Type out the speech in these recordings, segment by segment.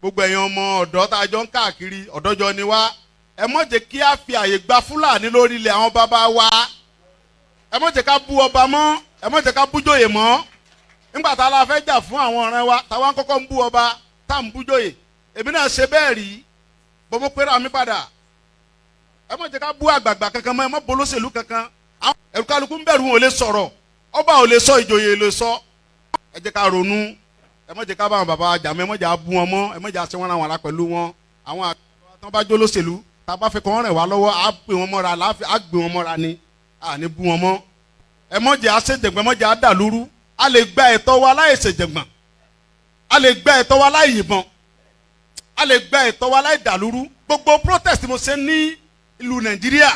gbogbo ẹ̀yin ọmọ ọ̀dọ́ tá a jọ ń káàkiri ọ̀dọ́jọ́ ni wá ẹ má jẹ́ kí a fi àyè gba Fúlàní lórí ilẹ̀ àwọn bàbá wa ẹ má jẹ́ ká bú ọba mọ́ ẹ má jẹ́ ká bú jòyè mọ́ nígbà tá a la fẹ́ jà fún àwọn ọ̀rẹ́ wa táwa ń kọ́kọ́ ń bú ọba tá à ń bú jòyè èmi náà ṣe bẹ́ẹ̀ rí bọ́mọ pẹ́rẹ́ àmì padà ẹ má jẹ́ ká bú àgbààgbà kankan mọ́ ẹ má bolóṣèlú kankan ẹ̀rù kálukú ń bẹ̀rù wọn ò lè sọ̀rọ̀ ọba ò lè sọ ìjòyè lè sọ ẹ jẹ́ ká ronú ẹ má jẹ́ ká bá àwọn bàbá àjàmọ́ ẹ má jẹ́ bú wọn mọ́ ẹ má jẹ́ àṣẹ wọn àwọn ará pẹ̀lú wọn àwọn àgbà tán bá jó lóṣèlú tá a bá fẹ́ kọ́ wọn rẹ̀ wá lọ́wọ́ á gbé wọn mọ́ra á gbé wọn mọ́ra ni à ní bú wọn mọ́ ẹ má jẹ́ àṣejẹ̀gbọ́n ẹ má jẹ́ àdàlúrú a lè gba ẹ̀tọ́ wa láì ṣèjẹ̀gbọ́n a lè gba ẹ̀tọ́ wa láì yìnbọn a lè gba ẹ̀tọ́ wa láì dàlúrú gbogbo protest mo ṣe ní ìlú Nàìjíríà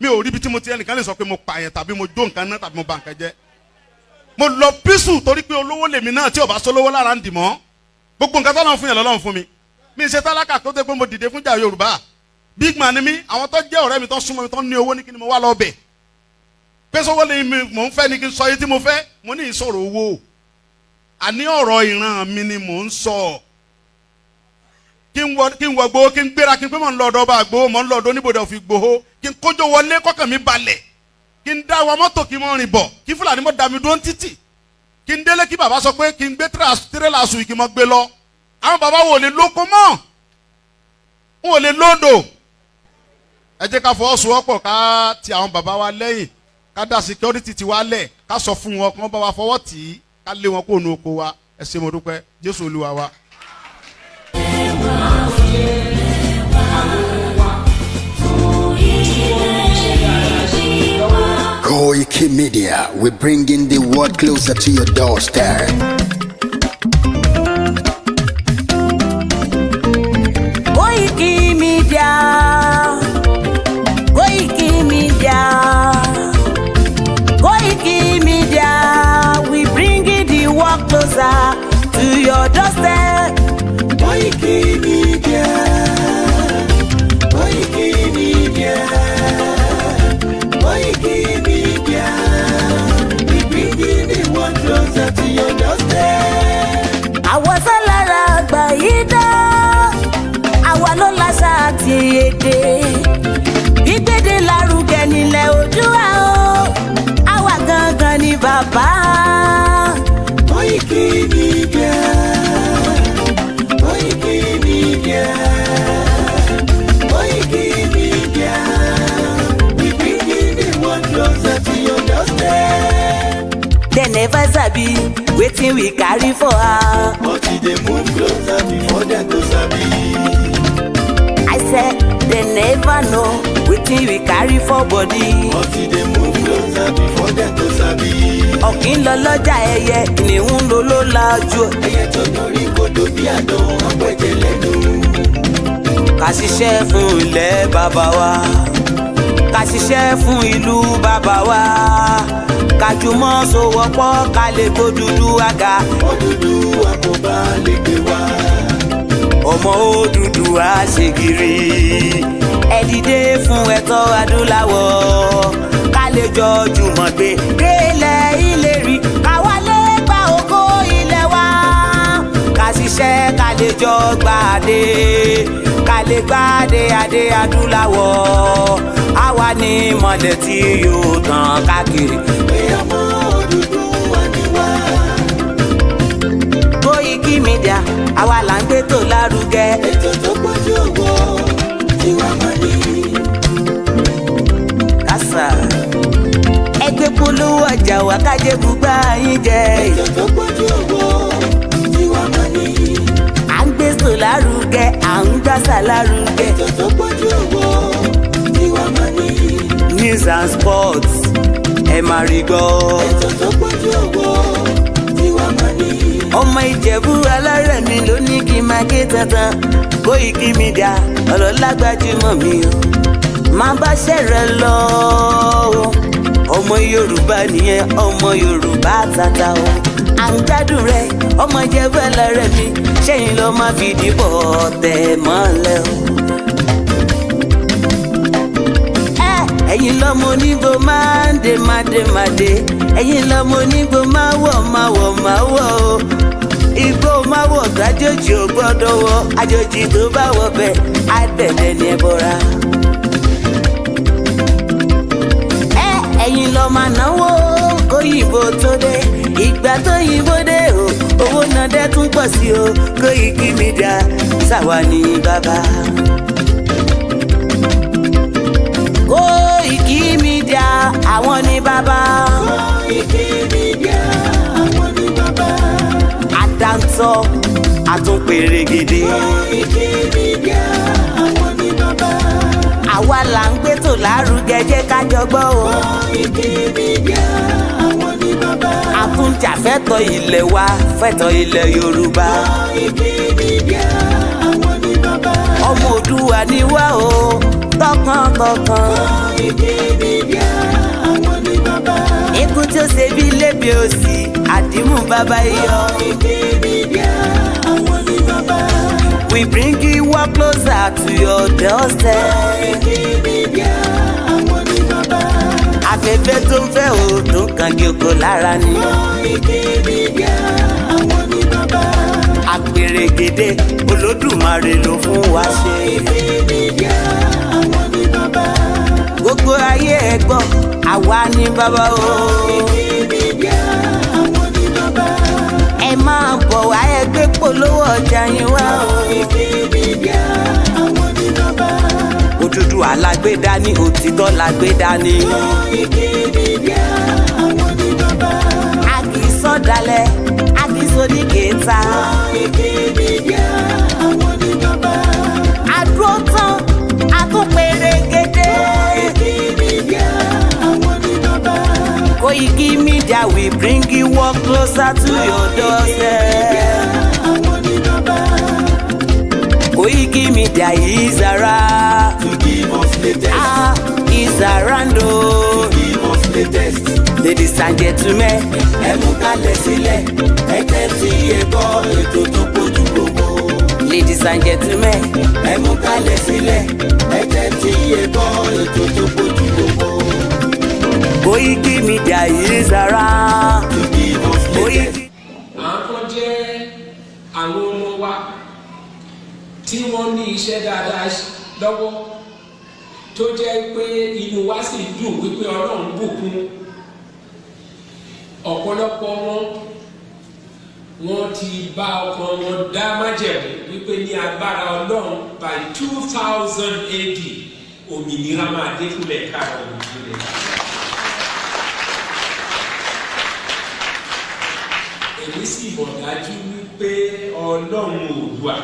mi ò rí ibi tí mo ti ẹnìkan lè sọ pé mo pààyàn tàbí mo jó nǹkan náà tàbí mo bà nǹkan jẹ́ mo lọ písù torí pé olówó lèmi náà tí ò bá sólówó lára ń dì mọ́ gbogbo nǹkan tọ́lọ́run fún yẹn lọ́lọ́run fún mi mi ṣe tálákà tó dé pé mo dìde fúnjà Yorùbá big man ni mi àwọn tó jẹ́ ọ̀rẹ́ mi tó súnmọ́ mi tó ní owó ní kí ni mo wá lọ bẹ̀ pé sọ́wọ́ lè mi mò ń fẹ́ ni kí n sọ yìí tí mo fẹ́ mo ní ìsọ̀rọ̀ owó àní ọ̀rọ̀ ìran mi ni mò ń sọ kí n wọ gbowó kí n gbéra kí n pé mò ń lọ ọ̀dọ̀ ọba àgbowó mò ń lọ ọ̀dọ̀ oníbodè òfin gbowó kí n kójó wọlé kọ́kàn mi balẹ̀ kí n dá wa mọ́tò kí n mọ́ rìn bọ̀ kí Fúlàní mọ́ dá mi dúró títì kí n délé kí bàbá sọ pé kí n gbé tírélà sùn kí n mọ́ gbé lọ àwọn bàbá wo lè lóko mọ́ wọn ò lè lódò ẹ jẹ́ ká fọwọ́sowọ́pọ̀ ká ti àwọn bàbá wa lẹ́yìn ká dá security ti wa lẹ̀ ká sọ fún wọn kí wọ́n bá wa fọwọ́ tì í ká lé wọn kó nu oko wa ẹ ṣé mo dúpẹ́ Jésù Olúwa wa. Koiki Media, we're bringing the world closer to your doorstep. Koiki Media, Koiki Media, Koiki Media, we bringing the world closer to your doorstep. Koiki Media, Koiki Media, Koiki Media, we bringing the world closer to your doorstep. Àwọn sálára àgbà yìí dá, àwa ló láṣà àti èdè. Gbígbédè lárugẹ nílẹ̀ Oòduà o, àwa gangan ni bàbá. Koiki Media, Koiki Media, Koiki Media, we bringing the world closer to your doorstep. They never sabi wetin we carry for her. But they move closer before they go sabi. I said they never know wetin we carry for body. But they move closer before they go sabi. Ọ̀kín lọ lọ́jà ẹyẹ, ìníhùn ló ló lajú. Ẹyẹ tó lórí kodò bí àdán ọ̀pẹ̀jẹ̀ lẹ́nu. Ká ṣiṣẹ́ fún ilẹ̀ bàbá wa, ká ṣiṣẹ́ fún ìlú bàbá wa, ká jùmọ̀ sowọ́pọ̀ ká lè gbó dúdú àga. Òdúdú àkóbá lè gbé wá. Ọmọ Odùduwà ṣègìrì, ẹ dìde fún ẹ̀tọ́ adúláwọ̀, ká lè jọ jùmọ̀ gbé délẹ̀ ìlérí, ká wálé gba ògo ilẹ̀ wa, ká ṣiṣẹ́ ká lè jọ gbàdé, ká lè gbàdé adé adúláwọ̀, àwa ni mọ̀lẹ̀ tí yóò tàn káàkiri. Pé ọmọ Odùduwà ni wá. Koiki Media, àwa là ń gbé tó lárugẹ. Ètò tó pọ̀jù owó tí wàá máa ní. Kásá ẹgbẹ́ polówó ọjà wá kájé gbùgbà yín jẹ. Ètò tó pọ̀jù owó tí wàá máa ní. À ń gbé tó lárugẹ, à ń gbàsà lárugẹ. Ètò tó pọ̀jù owó tí wàá máa ní. News and sports ẹ máa rí gbọ́. Ètò tó pọ̀jù owó tí wàá máa ní. Ọmọ Ìjẹ̀bú alárẹ̀ mi ló ní kí n máa ké tantan. Koiki Media ọlọ́lá gbajúmọ̀ mi o, máa bá ṣẹ̀rẹ̀ lọ o. Ọmọ Yorùbá nìyẹn, ọmọ Yorùbá tata o. À ń gbádùn rẹ, ọmọ Ìjẹ̀bú alárẹ̀ mi, ṣẹ́yìn lọ máa fi dìbò tẹ̀ mọ́lẹ̀ o. Ẹ̀yin lọ́mọ onígbò máa ń dé mádémádé, ẹ̀yin lọ́mọ onígbò máa wọ̀ o. Igbó máa wọ̀ gbájú. àjòjì ò gbọ́dọ̀ wọ àjòjì tó bá wọ bẹ̀ á tẹ̀lé ní ẹbọra. Ẹ̀yin lọ máa náwó kóyìnbó tó dé ìgbà tó yìnbó dé o owó náà dẹ́ tún pọ̀ sí o Koiki Media ṣàwa ní bàbá. Koiki Media àwọn ní bàbá. Koiki Media àwọn ní bàbá. Àdáńtọ́ àtúnpèrègèdè. Koiki Media àwọn ní bàbá. Àwa là ń gbé tò lárugẹ jẹ́ ká jọ gbọ́ o. Koiki Media àwọn ní bàbá. Àtúnjà fẹ́tọ̀ ilẹ̀ wa fẹ́tọ̀ ilẹ̀ Yorùbá. Koiki Media àwọn ní bàbá. Ọmọ Òdùwà ni wá o tọkàntọkàn. Koiki Media àwọn ní bàbá. Ikú tí ó ṣe bí lébi òsì àdìmú bàbá iyọ̀. Koiki Media àwọn ní bàbá. We bring you up closer to your doorstep. Koiki Media àwọn ní bàbá. Afẹ́fẹ́ tó ń fẹ́ o tó ń kan kí oko lára ni. Koiki Media àwọn ní bàbá. Àpèrègèdè Olódùmarè ló fún wa ṣe. Koiki Media àwọn ní bàbá. Gbogbo ayé ẹ gbọ́ àwa ní bàbá o. Koiki Media àwọn ní bàbá. Ẹ máa bọ̀ wá ẹ gbé polówó ọjà yín wá o. Koiki Media àwọn ní bàbá. Odùduwà la gbé dání òtítọ́ la gbé dání. Koiki Media àwọn ní bàbá. A kì í sọ̀dálẹ̀ a kì í sódì kẹta. Koiki Media àwọn ní bàbá. Àdúró tán àtúnpèrègèdè. Koiki Media àwọn ní bàbá. Koiki Media we bring you up closer to your doorstep. Àwọn ní bàbá. Koiki Media is around. To give us latest. Is around o. Give us latest. Ladies and gentlemen, Ẹ mú kalẹ̀ sílẹ̀, ẹ tẹ́tí ẹ gbọ́ ètò tó kojú gbogbo. ladies and gentlemen, Ẹ mú kalẹ̀ sílẹ̀, ẹ tẹ́tí ẹ gbọ́ ètò tó kojú gbogbo. Koiki Media is around. To give us latest. Koiki. Àwọn kan jẹ́ àwọn ọmọ wa tí wọ́n ní iṣẹ́ dáadáa lọ́wọ́ tó jẹ́ pé inú wa sì dùn wípé Ọlọ́run bùkún ọ̀pọ̀lọpọ̀ wọn ti bá ọkàn wọn dá májẹ̀mú wípé ní agbára Ọlọ́run by 2000 AD òmìnira máa dé fúnlẹ̀ káàrọ̀ òmìnira. Èmi sì mọ̀ dájú wípé Ọlọ́run Oòduà,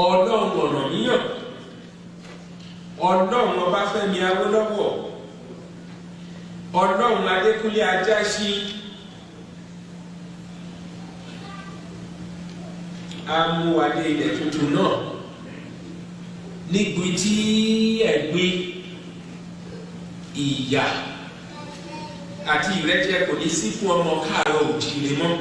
Ọlọ́run Ọ̀rànmíyàn, Ọlọ́run Ọbáfẹ́mi Awólọ́wọ̀, Ọlọ́run Adékúnlé Ajáṣí amúwadé ilẹ̀ tuntun náà nígbì tí ẹ̀gbin ìyà àti ìrẹ́jẹ kò ní sí fún ọmọ káàárọ̀ òjíire mọ́.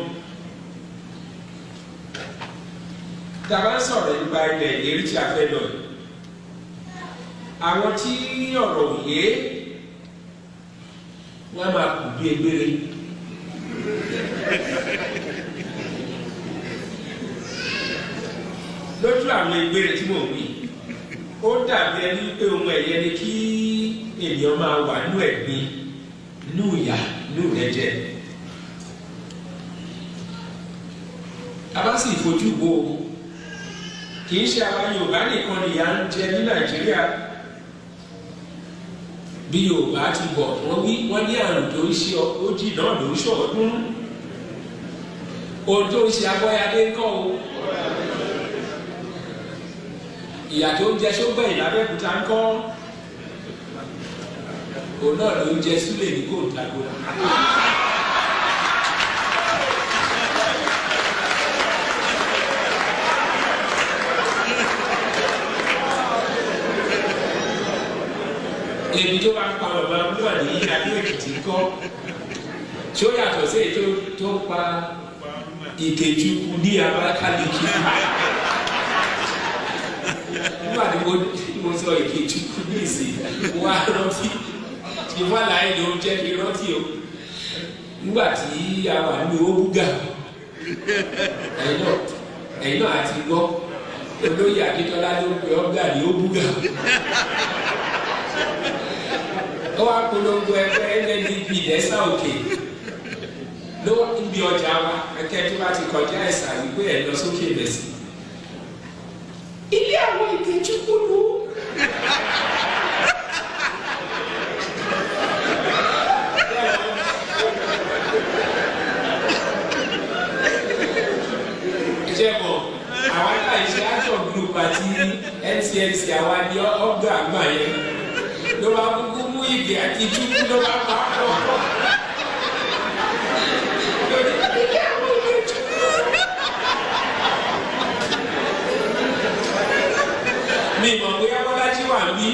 Tàbá ń sọ̀rọ̀ nípa ilẹ̀ ìlérí tí a fẹ́ lọ yìí. Àwọn tí ọ̀rọ̀ òye wọ́n máa kù bí egbére. Lójú àwọn egbére tí mò ń wí, ó dàbí ẹni pé ohun ẹ̀yẹ ni kí ènìyàn máa wà nú ẹ̀gbin, nú ìyà, nú ìrẹ́jẹ. A bá sì fojú wo kì í ṣe àwa Yorùbá nìkan ni ìyà ń jẹ ní Nàìjíríà. Bí Yorùbá ti bọ̀ wọ́n ní àrùn tó ń ṣe ojì náà ló ń ṣọ̀ọ́dún. Ohun tó ń ṣe Abọ́yadé ń kọ́ o. Ìyà tó ń jẹ Ṣógbẹ̀yìn l'Abẹ́òkúta ń kọ́. Òun náà ló ń jẹ Súlè ní Kòńtàgó. Èmi tó bá ń pa bàbá Búwà ní Adó-Èkìtì ń kọ́. Ṣé ó yàtọ̀ sí èyí tó ń pa Ìkejùkù ní Abakaliki? Nígbà tí mo sọ Ìkejùkù ní ìsìn, wá rántí tí wọ́n láyé ló ń jẹ́ kí rántí o. Nígbà tí a wà ní Òbúgà, ẹ̀yìn náà. ẹ̀yin náà àti gbọ́ olóyè Akíntọ́lá ló ń pe ọ́gà ní óbúgà ó wá polongo ẹgbẹ́ NNDP lẹ́sà òkè ló ń bí ọjà wa ẹ̀kẹ́ tó bá ti kọjá ẹ̀sà wípé ẹ̀ lọ sókè bẹ̀sì ilé àwọn Ìkejìkúlú. Jẹ́bọ̀ àwọn aláìsí action group àti NCNC àwọn adé ọgbà àgbà yẹn ló bá kúkú mú ìgè àti túkú ló bá pa ọkọ. Mi mọ̀ bóyá Bọ́lájí wà ní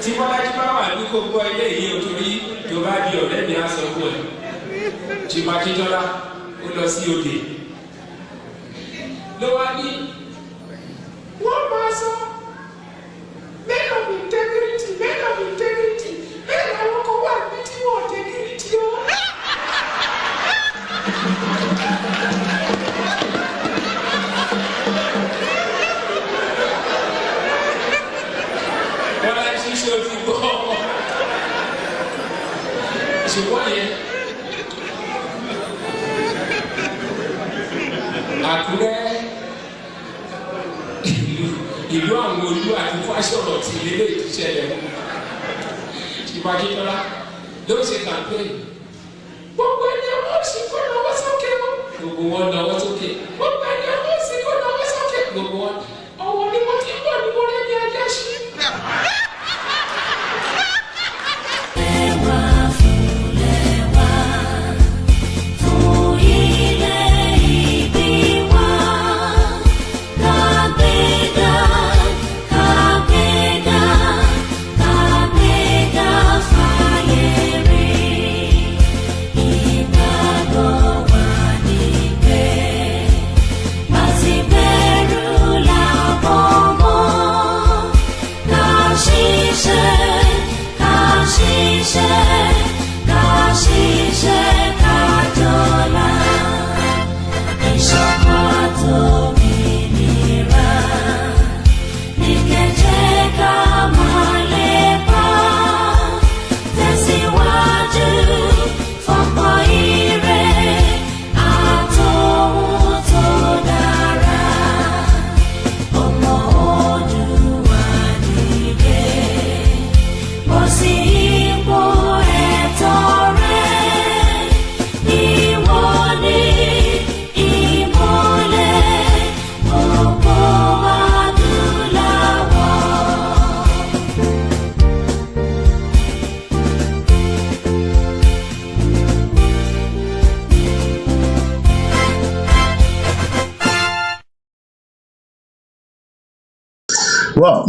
tí Bọ́lájí bá wà ní kó gbọ́ ilé yìí o torí tó bá di ọ̀rẹ́ mi á sọ fún ẹ. Chief Akíntọ́lá ó lọ sí òde. Ló wá ní wọ́n máa sọ men of integrity bẹ́ẹ̀ làwọn kan wà ní tí wọ́n integrity o. Bọ́lá tí ṣe o ti gbọ́ ṣùgbọ́n yẹn Àkúrẹ́ ìlú àwọn olú àti fásọ̀rọ̀ tí ilé ìṣẹ̀lẹ̀ Chief Akíntọ́lá ló ṣe campaign gbogbo ẹni ọmọ òsì kó náwó sókè o gbogbo wọn náwó sókè gbogbo ẹni ọmọ òsì kó náwó sókè gbogbo wọn ọwọ́ ni mo ti ń bọ̀ ní mo rẹ́ ní ajá sí.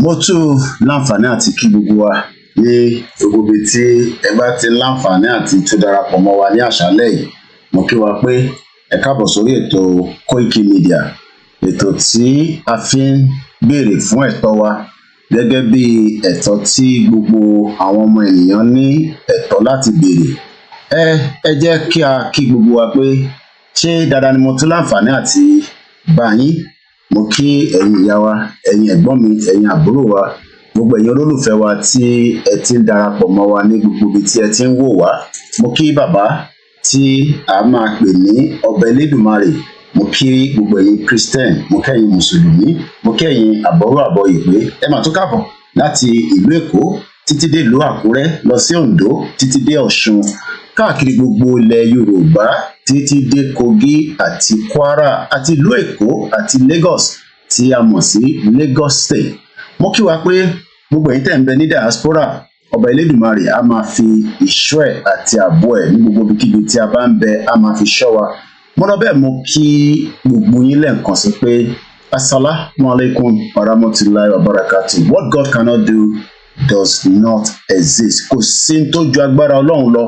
Mo tún láǹfààní àti kí gbogbo wa ní gbogbo ibi tí ẹ bá ti láǹfààní àti tún darapọ̀ mọ́ wa ní àṣálẹ́ yìí. Mo kí wa pé ẹ káàbọ̀ sórí ètò Koiki Media, ètò tí a fi ń béèrè fún ẹ̀tọ́ wa gẹ́gẹ́ bí ẹ̀tọ́ tí gbogbo àwọn ọmọ ènìyàn ní ẹ̀tọ́ láti béèrè. Ẹ jẹ́ kí a kí gbogbo wa pé ṣé dáadáa ni mo tún láǹfààní àti bá yín. Mo kí ẹ̀yin ìyá wa, ẹ̀yin ẹ̀gbọ́n mi, ẹ̀yin àbúrò wa, gbogbo ẹ̀yin olólùfẹ́ wa tí ẹ ti ń darapọ̀ mọ́ wa ní gbogbo ibi tí ẹ ti ń wò wá. Mo kí bàbá tí a máa pè ní ọba Elédùmarè. Mo kí gbogbo ẹ̀yin Christian, mo kí ẹ̀yin Mùsùlùmí, mo kí ẹ̀yin àbọ̀rọ̀ àbọ̀yè pé ẹ máa tún káàbọ̀ láti ìlú Èkó títí dé ìlú Àkúrẹ́ lọ sí Oǹdó títí dé Ọ̀ṣun, káàkiri gbogbo ilẹ̀ Yorùbá títí dé Kogi àti Kwara àti ìlú Èkó àti Lagos tí a mọ̀ sí Lagos State. Mo kí wa pé gbogbo ẹ̀yin tẹ́ ń bẹ ní diaspora, ọba Elédùmarè a máa fi ìṣọ́ ẹ̀ àti ààbò ẹ̀ ní gbogbo ibikíbi tí a bá ń bẹ a máa fi ṣọ́ wa. Mo lọ bẹ́ẹ̀ mo kí gbogbo yín lẹ́ẹ̀kan sí pé assalamu alaikum warahmatullahi wabarakatuh. What God cannot do does not exist. Kò sí tó ju agbára Ọlọ́run lọ,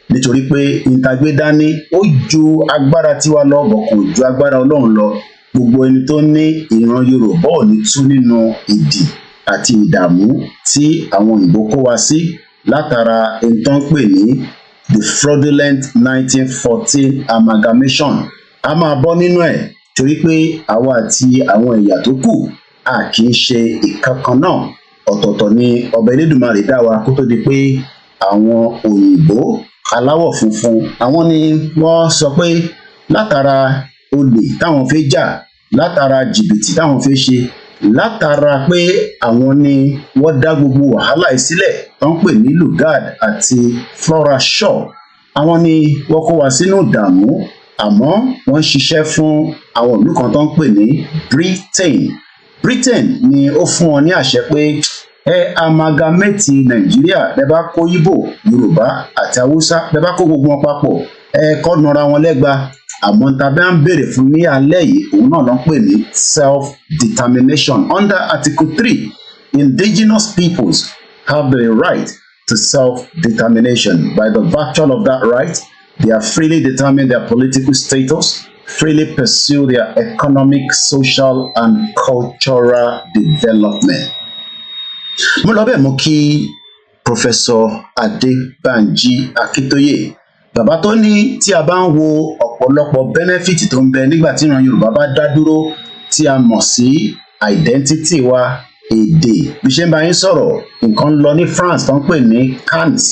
nítorí pé ìtagbé dání ó ju agbára tiwa lọ, bọ̀ kò ju agbára Ọlọ́run lọ. Gbogbo ẹni tó ní ìran Yorùbá ò ní tú nínú ìdì àti ìdààmú tí àwọn òyìnbó kó wa sí látara ẹni tó ń pè ní the fraudulent 1914 amalgamation. A máa bọ́ nínú ẹ̀ torí pé àwa àti àwọn ẹ̀yà tó kù a kì í ṣe ìkankan náà. Ọ̀tọ̀ọ̀tọ̀ ni ọba Elédùmarè dá wa kó tó di pé àwọn òyìnbó aláwọ̀ funfun àwọn ni wọ́n sọ pé látara olè táwọn fẹ́ jà, látara jìbìtì táwọn fẹ́ ṣe, látara pé àwọn ni wọ́n dá gbogbo wàhálà yìí sílẹ̀ tó ń pè ní Lugard àti Flora Shaw. Àwọn ni wọ́n kó wa sínú ìdààmú, àmọ́ wọ́n ń ṣiṣẹ́ fún àwọn ìlú kan tó ń pè ní Britain ni ó fún wọn ní àṣẹ pé ẹ amalgamate Nàìjíríà, bẹ́ẹ̀ bá kó Ìgbò, Yorùbá àti Haúsá, bẹ́ẹ̀ bá kó gbogbo wọn papọ̀ ẹ kọ́ nara wọn lẹ́gba. Àmọ́ tàbí à ń béèrè fún ní alẹ́ yìí òun náà ló ń pè ní self-determination under Article 3. Indigenous peoples have the right to self-determination. By the virtue of that right, they are freely determine their political status, freely pursue their economic, social and cultural development. Mo lọ bẹ́ẹ̀ mo kí Professor Adebanji Akintoye, bàbá tó ní tí a bá ń wo ọ̀pọ̀lọpọ̀ benefit tó ń bẹ nígbà tí ìran Yorùbá bá dá dúró, tí a mọ̀ sí identity wa, èdè. Bí ṣe ń bá yín sọ̀rọ̀, nǹkan lọ ní France tó ń pè ní Cannes,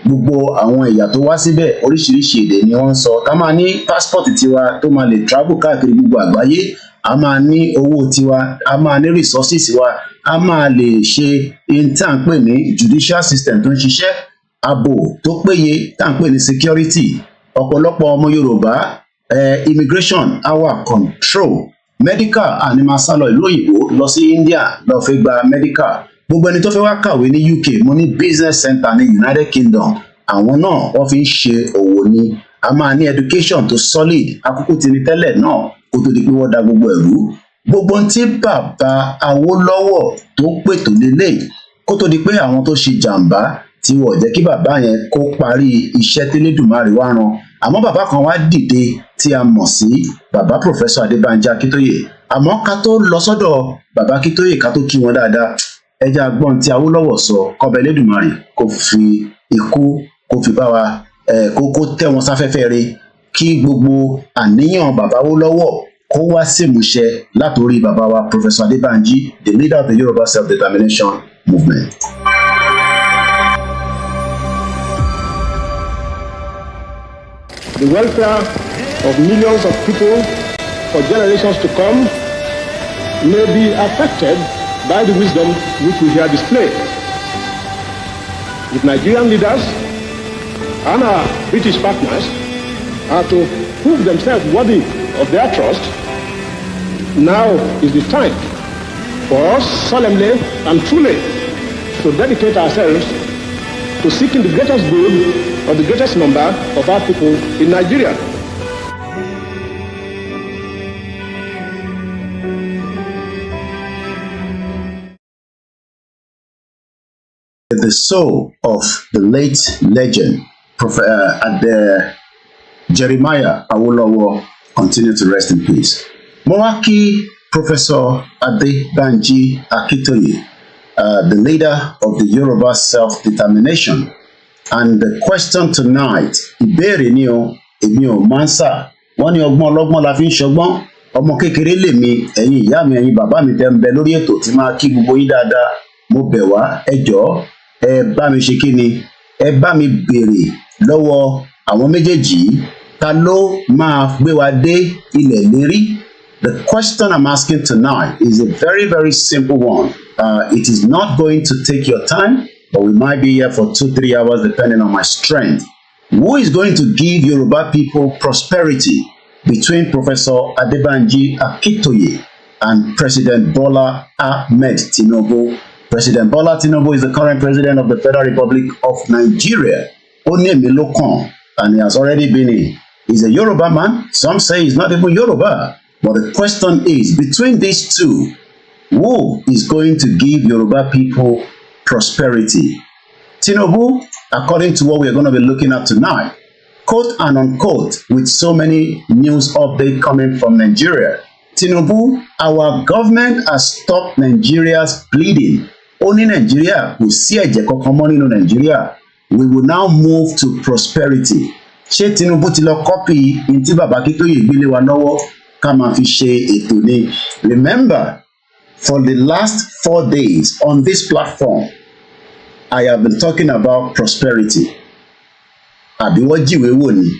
gbogbo àwọn ẹ̀yà tó wá síbẹ̀ oríṣiríṣi èdè ni wọ́n ń sọ. Ká máa ní passport tiwa tó máa lè travel káàkiri gbogbo àgbáyé, a máa ní owó tiwa, a máa ní resources wa, a máa lè ṣe in tá à ń pè ní judicial system tó ń ṣiṣẹ́, ààbò tó péye tá à ń pè ní security. Ọ̀pọ̀lọpọ̀ ọmọ Yorùbá immigration our control, medical àní máa sá lọ ìlú òyìnbó lọ sí India lọ fẹ́ gba medical. Gbogbo ẹni tó fẹ́ wá kàwé ní UK, mo ní business center ní United Kingdom, àwọn náà wọ́n fi ń ṣe òwò ni. A máa ní education tó solid, akókó ti ní tẹ́lẹ̀ náà kó tó di pé wọ́n da gbogbo ẹ̀rú. Gbogbo ohun tí bàbá Awólọ́wọ̀ tó pètò lélẹ̀ kó tó di pé àwọn tó ṣe jàǹbá tí wọ́n jẹ́ kí bàbá yẹn kó parí iṣẹ́ tẹ́lẹ̀dùmarè wá ran. Àmọ́ bàbá kan wá dìde tí a mọ̀ sí bàbá Professor Adebanji Akintoye. Àmọ́ ká tó lọ sọ́dọ̀ bàbá Akintoye ká tó kí wọn dáadáa, ẹ jẹ́ agbọ́n tí Awólọ́wọ̀ sọ, kọ́ba Elédùmarè kó fi ikú kó fi bá wa kó tẹ́ wọn sáfẹ́fẹ́ rẹ̀, kí gbogbo àníyàn bàbá Awólọ́wọ̀ kó wá símúṣẹ látòrí bàbá wa Professor Adebanji, the leader of the Yoruba self-determination movement. The welfare of millions of people for generations to come may be affected by the wisdom which we here display. If Nigerian leaders and our British partners are to prove themselves worthy of their trust, now is the time for us solemnly and truly to dedicate ourselves to seeking the greatest good of the greatest number of our people in Nigeria. The soul of the late legend, Jeremiah Awolowo, continue to rest in peace. Mo wá kí Professor Adebanji Akintoye, the leader of the Yoruba self-determination. And the question tonight, ìbéèrè ni o, èmi ò máa ń sà. Wọ́n ní ọgbọ́n ọlọ́gbọ́n la fi ń ṣọgbọ́n. Ọmọ kékeré lèmi, ẹ̀yin ìyá mi, ẹ̀yin bàbá mi tẹ́ ń bẹ lórí ètò tí máa kí gbogbo yín dáadáa. Mo bẹ̀ wá, ẹ jọ̀ọ́, ẹ bá mi ṣe kí ni? Ẹ bá mi béèrè lọ́wọ́ àwọn méjèèjì, ta ló máa gbé wa dé ilẹ̀ lérí? The question I'm asking tonight is a very, very simple one. It is not going to take your time, but we might be here for 2-3 hours depending on my strength. Who is going to give Yoruba people prosperity between Professor Adebanji Akintoye and President Bola Ahmed Tinubu? President Bola Tinubu is the current president of the Federal Republic of Nigeria. Onemi Lokan, and he has already been in. He's a Yoruba man. Some say he's not even Yoruba. But the question is, between these two, who is going to give Yoruba people prosperity? Tinubu, according to what we're going to be looking at tonight, quote and unquote, with so many news updates coming from Nigeria. Tinubu, our government has stopped Nigeria's bleeding. Only Nigeria will see ẹ̀jẹ̀ kankan mọ́ nínú Nigeria. We will now move to prosperity. Ṣé Tinubu ti lọ copy in tí bàbá Akintoye gbélé wa lọ́wọ́? ká máa fi ṣe ètò ni. Remember, for the last 4 days on this platform, I have been talking about prosperity. Àbí wọ́n jíwèé wò ni?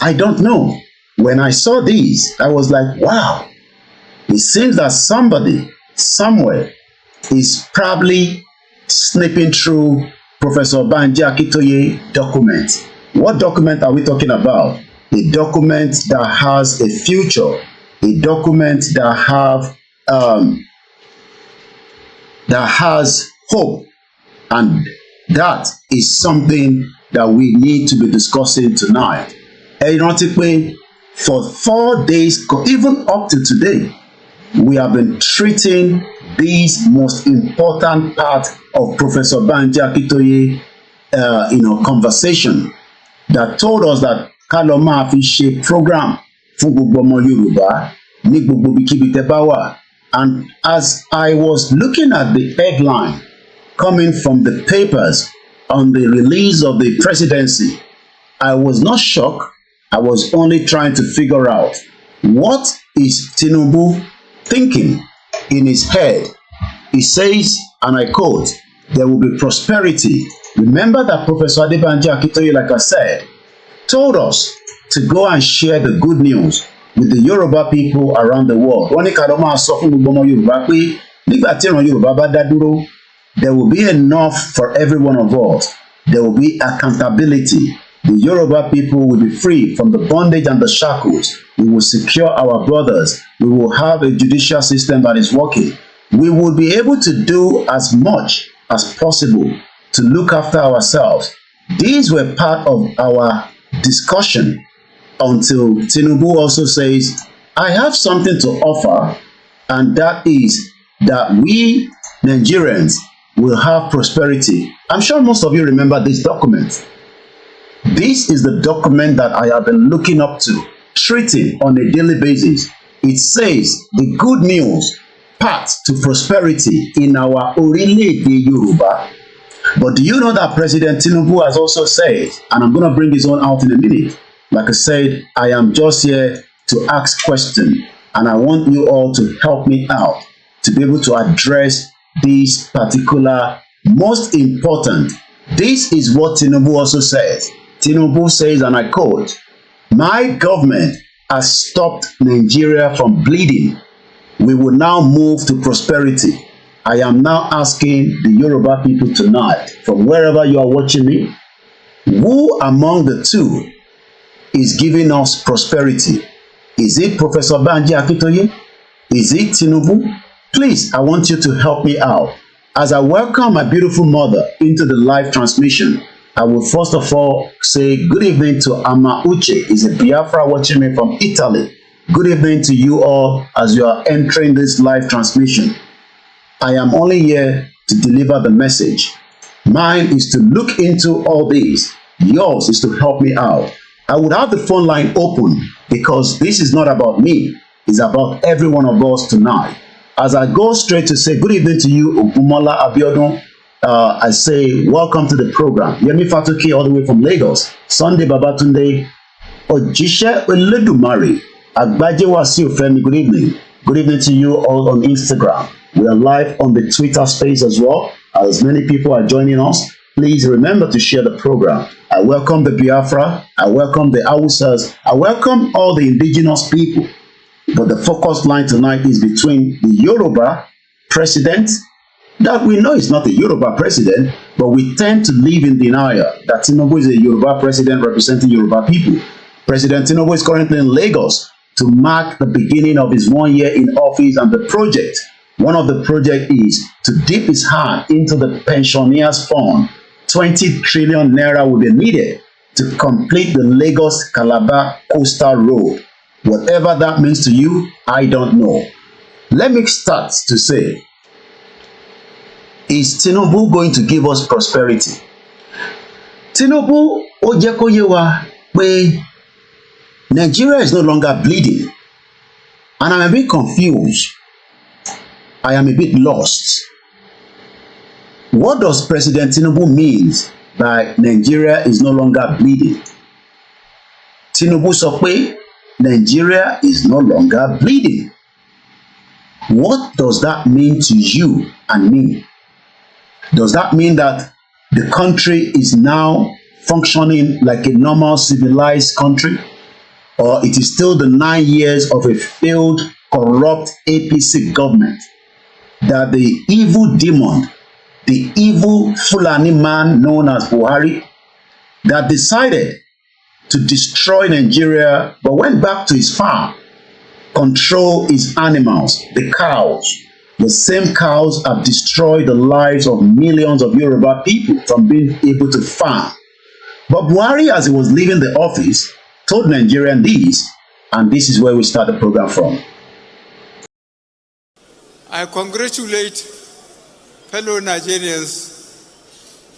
I don't know. When I saw this, I was like, wow. It seems that somebody somewhere is probably snipping through Professor Adebanji Akintoye document. What document are we talking about? A document that has a future, a document that has hope, and that is something that we need to be discussing tonight. Ẹ rántí pé for 4 days, even up to today, we have been treating this most important part of Professor Adebanji Akintoye conversation that told us that ká lọ máa fi ṣe program fún gbogbo ọmọ Yorùbá ní gbogbo ibikíbi tẹ́ bá wà. And as I was looking at the headline coming from the papers on the release of the presidency, I was not shocked. I was only trying to figure out what is Tinubu thinking in his head. He says, and I quote, there will be prosperity. Remember that Professor Adebanji Akintoye, like I said, told us to go and share the good news with the Yoruba people around the world. Wọ́n ní ká lọ máa sọ fún gbogbo ọmọ Yorùbá pé nígbà tí ìran Yorùbá bá dá dúró, there will be enough for every one of us. There will be accountability. The Yoruba people will be free from the bondage and the shackles. We will secure our brothers. We will have a judicial system that is working. We will be able to do as much as possible to look after ourselves. These were part of our discussion until Tinubu also says, I have something to offer, and that is that we Nigerians will have prosperity. I'm sure most of you remember this document. This is the document that I have been looking up to, treating on a daily basis. It says the good news path to prosperity in our ORILEEDE Yoruba. But do you know that President Tinubu has also said, and I'm going to bring his own out in a minute, like I said, I am just here to ask questions, and I want you all to help me out to be able to address this particular most important. This is what Tinubu also says. Tinubu says, and I quote, my government has stopped Nigeria from bleeding. We will now move to prosperity. I am now asking the Yoruba people tonight, from wherever you are watching me, who among the two is giving us prosperity? Is it Professor Adebanji Akintoye? Is it Tinubu? Please, I want you to help me out. As I welcome my beautiful mother into the live transmission, I will first of all say good evening to Ama Uche. Is a Biafra watching me from Italy. Good evening to you all as you are entering this live transmission. I am only here to deliver the message. Mine is to look into all this. Yours is to help me out. I would have the phone line open because this is not about me. It's about every one of us tonight. As I go straight to say good evening to you, Ogumola Abiodun, I say welcome to the program. Yemi Fatoki all the way from Lagos. Sunday Babatunde, Ojishe Oledumare, Agbaje Wasiu Femi, good evening. Good evening to you all on Instagram. We are live on the Twitter space as well. As many people are joining us, please remember to share the program. I welcome the Biafra. I welcome the Hausas. I welcome all the indigenous people. But the focus line tonight is between the Yoruba president, that we know is not a Yoruba president, but we tend to live in denial that Tinubu is a Yoruba president representing Yoruba people. President Tinubu is currently in Lagos to mark the beginning of his 1 year in office, and the project, one of the projects is to dip his hand into the pensioners fund. 20 trillion naira will be needed to complete the Lagos-Calabar coastal road. Whatever that means to you, I don't know. Let me start to say, is Tinubu going to give us prosperity? Tinubu ó jẹ́ kó yé wa pé Nigeria is no longer bleeding, and I'm a bit confused. I am a bit lost. What does President Tinubu mean by Nigeria is no longer bleeding? Tinubu sọ pé Nigeria is no longer bleeding. What does that mean to you and me? Does that mean that the country is now functioning like a normal civilized country? Or it is still the 9 years of a failed, corrupt APC government that the evil demon, the evil Fulani man known as Buhari, that decided to destroy Nigeria but went back to his farm, control his animals, the cows. The same cows have destroyed the lives of millions of Yoruba people from being able to farm. But Buhari, as he was leaving the office, told Nigerians this, and this is where we start the program from. I congratulate fellow Nigerians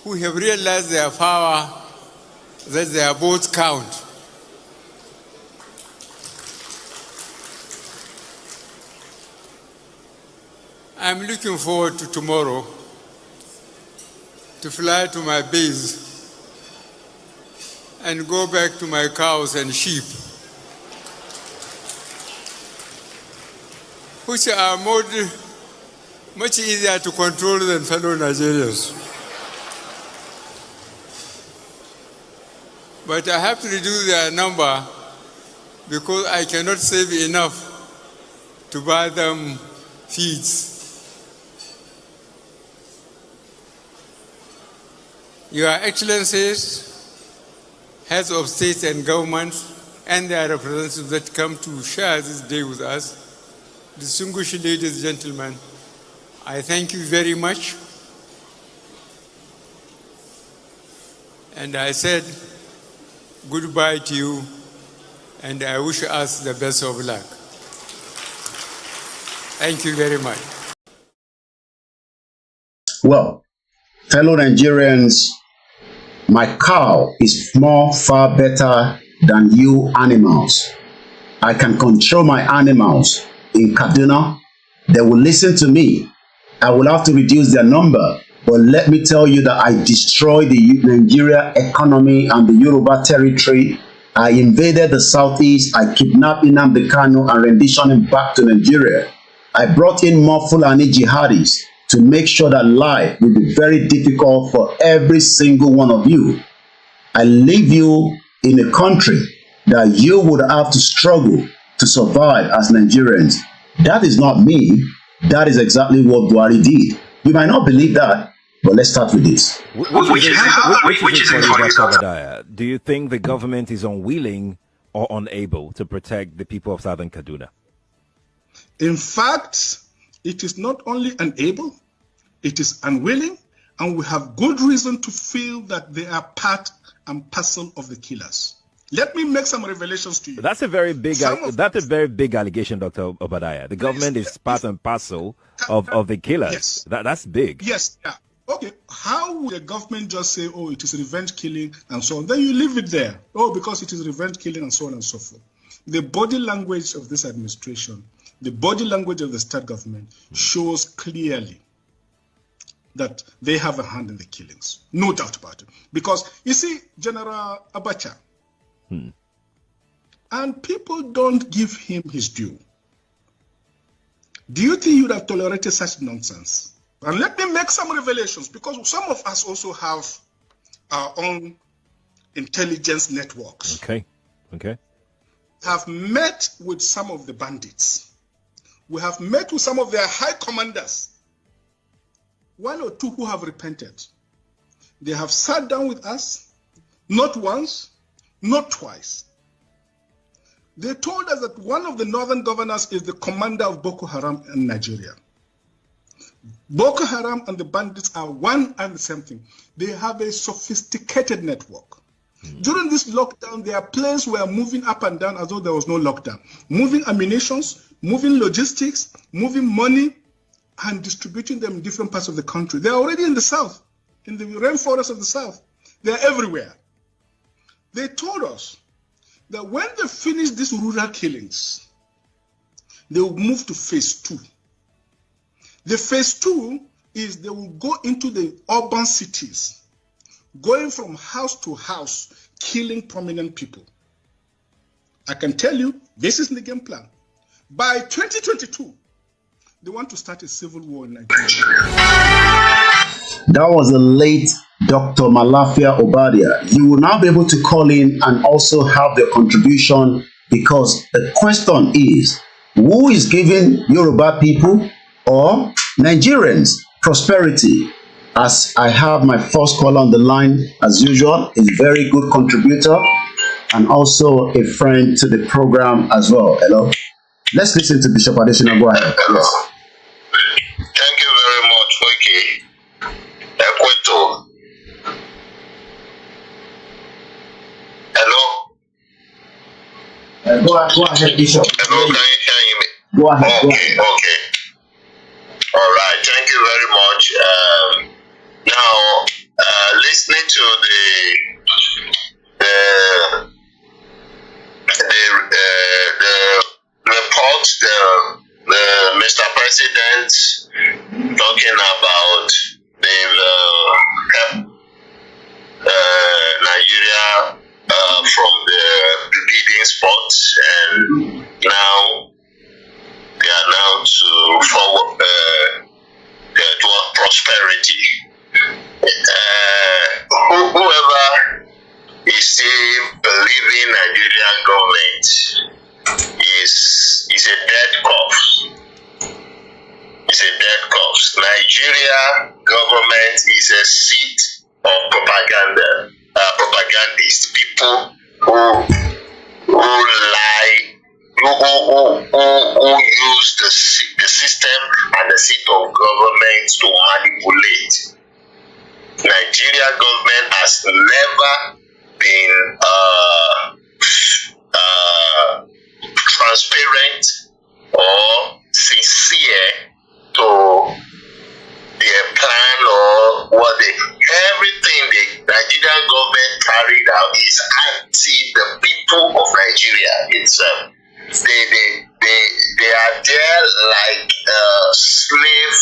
who have realized their power, that their votes count. I'm looking forward to tomorrow to fly to my base and go back to my cows and sheep, which are much easier to control than fellow Nigerians. But I have to reduce their number because I cannot save enough to buy them feeds. Your Excellencies, heads of state and government, and their representatives that come to share this day with us, distinguished ladies and gentlemen, I thank you very much. And I said goodbye to you, and I wish us the best of luck. Thank you very much. Well, fellow Nigerians, my cow is far better than you animals. I can control my animals in Kaduna. They will listen to me. I will have to reduce their number. But let me tell you that I destroyed the Nigeria economy and the Yoruba territory. I invaded the southeast. I kidnapped Nnamdi Kanu and renditioned him back to Nigeria. I brought in more Fulani jihadis to make sure that life will be very difficult for every single one of you. I leave you in a country that you would have to struggle to survive as Nigerians. That is not me. That is exactly what Buhari did. You might not believe that, but let's start with this. Which is it for you, Dr. Obadiah? Do you think the government is unwilling or unable to protect the people of Southern Kaduna? In fact, it is not only unable, it is unwilling, and we have good reason to feel that they are part and parcel of the killers. Let me make some revelations to you. That's a very big allegation, Dr. Obadiah. The government is part and parcel of the killers. Yes. That's big. Yes. Yeah. Okay. How would the government just say, oh, it is revenge killing and so on? Then you leave it there. Oh, because it is revenge killing and so on and so forth. The body language of this administration, the body language of the state government shows clearly that they have a hand in the killings. No doubt about it. Because, you see, General Abacha, and people don't give him his due. Do you think you would have tolerated such nonsense? And let me make some revelations, because some of us also have our own intelligence networks. Okay. Have met with some of the bandits. We have met with some of their high commanders. One or two who have repented. They have sat down with us, not once, not twice. They told us that one of the northern governors is the commander of Boko Haram in Nigeria. Boko Haram and the bandits are one and the same thing. They have a sophisticated network. During this lockdown, their planes were moving up and down as though there was no lockdown. Moving ammunitions, moving logistics, moving money, and distributing them in different parts of the country. They're already in the south, in the rainforest of the south. They're everywhere. They told us that when they finish these rural killings, they will move to phase 2. The phase 2 is they will go into the urban cities, going from house to house, killing prominent people. I can tell you, This is the game plan. By 2022, they want to start a civil war in Nigeria. That was the late Dr. Malafia Obadia. You will now be able to call in and also have your contribution, because the question is, who is giving Yoruba people or Nigerians prosperity? As I have my first caller on the line, as usual, a very good contributor and also a friend to the program as well. Hello. Let's listen to Bishop Adesina. Go ahead. Yes. Thank you very much, Koiki. Equato. Hello. Go ahead, Bishop. Hello, can you hear me? Go ahead. Okay. All right. Thank you very much. Now, listening to the report, the Mr. President talking about they've helped Nigeria from the bleeding spots, and now they are now to forward toward prosperity. Whoever is still believing Nigerian government is a dead corpse. It's a dead corpse. Nigeria government is a seat of propagandists, people who lie, who use the system and the seat of government to manipulate. Nigeria government has never been transparent or sincere to their plan or what everything the Nigerian government carried out is anti the people of Nigeria itself. They are there like slave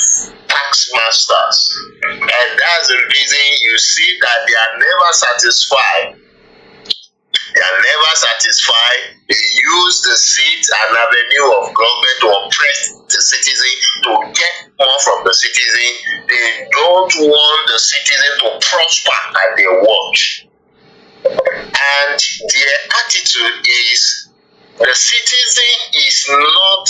tax masters, and that's the reason you see that they are never satisfied. They are never satisfied. They use the seat and avenue of government to oppress the citizen, to get more from the citizen. They don't want the citizen to prosper at their watch. And their attitude is the citizen is not,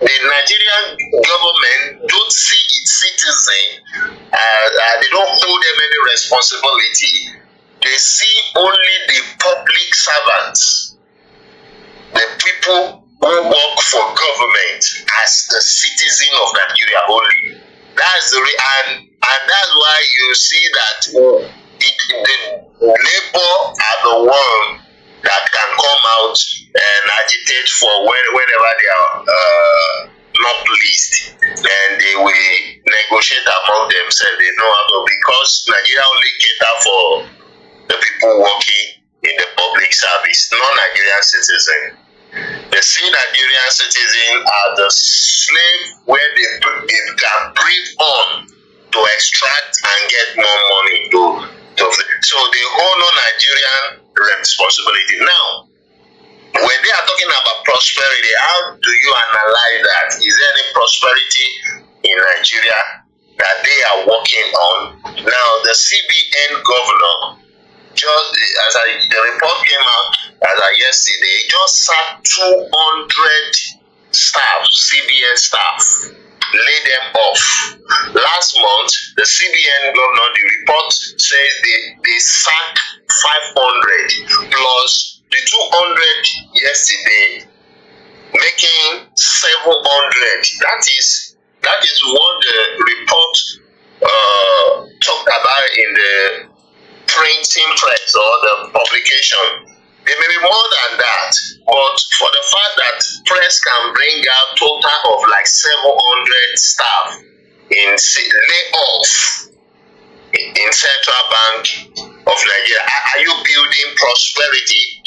the Nigerian government don't see its citizen, they don't hold them any responsibility. They see only the public servants, the people who work for government, as the citizen of Nigeria only. That's the and that's why you see that the labor are the one that can come out and agitate for whenever they are not pleased, and they will negotiate among themselves. They know how to, because Nigeria only cater for the people working in the public service, non-Nigerian citizens. They see Nigerian citizens are the slave where they can breathe on to extract and get more money so they hold no Nigerian responsibility. Now, when they are talking about prosperity, how do you analyze that? Is there any prosperity in Nigeria that they are working on? Now, the CBN governor, just as the report came out yesterday, just sacked 200 staff, CBN staff, lay them off. Last month, the CBN governor, the report says they sacked 500 plus the 200 yesterday, making 700. That is what the report talked about in the printing press or the publication. It may be more than that, but for the fact that press can bring out total of like 700 staff in layoff in Central Bank of Nigeria. Are you building prosperity?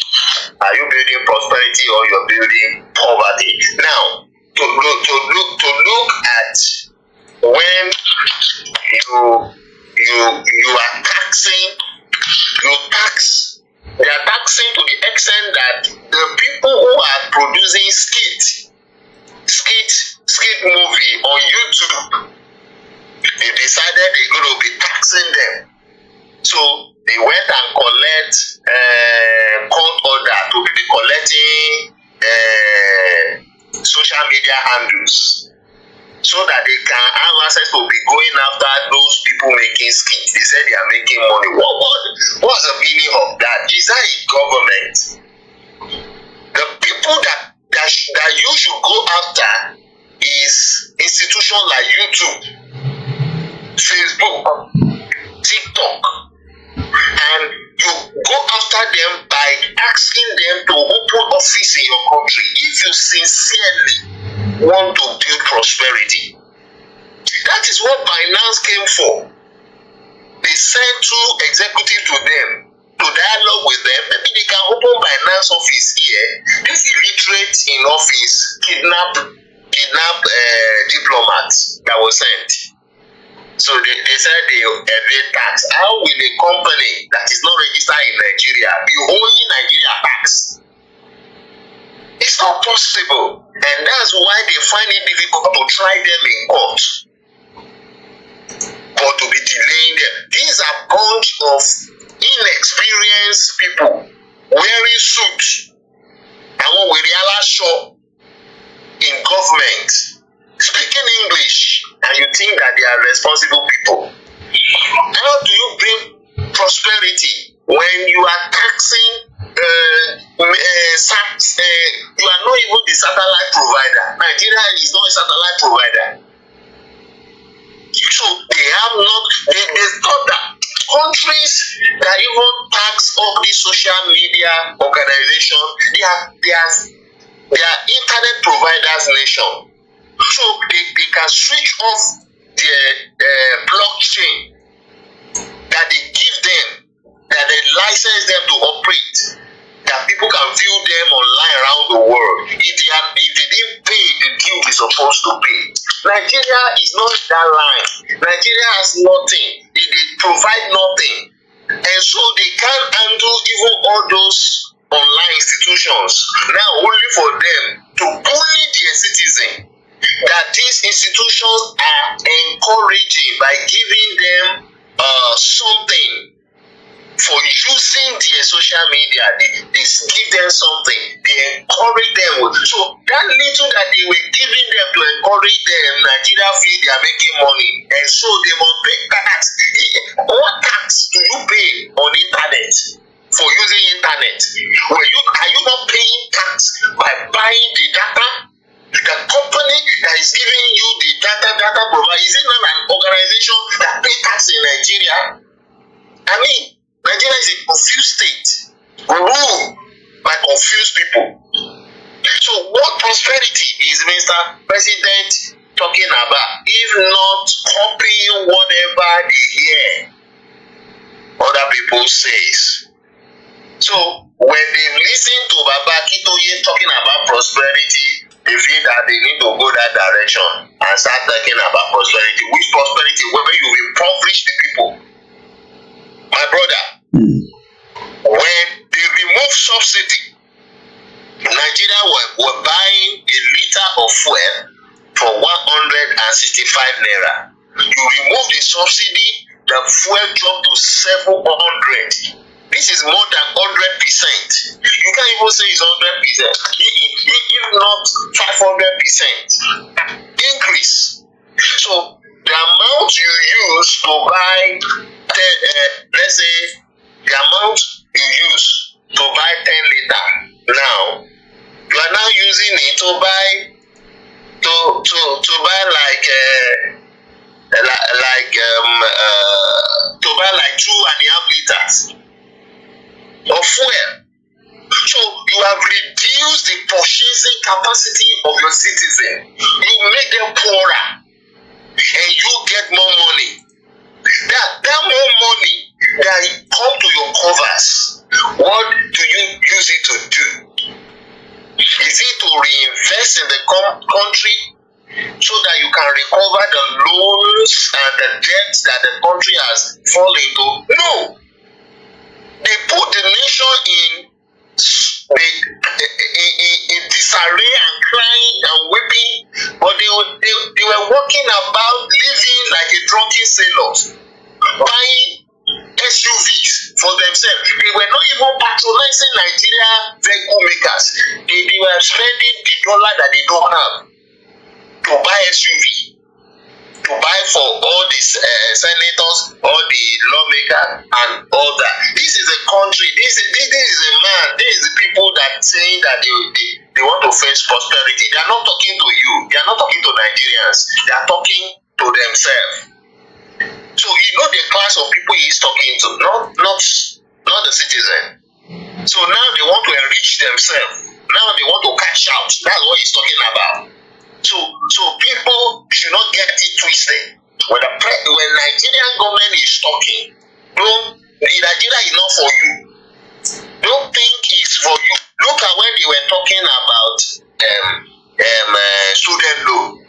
Are you building prosperity, or you're building poverty? Now, to look at when you are taxing, they are taxing to the extent that the people who are producing on YouTube. They decided they're going to be taxing them. So they went and collect court order to be collecting social media handles, so that they can have access to be going after those people making schemes. They said they are making money. What's the meaning of that? Is that a government? The people that you should go after is institutions like YouTube, Facebook, TikTok, and you go after them by asking them to open office in your country if you sincerely want to build prosperity. That is what Binance came for. They sent two executives to them to dialogue with them. Maybe they can open Binance office here. This illiterate in office kidnap diplomats that was sent. So they said they evade tax. How will a company that is not registered in Nigeria be owing Nigeria tax? It's not possible. And that's why they find it difficult to try them in court, or to be delaying them. These are a bunch of inexperienced people wearing suits and what we realize show in government, speaking English, and you think that they are responsible people. How do you bring prosperity when you are taxing you are not even the satellite provider? Nigeria is not a satellite provider. So they have not, they thought that countries that even tax all these social media organizations, they are internet providers nation. So they can switch off their blockchain that they give them, that they license them to operate, that people can view them online around the world. If they didn't pay the due they're supposed to pay. Nigeria is not that line. Nigeria has nothing. They provide nothing. And so they can't handle even all those online institutions. Now only for them to bully their citizens, that these institutions are encouraging by giving them something for using their social media. They give them something, they encourage them. So that little that they were giving them to encourage them, Nigeria feel they are making money, and so they must pay tax. What tax do you pay on internet for using internet? Are you not paying tax by buying the data? The company that is giving you the data provider, is it not an organization that pays tax in Nigeria? I mean, Nigeria is a confused state, ruled by confused people. So what prosperity is Mr. President talking about, if not copying whatever they hear other people says? So when they listen to Baba Akintoye talking about prosperity, they feel that they need to go that direction and start talking about prosperity. Which prosperity? Where you impoverish the people. My brother, when they remove subsidy, Nigeria were buying a liter of fuel for 165 naira. You remove the subsidy, the fuel dropped to 700. This is more than 100%. You can't even say it's 100%. If not 500% increase. So the amount you use to buy, let's say the amount you use to buy 10 liter now, you are now using it to buy like 2.5 liters of fuel. So you have reduced the purchasing capacity of your citizen. You make them poorer, and you get more money. That more money that come to your covers, what do you use it to do? Is it to reinvest in the country so that you can recover the loans and the debts that the country has fallen into? No. They put the nation in disarray and crying and weeping but they were walking about living like a drunken sailors, buying SUVs for themselves. They were not even patronizing Nigeria vehicle makers. They were spending the dollar that they don't have to buy SUV, to buy for all these senators, all the lawmakers, and all that. This is a country. This is a man. This is the people that saying that they want to face prosperity. They are not talking to you. They are not talking to Nigerians. They are talking to themselves. So you know the class of people he is talking to, not the citizen. So now they want to enrich themselves. Now they want to cash out. That's what he's talking about. So people should not get it twisted. When Nigerian government is talking, Nigeria is not for you. Don't think it's for you. Look at when they were talking about student loan.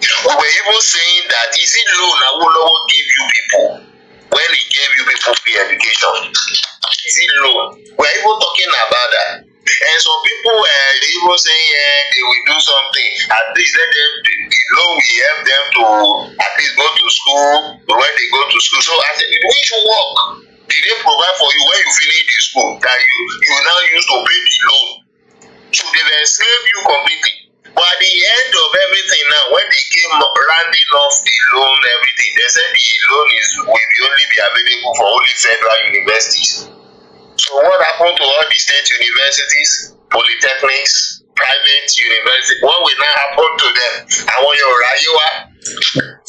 We were even saying that is it loan Oluwole give you people when he gave you people free education? Is it loan? We are even talking about that. And some people were even saying they will do something. At least let them, the loan will help them to at least go to school when they go to school. So I said, which work did they provide for you when you finish the school that you now use to pay the loan? So they will enslave you completely. But at the end of everything now, when they came rounding off the loan, everything, they said the loan will only be available for only federal universities. So what happened to all the state universities, polytechnics, private universities? What will now happen to them? I want your Rayuwa.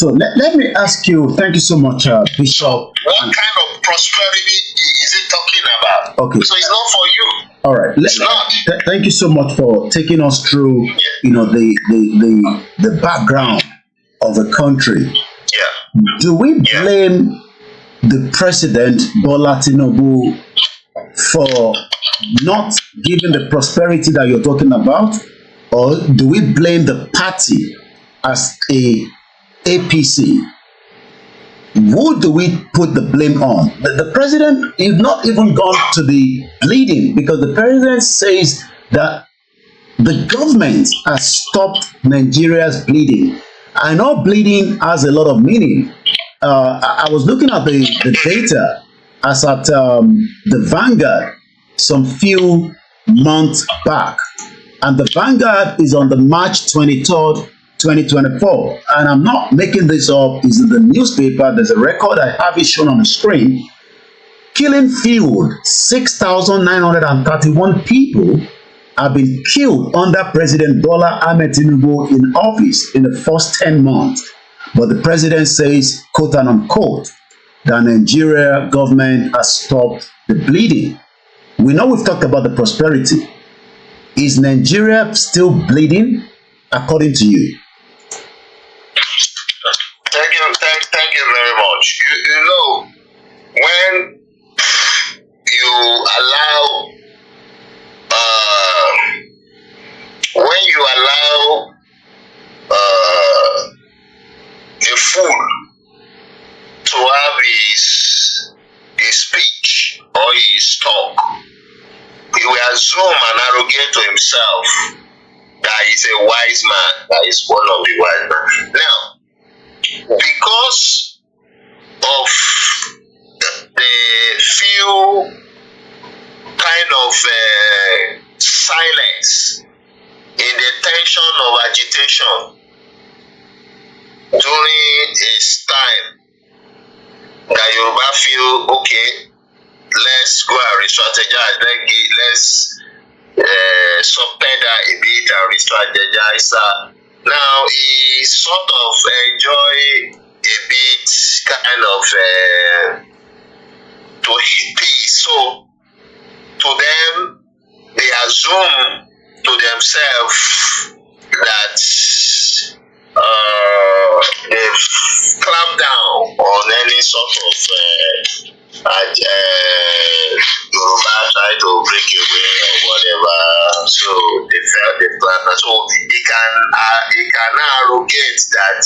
So let me ask you, thank you so much, Bishop. What kind of prosperity is it talking about? Okay. So it's not for you. All right. It's not. Thank you so much for taking us through, the background of the country. Yeah. Do we blame the president, Bola Tinubu, for not giving the prosperity that you're talking about? Or do we blame the party as a APC? Who do we put the blame on? The president is not even gone to the bleeding, because the president says that the government has stopped Nigeria's bleeding. I know bleeding has a lot of meaning. I was looking at the data as at the Vanguard some few months back, and the Vanguard is on the March 23rd, 2024, and I'm not making this up. It's in the newspaper. There's a record. I have it shown on the screen. Killing field, 6,931 people have been killed under President Bola Tinubu in office in the first 10 months. But the president says, quote and unquote, the Nigeria government has stopped the bleeding. We know we've talked about the prosperity. Is Nigeria still bleeding, according to you? Thank you very much. You know, when you allow a fool to have his speech or his talk, he will assume and arrogate to himself that he's a wise man, that he's one of the wise men. Now, because of the few kind of silence in the tension of agitation during his time, that Yoruba feel, okay, let's go and re-strategize, let's subpedal a bit and re-strategize. Now he sort of enjoy a bit kind of to peace. So to them, they assume to themselves that they've clamped down on any sort of Yoruba try to break away or whatever. So they felt the plan. So he can arrogate that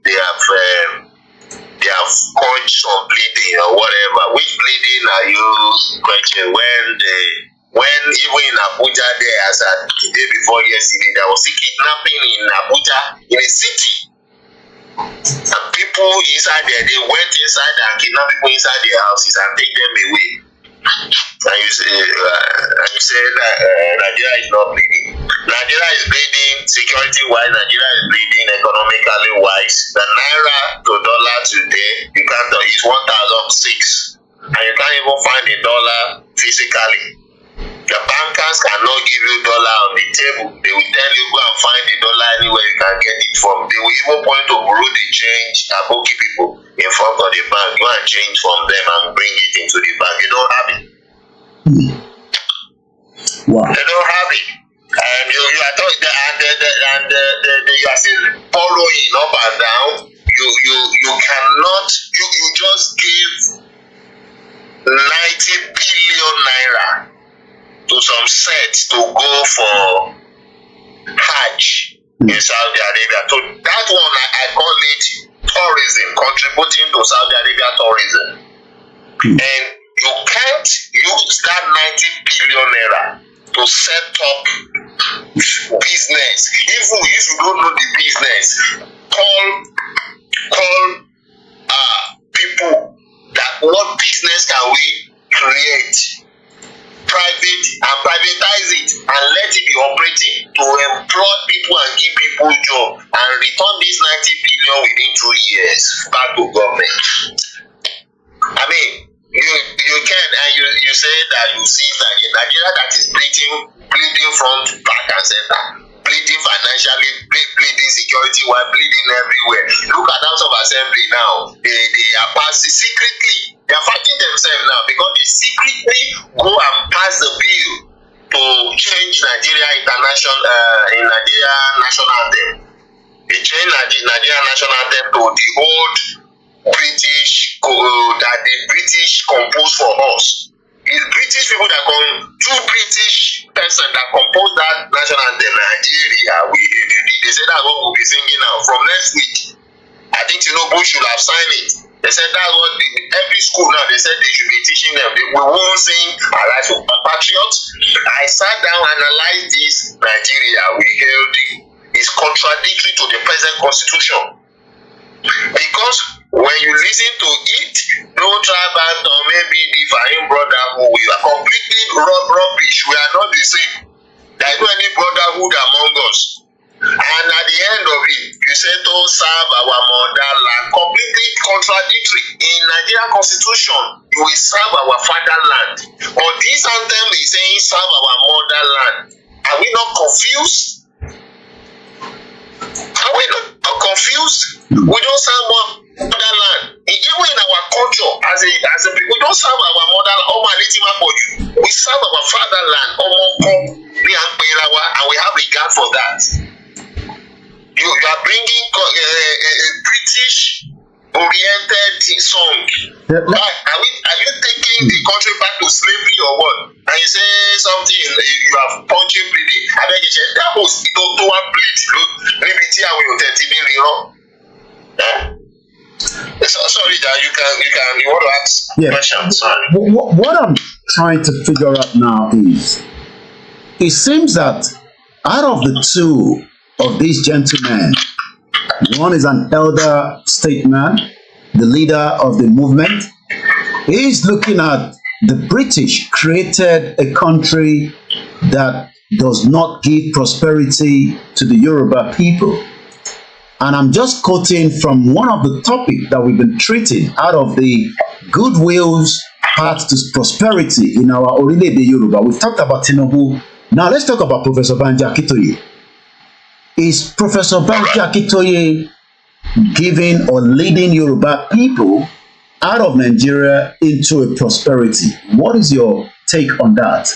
they have caused some bleeding or whatever. Which bleeding are you questioning when when even in Abuja there, as the day before yesterday, there was a kidnapping in Abuja, in a city. And people inside there, they went inside and kidnapped people inside their houses and take them away. And you say that Nigeria is not bleeding. Nigeria is bleeding security-wise. Nigeria is bleeding economically-wise. The naira to dollar today, you can't is 1,006, and you can't even find a dollar physically. The bankers cannot give you dollar on the table. They will tell you go and find the dollar anywhere you can get it from. They will even point to bureau de change Aboki people in front of the bank. Go and change from them and bring it into the bank. They don't have it. Wow. They don't have it. And you are talking, and you are still borrowing up and down. You cannot. You just give 90 billion naira to some sets to go for Hajj in Saudi Arabia. So that one I call it tourism, contributing to Saudi Arabia tourism. And you can't use that 90 billion naira to set up business. Even if you don't know the business, call people that what business can we create, private and privatize it and let it be operating to employ people and give people job and return this 90 billion within 2 years back to government. I mean, you can, and you say that you see that in Nigeria that is bleeding front, back and center, bleeding financially, bleeding security while bleeding everywhere. Look at House of Assembly now. They are passing secretly. They are fighting themselves now because they secretly go and pass the bill to change Nigeria Nigeria national anthem. They change Nigeria national anthem to the old British that the British compose for us. It's British people that two British persons that compose that national anthem. Nigeria, they say that's what we'll be singing now from next week. I think Tinubu should have signed it. They said that's what every school now, they said they should be teaching them. We won't sing Arise for Patriots. I sat down and analyzed this Nigeria we held is contradictory to the present constitution. Because when you listen to it, no tribal or maybe the Fahim brotherhood, we are completely rubbish. We are not the same. There is no any brotherhood among us. And at the end of it, you say to serve our motherland, completely contradictory. In Nigerian constitution, you will serve our fatherland. But this anthem is saying serve our motherland. Are we not confused? Are we not confused? We don't serve our motherland. Even in our culture, as a people, we don't serve our motherland. We serve our fatherland. And we have regard for that. You are bringing a British oriented song. Are you taking the country back to slavery or what? And you say something, you have punching bleeding. I beg you, that was to one bleed. Liberty and we will sorry that you want to ask questions. Sorry. What I'm trying to figure out now is, it seems that out of the two of these gentlemen, one is an elder statesman, the leader of the movement. He's looking at the British created a country that does not give prosperity to the Yoruba people. And I'm just quoting from one of the topics that we've been treating out of the goodwill's path to prosperity in our ORILEEDE Yoruba. We've talked about Tinubu. Now let's talk about Professor Adebanji Akintoye. Is Professor Adebanji Akintoye giving or leading Yoruba people out of Nigeria into a prosperity? What is your take on that?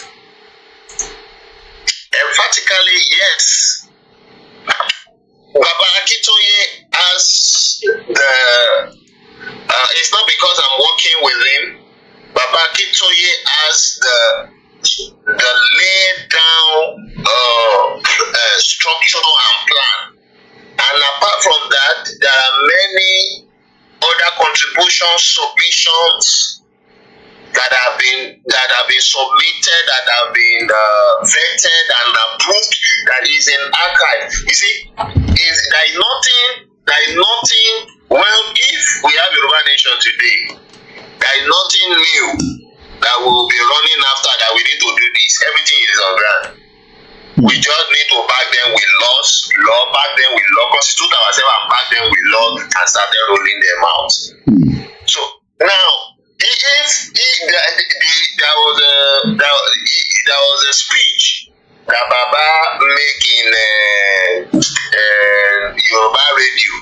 Emphatically, yes. Baba Akintoye has it's not because I'm working with him. Baba Akintoye has the laid down structure and plan. And apart from that, there are many other contributions, submissions that have been that have been submitted, that have been vetted and approved, that is in archive. You see, there is nothing. Well, if we have Yoruba nation today, there is nothing new that we will be running after, that we need to do this. Everything is on ground. We just need to back them with law, constitute ourselves and back them with law, and started rolling them out. So now, if there was a speech that Baba make in Yoruba radio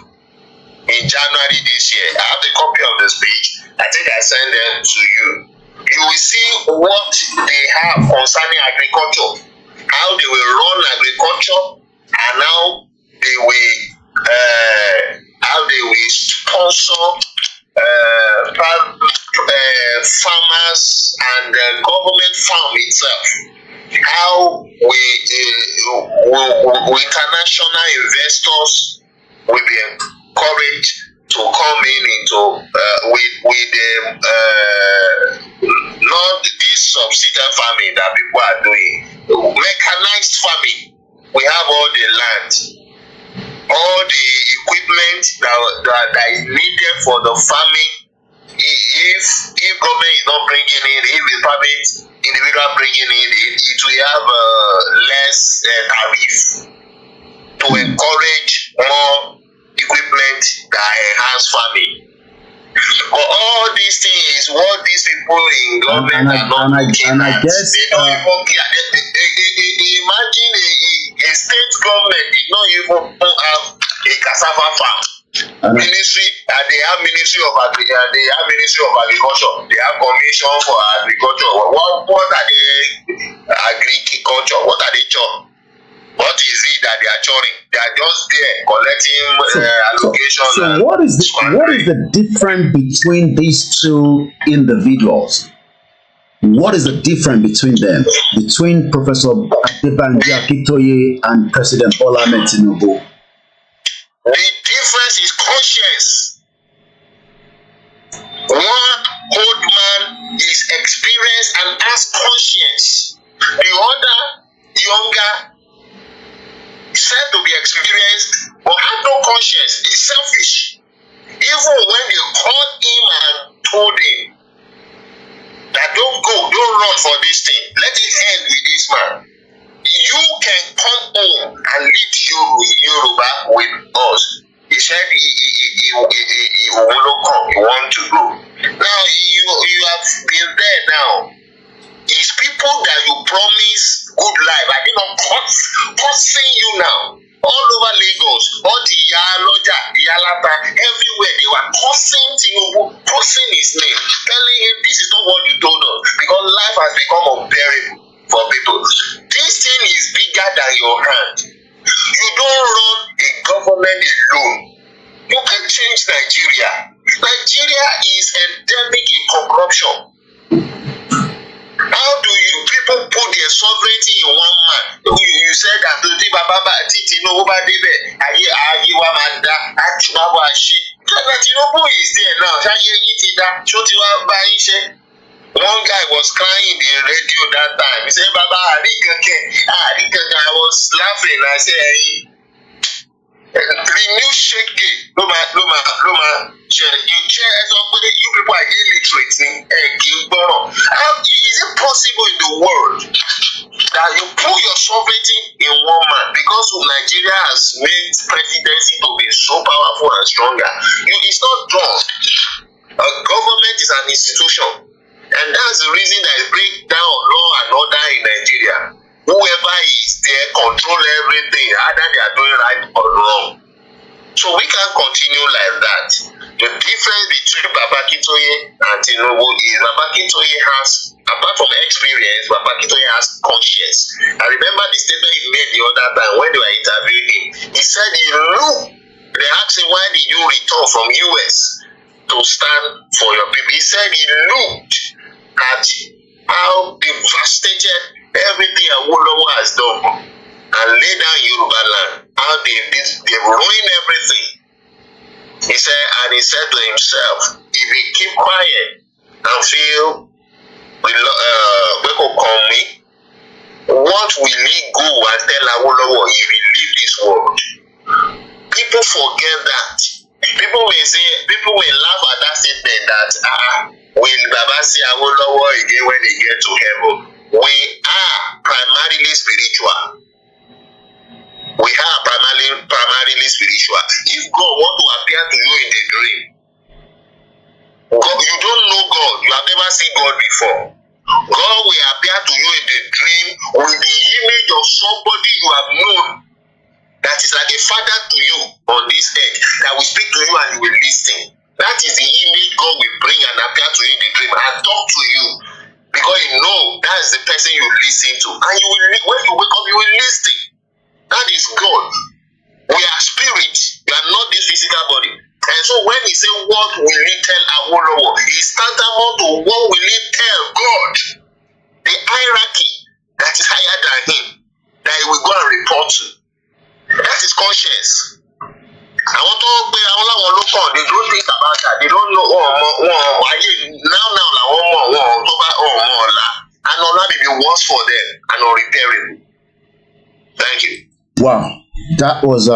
in January this year. I have the copy of the speech. I think I sent them to you. You will see what they have concerning agriculture, how they will run agriculture, and how they will sponsor farmers and government farm itself. How we international investors will be encouraged to come in into not this subsistence farming that people are doing, mechanized farming. We have all the land, all the equipment that is needed for the farming. If government is not bringing in, if the private individual bringing in, it will have less tariff to encourage more equipment that enhance farming. But all these things, what these people in government are not looking at, they don't even care. Imagine a state government did not even have a cassava farm. Ministry, they have Ministry of Agriculture, they have Commission for Agriculture. What are they agriculture? What are they churning? What is it that they are churning? They are just there collecting allocation. So what is the difference between these two individuals? What is the difference between them? Between Professor Adebanji Akintoye and President Bola Tinubu? The difference is conscience. One old man is experienced and has conscience. The other, younger, said to be experienced, but have no conscience. He's selfish. Even when they called him and told him that don't run for this thing, let it end with this man. You can come home and lead Yoruba with us. He said he will not come. He wants to go. Now you have been there now. It's people that you promise good life. I did not cursing you now. All over Lagos, all the Yaloja, Yalata, everywhere they were cursing Tinubu, cursing his name, telling him this is not what you told us, because life has become unbearable for people. This thing is bigger than your hand. You don't run a government alone. You can change Nigeria. Nigeria is endemic in corruption. How do you people put their sovereignty in one man? You said that Tinubu is there now. One guy was crying in the radio that time. He said, Baba, I was laughing. I said, hey, renew shaking. No man, you people are illiterate. How is it possible in the world that you put your sovereignty in one man? Because Nigeria has made presidency to be so powerful and stronger. It's not done. A government is an institution. And that's the reason that it breaks down law and order in Nigeria. Whoever is there control everything, either they are doing right or wrong. So we can't continue like that. The difference between Baba Akintoye and Tinubu is Baba Akintoye has, apart from experience, Baba Akintoye has conscience. I remember the statement he made the other time when they were interviewing him. He said they asked him, why did you return from US to stand for your people? He said he looked at how devastated everything Oluwole has done and lay down Yoruba land, how they've ruined everything. He said to himself, if he keep quiet and feel What will he go and tell Awolowo if he leave this world? People forget that. People will laugh at that statement that will Baba see Awolowo again when they get to heaven. We are primarily spiritual. We are primarily spiritual. If God want to appear to you in the dream, God, you don't know God, you have never seen God before. God will appear to you in the dream with the image of somebody you have known that is like a father to you on this earth that will speak to you and you will listen. That is the image God will bring and appear to you in the dream and talk to you, because you know that is the person you listen to, and you will, when you wake up, you will listen. That is God. We are spirit. We are not this physical body. And so when he say, what will he tell Awolowo? He's tantamount to what will he tell God? The hierarchy that is higher than him, that he will go and report to. That is conscience. I want to be they don't think about that. They don't know and all that may be worse for them and unrepairable. Thank you. Wow, that was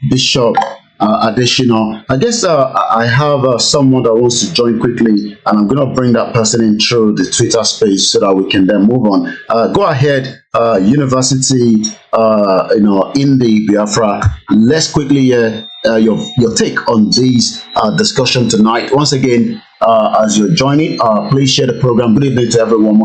Bishop additional. I guess I have someone that wants to join quickly, and I'm going to bring that person in through the Twitter space so that we can then move on. Go ahead, University, Indi Biafra. Let's quickly hear your take on this discussion tonight. Once again, as you're joining, please share the program. Good evening to everyone.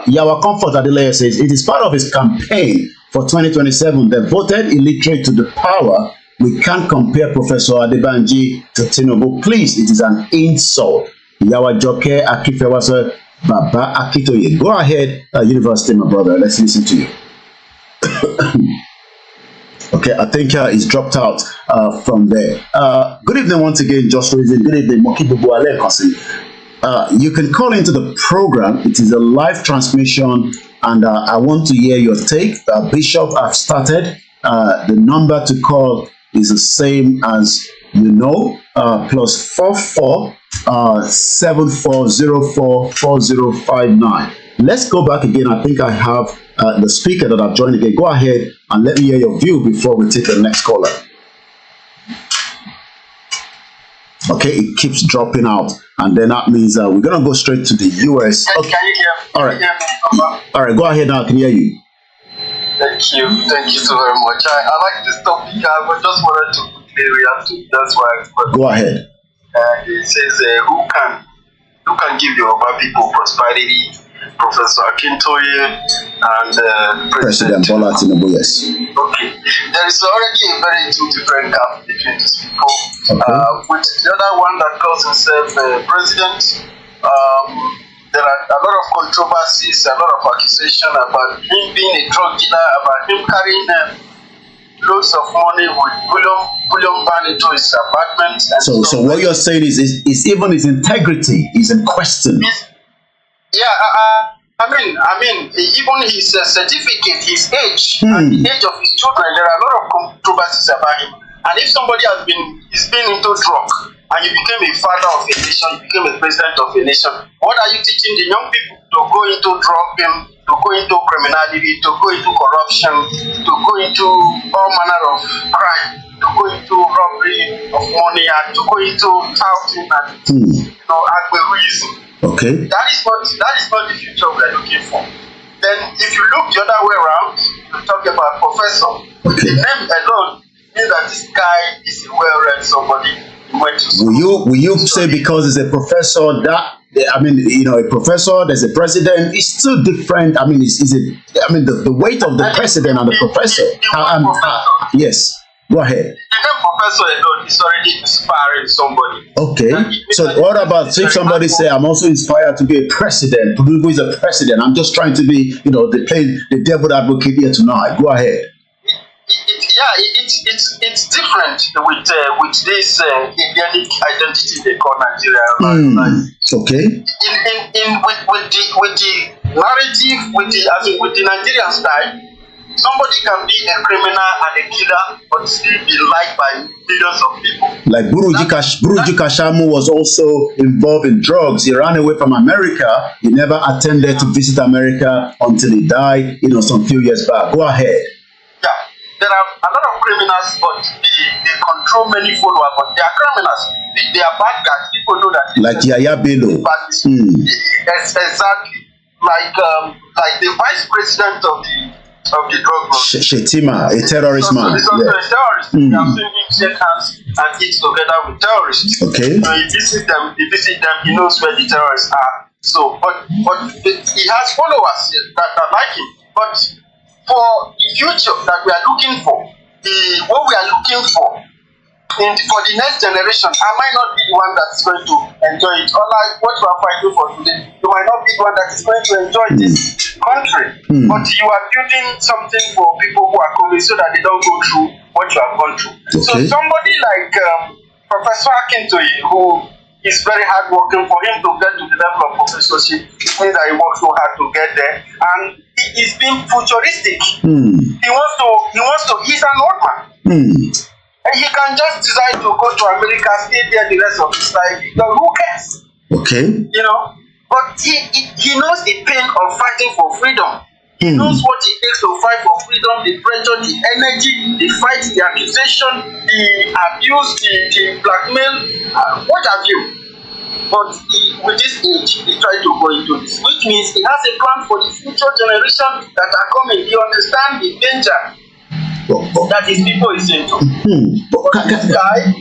Yawa Comfort Adeleye says it is part of his campaign for 2027. They voted illiterate to the power. We can't compare Professor Adebanji to Tinubu. Please, it is an insult. Yawa Joke Akifewase Baba Akintoye. Go ahead, University, my brother. Let's listen to you. Okay, I think he's dropped out from there. Good evening once again, Just Raising. Good evening, Mokibubu Alekosi. You can call into the program. It is a live transmission, and I want to hear your take. Bishop, I've started. The number to call is the same as you know, +44 7404 4059. Let's go back again. I think I have the speaker that I've joined again. Go ahead and let me hear your view before we take the next caller. Okay, it keeps dropping out, and then that means we're gonna go straight to the US. Okay. Can you hear me? All right. All right, go ahead now. I can hear you. Thank you so very much. I like this topic. I just wanted to quickly react to it. That's why. Go ahead. It says, who can give Yoruba people prosperity? Professor Akintoye and President Bola Tinubu, yes. Okay. There is already a very two different gap between these people. Okay. With the other one that calls himself president, there are a lot of controversies, a lot of accusation about him being a drug dealer, about him carrying loads of money with bullion ban into his apartment. And so what you're saying is even his integrity is in question. Yeah, I mean, even his certificate, his age, and the age of his children, there are a lot of controversies about him. And if somebody has been into drug, and you became a father of a nation, you became a president of a nation, what are you teaching the young people to go into drug, to go into criminality, to go into corruption, to go into all manner of crime, to go into robbery of money, and to go into touting and agberuism? Okay. That is not the future we are looking for. Then, if you look the other way around, you talk about professor. Okay. The name alone means that this guy is a well-read somebody. He went to school. Will you say because he's a professor that a professor, there's a president, it's still different. I mean, the weight of the president and the professor. Yes. Go ahead. The name professor alone is already inspiring somebody. Okay. So what about if somebody say, I'm also inspired to be a president? Who is a president? I'm just trying to be, the devil advocate here tonight. Go ahead. It's different with this ethnic identity they call Nigeria. Okay. With the narrative, with the Nigerian style, Somebody can be a criminal and a killer, but still be liked by millions of people. Like Buruji Kashamu was also involved in drugs. He ran away from America. He never attended to visit America until he died, some few years back. Go ahead. Yeah, there are a lot of criminals, but they control many followers, but they are criminals. They are bad guys. People know that. Like Yaya Bello. Exactly. Like the vice president of the drug lord. Shetima, a terrorist man. He's also a terrorist. We have seen him shake hands and eat together with terrorists. Okay. He visits them, he knows where the terrorists are. So, but he has followers that like him. But for the future that we are looking for, what we are looking for, for the next generation, I might not be the one that is going to enjoy it. Unlike what you are fighting for today, you might not be the one that is going to enjoy this country. But you are building something for people who are coming so that they don't go through what you have gone through. Okay. So somebody like Professor Akintoye, who is very hardworking, for him to get to the level of professorship, it means that he works so hard to get there. And he is being futuristic. He's an old man. And he can just decide to go to America, stay there the rest of his life. Who cares? Okay. But he knows the pain of fighting for freedom. He knows what it takes to fight for freedom, the pressure, the energy, the fight, the accusation, the abuse, the blackmail, what have you. But with this age, he tried to go into this, which means he has a plan for the future generation that are coming. He understands the danger that his people is into. But this guy,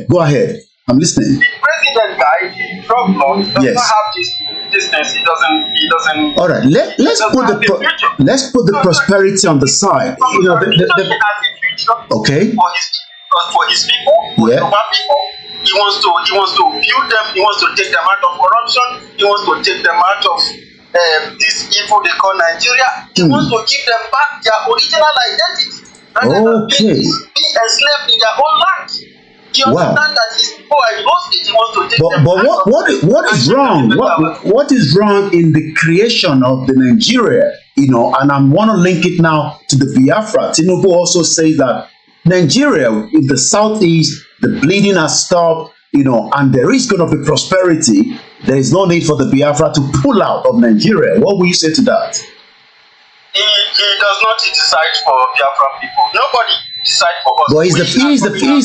go ahead. I'm listening. The president guy, the drug lord, does not have this distance. He doesn't. All right. Let's put the prosperity on the side. He has a future. Okay. For his people, for Yoruba people, he wants to build them. He wants to take them out of corruption. He wants to take them out of this evil they call Nigeria. He wants to give them back their original identity. Okay. Being enslaved in their own land. He understands that his people are lost it. He wants to take them but back. what is wrong? What is wrong in the creation of the Nigeria? And I want to link it now to the Biafra. Tinubu also says that Nigeria, in the southeast, the bleeding has stopped, and there is going to be prosperity. There is no need for the Biafra to pull out of Nigeria. What will you say to that? He does not decide for Biafra people. Nobody decides for us. But he's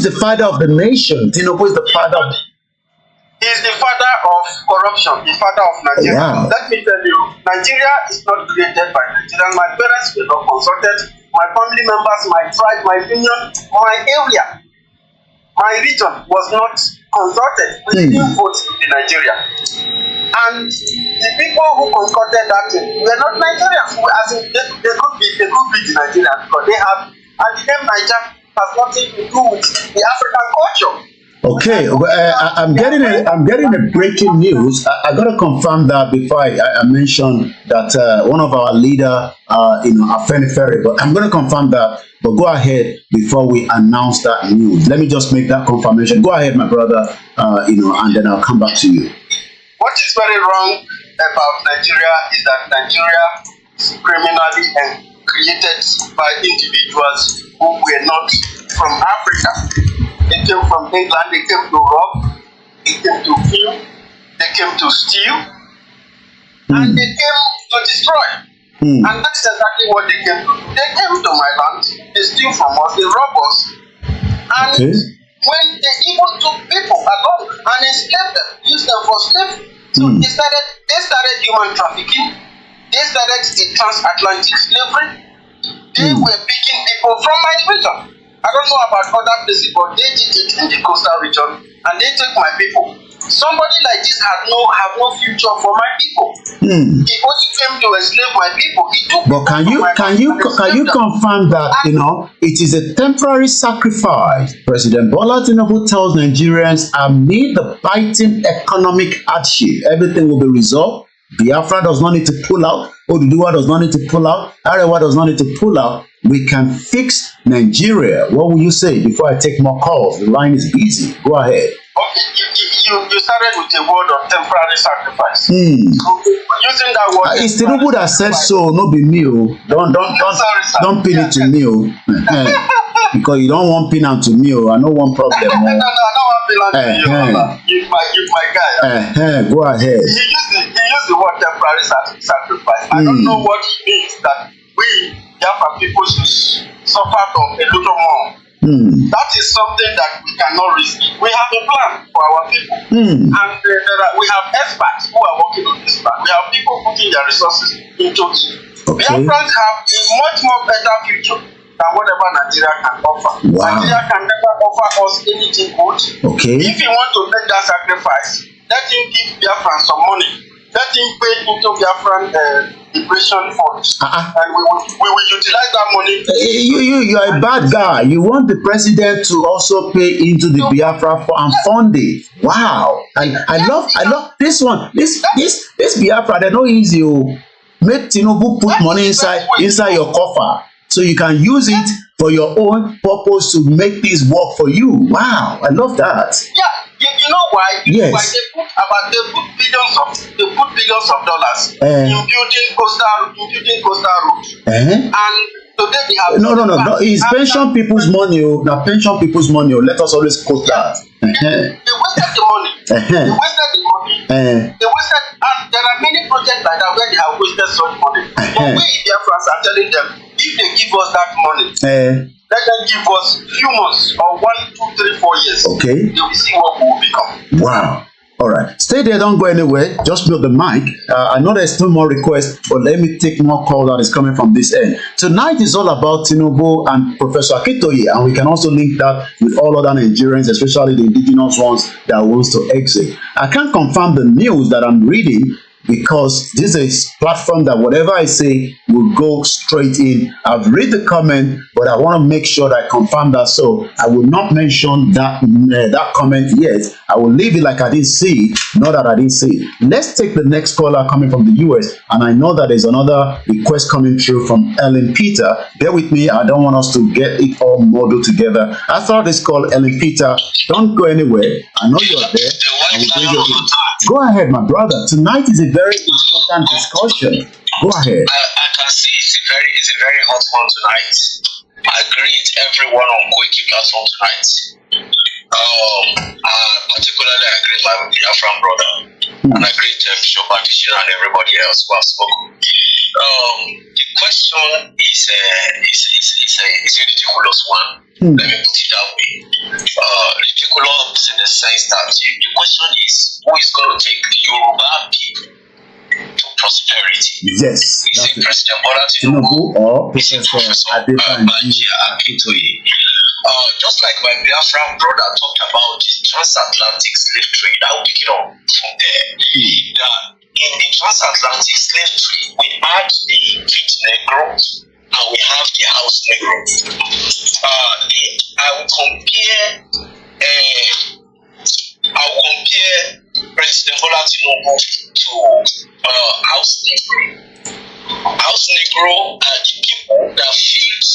the father of the nation. Tinubu is the father. He's the father of corruption, the father of Nigeria. Wow. Let me tell you, Nigeria is not created by Nigeria. My parents were not consulted. My family members, my tribe, my union, my area, my region was not consulted. We didn't vote in Nigeria. And the people who concocted that were not Nigerians. As in, they could be the Nigerians because they have, and the name Niger has nothing to do with the African culture. Okay, I'm getting a breaking news. I got to confirm that before I mention that one of our leader, Afenifere, but I'm going to confirm that. But go ahead before we announce that news. Let me just make that confirmation. Go ahead, my brother, and then I'll come back to you. What is very wrong about Nigeria is that Nigeria is criminally and created by individuals who were not from Africa. They came from England, they came to rob, they came to kill, they came to steal, and they came to destroy. And that's exactly what they came to do. They came to my land, they steal from us, they rob us. And when they even took people along and enslaved them, used them for slavery. So they started human trafficking, they started the transatlantic slavery, they were picking people from my region. I don't know about other places, but they did it in the coastal region, and they took my people. Somebody like this have no future for my people. He only came to enslave my people. He took. But can you confirm that it is a temporary sacrifice? President Bola Tinubu tells Nigerians, amid the biting economic hardship, everything will be resolved. Biafra does not need to pull out. Oduduwa does not need to pull out. Arewa does not need to pull out. We can fix Nigeria. What will you say before I take more calls? The line is busy. Go ahead. Okay, you started with a word of temporary sacrifice. So, using that word, it's Tinubu that said so, no be me. Don't pin it to me. Because you don't want pin am to me. I no want problem. No, I don't want pin am to you. You my guy. Go ahead. He used the word temporary sacrifice. I don't know what it means that we Biafra people should suffer from a little more. That is something that we cannot risk. We have a plan for our people, and we have experts who are working on this plan. We have people putting their resources into it. Biafrans have a much more better future than whatever Nigeria can offer. Nigeria can never offer us anything good. If you want to make that sacrifice, let him give Biafran some money. Let him pay into Biafran liberation funds, and we will utilize that money. You are a bad guy. You want the president to also pay into the Biafra and fund it. Wow, I love this one. This Biafra, they're not easy. Make Tinubu put money inside your coffer, so you can use it for your own purpose to make this work for you. Wow, I love that. Yeah. You know why? Yes. Why they put billions of dollars in building coastal roads. And today they have no. It's pension people's money. Now pension people's money. Let us always quote that. They wasted the money. They wasted, and there are many projects like that where they have wasted such money. But we Biafrans are telling them, if they give us that money, let them give us few months or 1, 2, 3, 4 years. They will see what we will become. Wow. All right. Stay there. Don't go anywhere. Just mute the mic. I know there's still more requests, but let me take more call that is coming from this end. Tonight is all about Tinubu and Professor Akintoye, and we can also link that with all other Nigerians, especially the indigenous ones that wants to exit. I can't confirm the news that I'm reading, because this is a platform that whatever I say will go straight in. I've read the comment, but I want to make sure that I confirm that, so I will not mention that comment yet. I will leave it like I didn't see it, not that I didn't see it. Let's take the next caller coming from the US, and I know that there's another request coming through from Ellen Peter. Bear with me, I don't want us to get it all muddled together. After this call, Ellen Peter, don't go anywhere. I know you're there. Go ahead, my brother. Tonight is a very important discussion. Go ahead. I can see it's a very hot one tonight. I greet everyone on Koiki platform tonight. Particularly I greet my Biafran brother, and I greet Bishop Adishina and everybody else who have spoken. The question is a ridiculous one. Let me put it that way. Ridiculous in the sense that the question is, who is going to take the Yoruba people to prosperity? Yes. Is it President Bola Tinubu or is it Prof Adebanji Akintoye? Just like my Biafran brother talked about the transatlantic slave trade, I'll pick it up from there. That in the transatlantic slave trade, we had the Fit Negro and we have the House Negro. I will compare President Bola Tinubu to House Negro. House Negro are the people that feed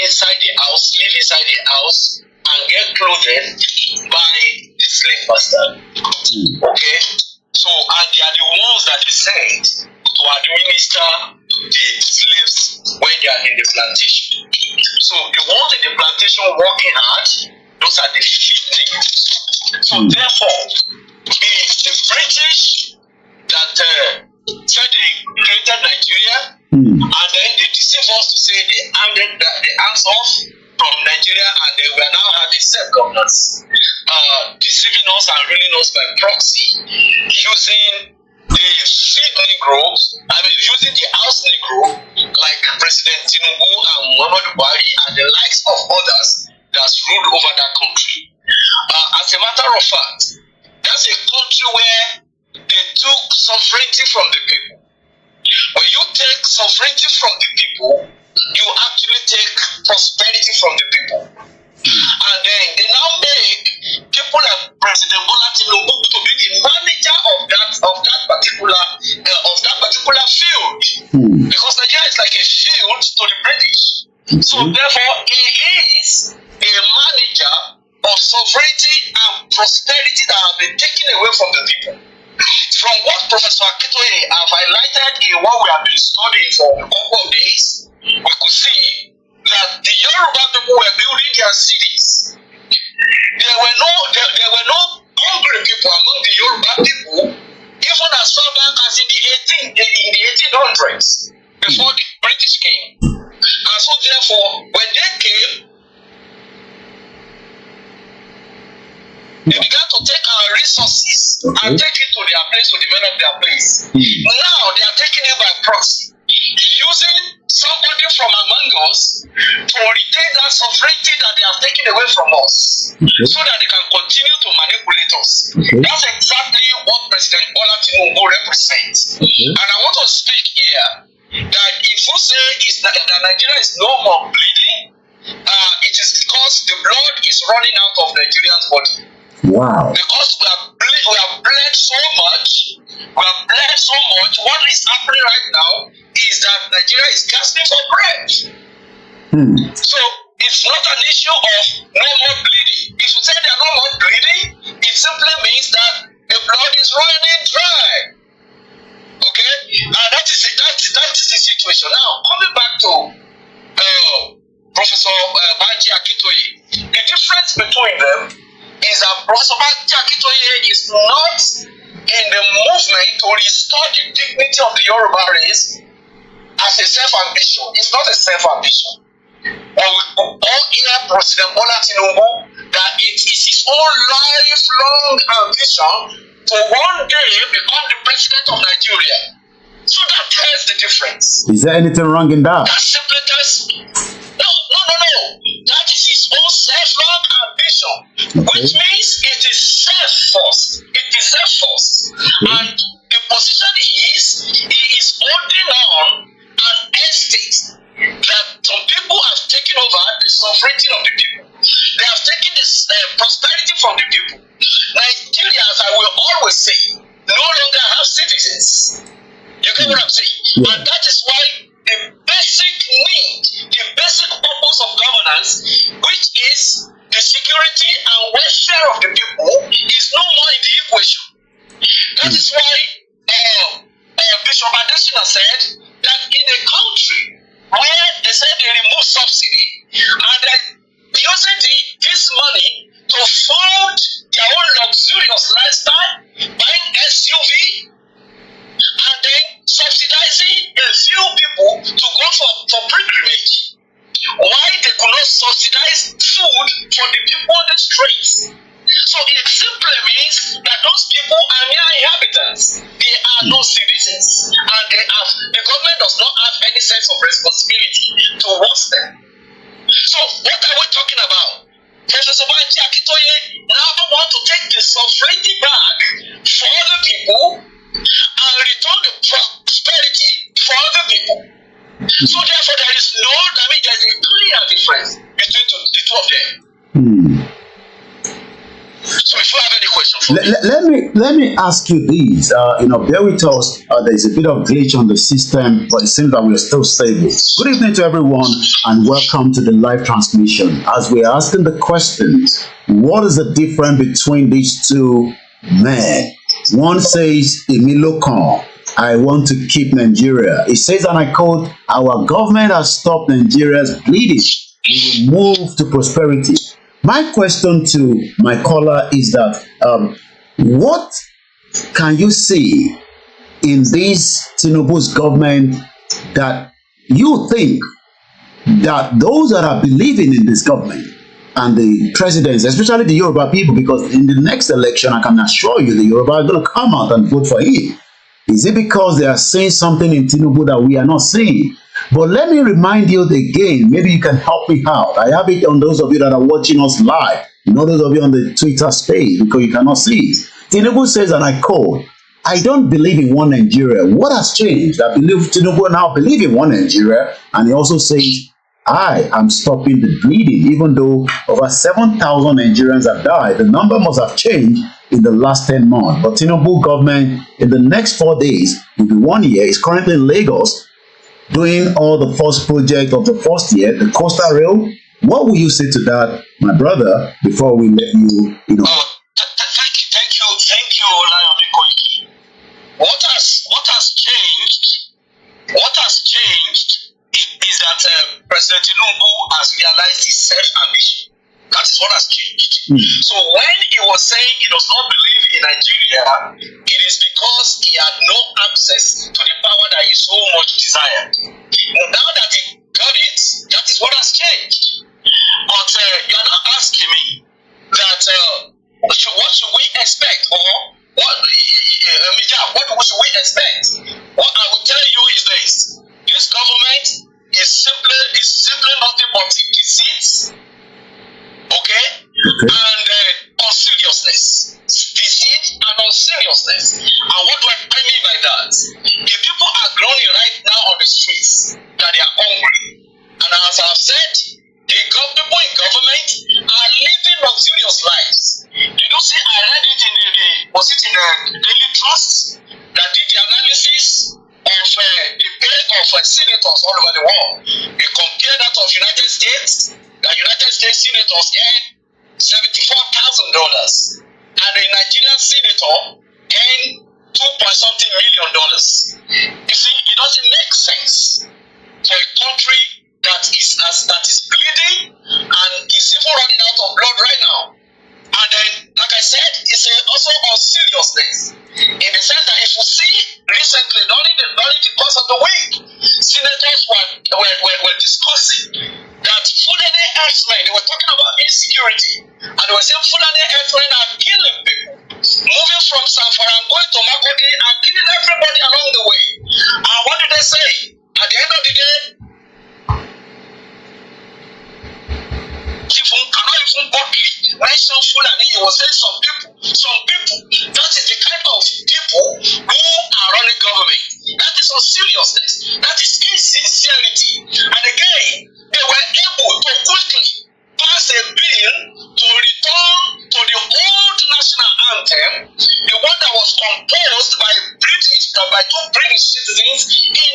inside the house, live inside the house, and get clothed by the slave master. Okay? So, and they are the ones that they send to administer the slaves when they are in the plantation. So, the ones in the plantation working hard, those are the field. So, therefore, the British that said they created Nigeria, and then they deceive us to say they handed the hands off from Nigeria, and they were now having self-governance, deceiving us and ruling us by proxy, using the field Negroes, using the house Negro, like President Tinubu and Muhammadu Buhari and the likes of others that's ruled over that country. As a matter of fact, that's a country where they took sovereignty from the people. When you take sovereignty from the people, you actually take prosperity from the people. And then they now make people like President Bola Tinubu to be the manager of that particular field. Because Nigeria is like a shield to the British. So therefore, he is a manager of sovereignty and prosperity that have been taken away from the people. From what Professor Akintoye have highlighted in what we have been studying for a couple of days, we could see that the Yoruba people were building their cities. There were no hungry people among the Yoruba people, even as far back as in the 1800s, before the British came. And so therefore, when they came, they began to take our resources and take it to their place to develop their place. Now they are taking it by proxy, using somebody from among us to retain that sovereignty that they have taken away from us, so that they can continue to manipulate us. That's exactly what President Bola Tinubu represents. And I want to speak here that if you say that Nigeria is no more bleeding, it is because the blood is running out of Nigerians' body. Wow. Because we have bled so much. What is happening right now is that Nigeria is gasping for breath. So it's not an issue of no more bleeding. If you say there are no more bleeding, it simply means that the blood is running dry. Okay? And that is the situation. Now, coming back to Professor Adebanji Akintoye, the difference between them is that Professor Adebanji Akintoye is not in the movement to restore the dignity of the Yoruba race as a self-ambition. It's not a self-ambition. But we all hear President Bola Tinubu that it is his own lifelong ambition to one day become the president of Nigeria. So that tells the difference. Is there anything wrong in that? That simply tells. No. That is his own self-long ambition, which means it is self-forced. And the position he is holding on an estate that some people have taken over the sovereignty of the people. They have taken this prosperity from the people. Nigeria, as I will always say, no longer have citizens. You get what I'm saying? And that is why the basic need, the basic purpose of governance, which is the security and welfare of the people, is no more in the equation. That is why Bishop Adesina said that in a country where they said they remove subsidy and they're using this money to fund their own luxurious lifestyle, buying SUV, and then subsidizing a few people to go for pilgrimage. Why they could not subsidize food for the people on the streets? So it simply means that those people are mere inhabitants. They are no citizens, and the government does not have any sense of responsibility towards them. So what are we talking about? Professor Adebanji Akintoye now want to take the sovereignty back for the people and return the prosperity for the people. So therefore there is there's a clear difference between the two of them. So if you have any question for me. Let me ask you this. Bear with us. There's a bit of glitch on the system, but it seems that we're still stable. Good evening to everyone, and welcome to the live transmission. As we're asking the question, what is the difference between these two men? One says, Emilokan, I want to keep Nigeria. It says, and I quote, our government has stopped Nigeria's bleeding. We will move to prosperity. My question to my caller is that what can you see in this Tinubu's government that you think that those that are believing in this government and the presidents, especially the Yoruba people, because in the next election, I can assure you the Yoruba are going to come out and vote for him. Is it because they are seeing something in Tinubu that we are not seeing? But let me remind you again, maybe you can help me out. I have it on those of you that are watching us live, those of you on the Twitter space, because you cannot see it. Tinubu says, and I quote, I don't believe in one Nigeria. What has changed? I believe Tinubu now believe in one Nigeria, and he also says, I am stopping the bleeding, even though over 7,000 Nigerians have died. The number must have changed in the last 10 months. But Tinubu government, in the next 4 days, will be 1 year, is currently in Lagos, doing all the first project of the first year, the coastal rail. What will you say to that? my brother, before we let you, Thank you, Lion Koiki. What has changed is that President Tinubu has realized his self-ambition. That is what has changed. So when he was saying he does not believe in Nigeria, it is because he had no access to the power that he so much desired. Now that he got it, that is what has changed. But you are not asking me that what should we expect, or what should we expect? What I will tell you is this: this government is simply nothing but deceit, okay? And unseriousness. Deceit and unseriousness. And what do I mean by that? The people are groaning right now on the streets that they are hungry, and as I've said, the people in government are living luxurious lives. Did you see? I read it in the Daily Trust that did the analysis of the pay of senators all over the world. They compare that of United States. The United States senators earn $74,000, and the Nigerian senator earn $2.something million. You see, it doesn't make sense for a country that is bleeding and is even running out of blood right now. And then, like I said, it's also on seriousness, in the sense that if you see recently during the course of the week, senators were discussing that Fulani herdsmen, they were talking about insecurity, and they were saying Fulani herdsmen are killing people, moving from Sanfara and going to Makodi and killing everybody along the way. And what did they say? At the end of the day, cannot even boldly mention Fulani. He was saying some people, that is the kind of people who are running government. That is unseriousness. That is insincerity. And again, they were able to quickly pass a bill to return to the old national anthem, the one that was composed by two British citizens in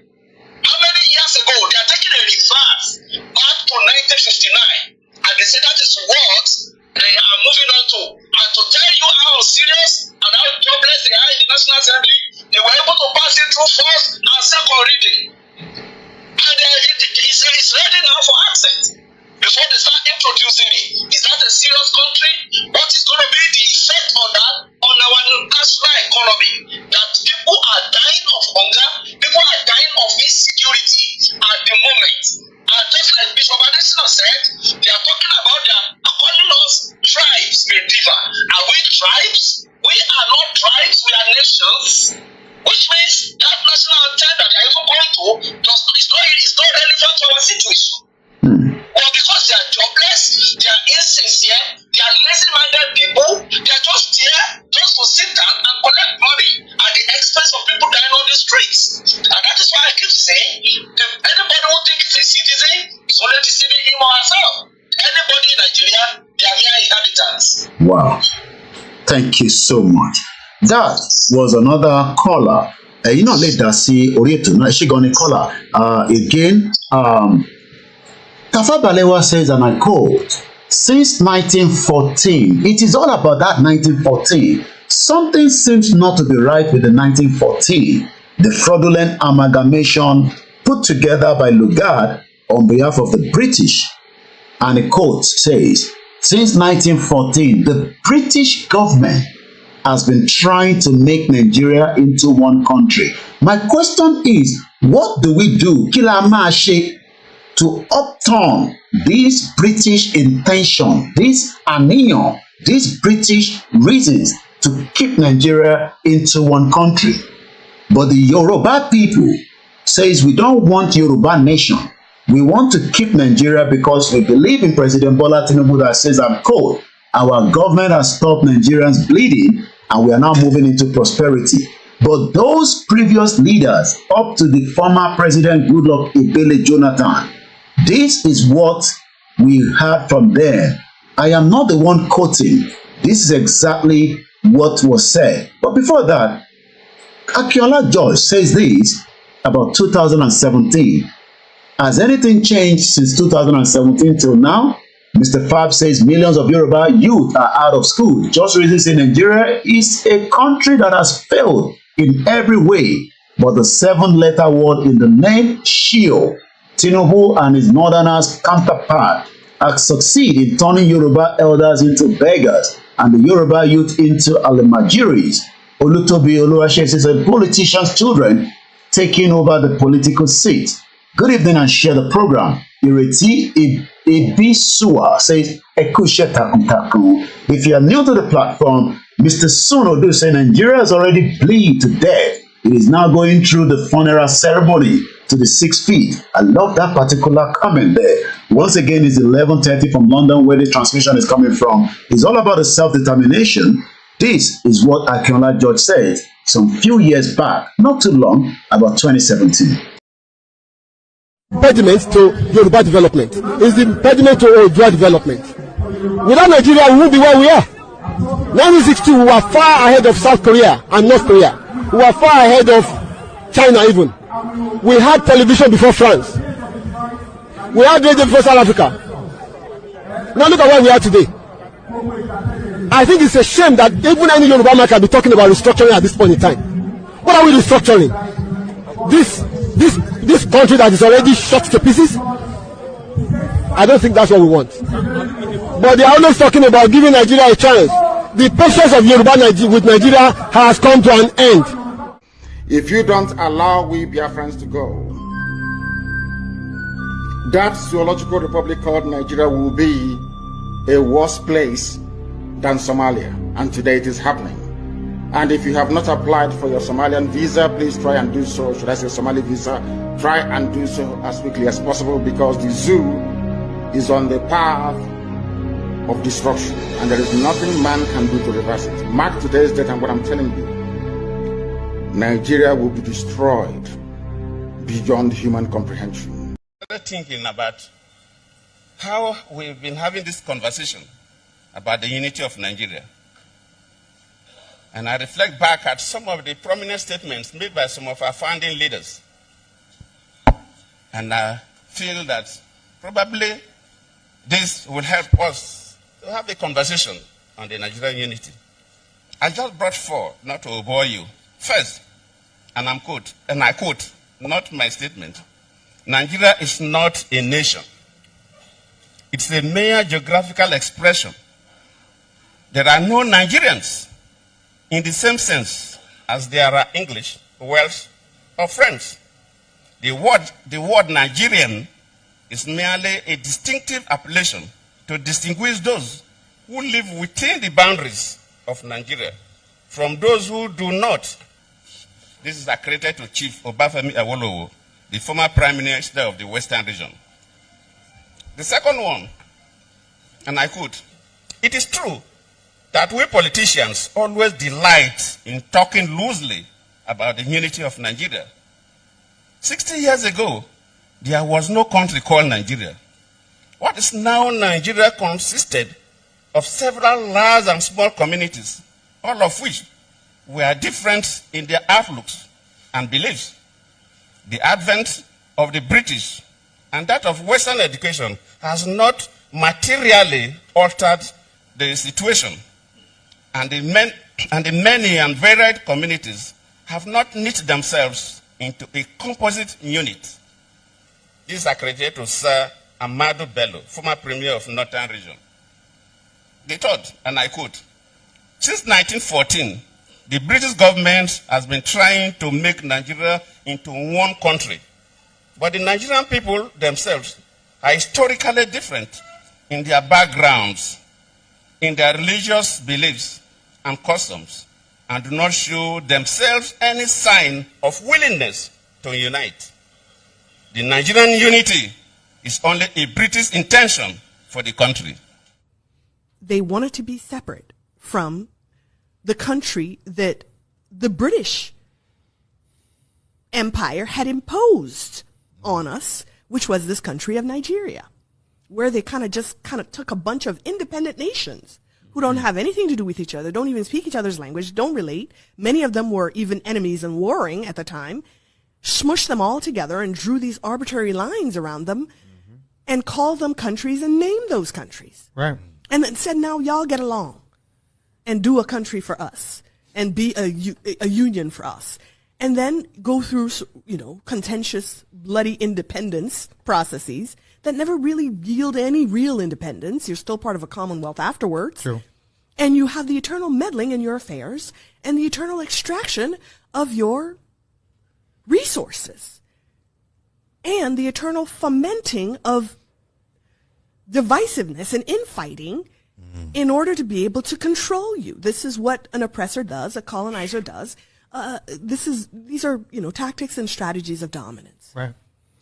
1959. How many years ago? They are taking a reverse back to 1959, and they say that is what they are moving on to. And to tell you how serious and how jobless they are in the National Assembly, they were able to pass it through first and second reading, and it's ready now for accent before they start introducing it. Is that a serious country? What is going to be the effect on that on our national economy? That people are dying of hunger, people are dying of insecurity at the moment. And just like Bishop Adebanji said, they are talking about calling us tribes, Mediva. Are we tribes? We are not tribes, we are nations. Which means that national anthem that they are even going to is not relevant to our situation. Well, because they are jobless, they are insincere, they are lazy-minded people, they are just there just to sit down and collect money at the expense of people dying on the streets. And that is why I keep saying, anybody who thinks he's a citizen is only deceiving him or herself. Anybody in Nigeria, they are mere inhabitants. Wow. Thank you so much. That was another caller. Later see Orieto. No, she gonna caller. Again, Tafa Balewa says, and I quote, since 1914, it is all about that 1914. Something seems not to be right with the 1914, the fraudulent amalgamation put together by Lugard on behalf of the British. And a quote says, since 1914, the British government has been trying to make Nigeria into one country. My question is, what do we do? Kí la máa ṣe to upturn this British intention, this àníyàn, these British reasons to keep Nigeria into one country? But the Yoruba people says we don't want Yoruba nation. We want to keep Nigeria because we believe in President Bola Tinubu that says, I'm cold. Our government has stopped Nigerians bleeding and we are now moving into prosperity. But those previous leaders, up to the former President Goodluck Ebele Jonathan, this is what we heard from them. I am not the one quoting. This is exactly what was said. But before that, Akinola George says this about 2017. Has anything changed since 2017 till now? Mr. Fab says millions of Yoruba youth are out of school. Just reasons in Nigeria is a country that has failed in every way. But the 7-letter word in the name, Shio, Tinubu and his northerners counterpart have succeeded in turning Yoruba elders into beggars and the Yoruba youth into almajiris. Olutobi Oluwase says politicians' children taking over the political seat. Good evening and share the program. Ireti Ibisua says, Ekushe takuntaku. If you are new to the platform, Mr. Sunodu says Nigeria has already bleed to death. It is now going through the funeral ceremony to the 6 feet. I love that particular comment there. Once again, it's 11:30 from London, where the transmission is coming from. It's all about the self-determination. This is what Akinola George said some few years back, not too long, about 2017. Impediment to Yoruba development is the impediment to Odua development. Without Nigeria, we won't be where we are. 1962, we were far ahead of South Korea and North Korea. We were far ahead of China even. We had television before France. We had radio before South Africa. Now look at where we are today. I think it's a shame that even any Yoruba man can be talking about restructuring at this point in time. What are we restructuring? This country that is already shot to pieces? I don't think that's what we want. But they are always talking about giving Nigeria a chance. The patience of Yoruba with Nigeria has come to an end. If you don't allow we Biafrans to go, that zoological republic called Nigeria will be a worse place than Somalia. And today it is happening. And if you have not applied for your Somalian visa, please try and do so. Should I say Somali visa? Try and do so as quickly as possible, because the zoo is on the path of destruction, and there is nothing man can do to reverse it. Mark today's date and what I'm telling you. Nigeria will be destroyed beyond human comprehension. Thinking about how we've been having this conversation about the unity of Nigeria. And I reflect back at some of the prominent statements made by some of our founding leaders. And I feel that probably this will help us to have a conversation on the Nigerian unity. I just brought four, not to bore you. First, and I quote, not my statement, Nigeria is not a nation. It's a mere geographical expression. There are no Nigerians in the same sense as there are English, Welsh, or French. The word Nigerian is merely a distinctive appellation to distinguish those who live within the boundaries of Nigeria from those who do not. This is accredited to Chief Obafemi Awolowo, the former Prime Minister of the Western region. The second one, and I quote, it is true that we politicians always delight in talking loosely about the unity of Nigeria. 60 years ago, there was no country called Nigeria. What is now Nigeria consisted of several large and small communities, all of which were different in their outlooks and beliefs. The advent of the British and that of Western education has not materially altered the situation, and the many and varied communities have not knit themselves into a composite unit. This is accredited to Sir Amadu Bello, former Premier of Northern Region. The third, and I quote, since 1914, the British government has been trying to make Nigeria into one country. But the Nigerian people themselves are historically different in their backgrounds, in their religious beliefs and customs, and do not show themselves any sign of willingness to unite. The Nigerian unity is only a British intention for the country. They wanted to be separate from the country that the British Empire had imposed on us, which was this country of Nigeria, where they kind of took a bunch of independent nations who don't have anything to do with each other, don't even speak each other's language, don't relate. Many of them were even enemies and warring at the time, smushed them all together and drew these arbitrary lines around them and called them countries and named those countries. Right. And then said, now y'all get along and do a country for us and be a union for us. And then go through, contentious, bloody independence processes that never really yield any real independence. You're still part of a commonwealth afterwards. True. And you have the eternal meddling in your affairs and the eternal extraction of your resources and the eternal fomenting of divisiveness and infighting in order to be able to control you. This is what an oppressor does, a colonizer does. These are tactics and strategies of dominance. Right.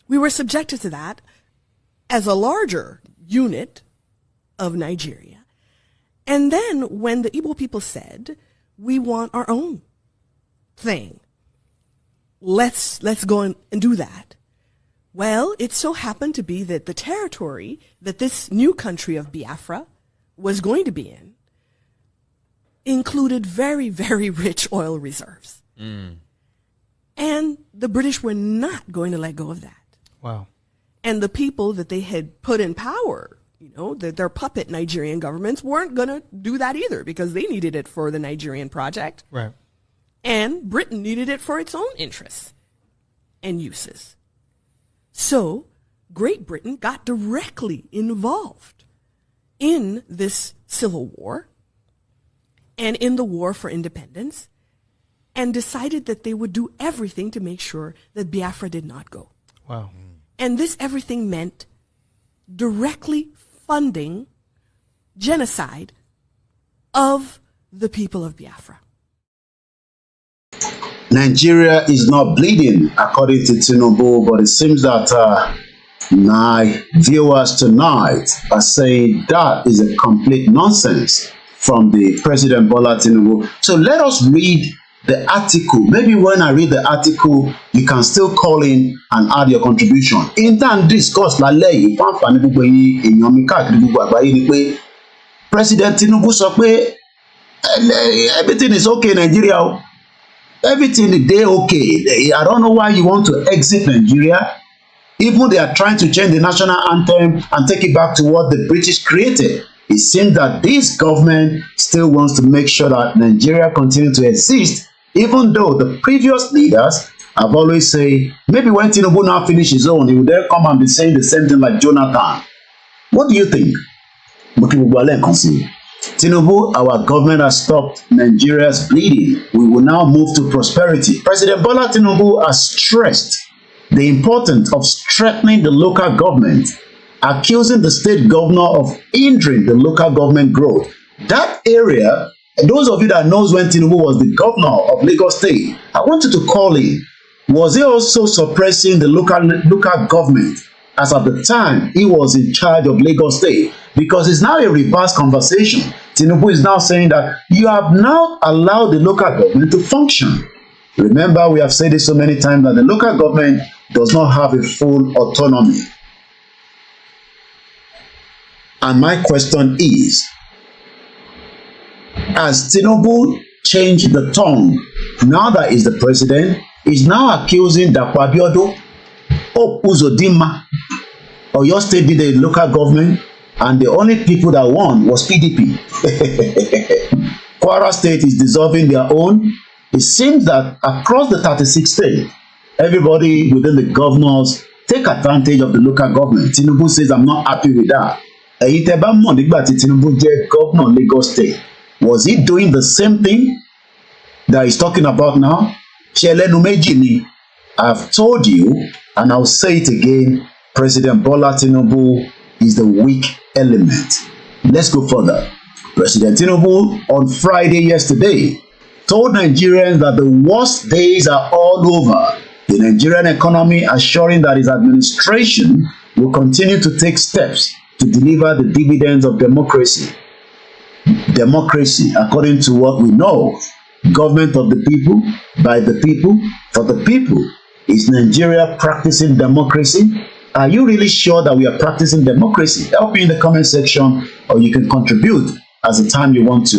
We were subjected to that as a larger unit of Nigeria. And then when the Igbo people said, we want our own thing, let's go and do that. Well, it so happened to be that the territory that this new country of Biafra was going to be in included very, very rich oil reserves. And the British were not going to let go of that. Wow. And the people that they had put in power, their puppet Nigerian governments weren't going to do that either because they needed it for the Nigerian project. Right. And Britain needed it for its own interests and uses. So Great Britain got directly involved in this civil war and in the war for independence, and decided that they would do everything to make sure that Biafra did not go. Wow. And this everything meant directly funding genocide of the people of Biafra. Nigeria is not bleeding, according to Tinubu, but it seems that my viewers tonight are saying that is a complete nonsense from the President Bola Tinubu. So let us read the article. Maybe when I read the article, you can still call in and add your contribution. In time discuss lálẹ́ yìí, fáfàní gbogbo èèyàn mi káàkiri gbogbo àgbáyé ni pé President Tinubu sọ pé everything is okay in Nigeria. Everything is dey okay. I don't know why you want to exit Nigeria. Even they are trying to change the national anthem and take it back to what the British created. It seems that this government still wants to make sure that Nigeria continues to exist, even though the previous leaders have always said, maybe when Tinubu now finish his own, he will then come and be saying the same thing like Jonathan. What do you think? Tinubu, our government has stopped Nigeria's bleeding. We will now move to prosperity. President Bola Tinubu has stressed the importance of strengthening the local government, accusing the state governor of hindering the local government growth. That area, and those of you that knows when Tinubu was the governor of Lagos State, I want you to call in. Was he also suppressing the local government as at the time he was in charge of Lagos State? Because it's now a reverse conversation. Tinubu is now saying that you have now allowed the local government to function. Remember, we have said this so many times that the local government does not have a full autonomy. And my question is, has Tinubu changed the tone now that he's the president? He's now accusing Dapo Abiodun, Uzodinma, Oyo State did a local government, and the only people that won was PDP. Kwara State is dissolving their own. It seems that across the 36 states, everybody within the governors take advantage of the local government. Tinubu says, I'm not happy with that. Ẹ̀yin tẹ́ bá mọ̀ nígbà tí Tinubu jẹ́ governor Lagos State, was he doing the same thing that he's talking about now? Ṣé ẹlẹ́nu méjì ni? I've told you, and I'll say it again, President Bola Tinubu is the weak element. Let's go further. President Tinubu on Friday yesterday told Nigerians that the worst days are all over. The Nigerian economy assuring that his administration will continue to take steps to deliver the dividends of democracy. Democracy, according to what we know, government of the people, by the people, for the people. Is Nigeria practicing democracy? Are you really sure that we are practicing democracy? Help me in the comment section, or you can contribute as the time you want to.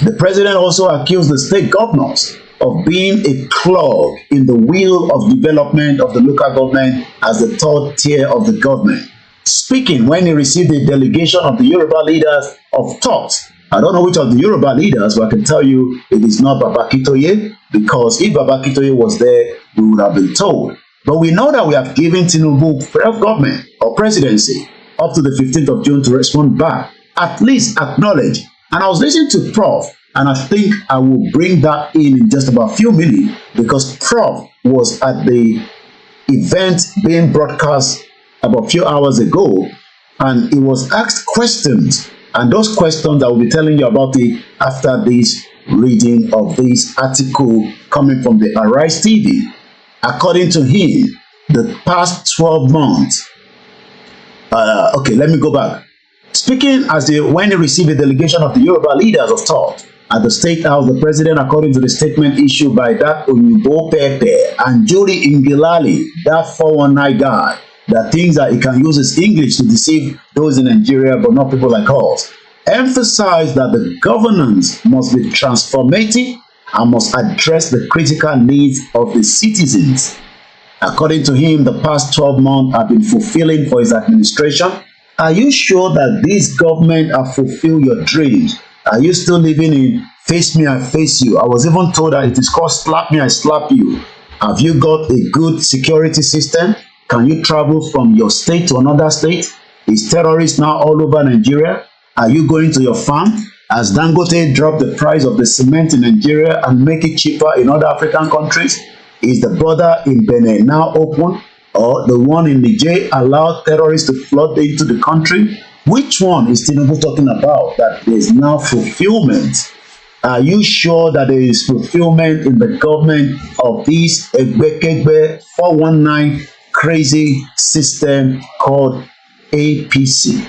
The president also accused the state governors of being a clog in the wheel of development of the local government as the third tier of the government. speaking when he received the delegation of the Yoruba leaders of thought. I don't know which of the Yoruba leaders, but I can tell you it is not Baba Akintoye, because if Baba Akintoye was there, we would have been told. But we know that we have given Tinubu government or presidency up to the 15th of June to respond back, at least acknowledge. And I was listening to Prof, and I think I will bring that in just about a few minutes, because Prof was at the event being broadcast about a few hours ago, and he was asked questions, and those questions I will be telling you about it after this reading of this article coming from the Arise TV. According to him, the past 12 months, okay, let me go back. Speaking when he received a delegation of the Yoruba leaders of thought at the State House, the president, according to the statement issued by that Oyinbo Pepe and Juri Ngilali, that 419 guy, that thinks that he can use his English to deceive those in Nigeria, but not people like us, emphasized that the governance must be transformative and must address the critical needs of the citizens. According to him, the past 12 months have been fulfilling for his administration. Are you sure that this government have fulfilled your dreams? Are you still living in face me, I face you? I was even told that it is called slap me, I slap you. Have you got a good security system? Can you travel from your state to another state? Is terrorists now all over Nigeria? Are you going to your farm? Has Dangote dropped the price of the cement in Nigeria and make it cheaper in other African countries? Is the border in Benin now open, or the one in Niger allowed terrorists to flood into the country? Which one is Tinubu talking about that there is now fulfillment? Are you sure that there is fulfillment in the government of this Egbekegbe 419 crazy system called APC?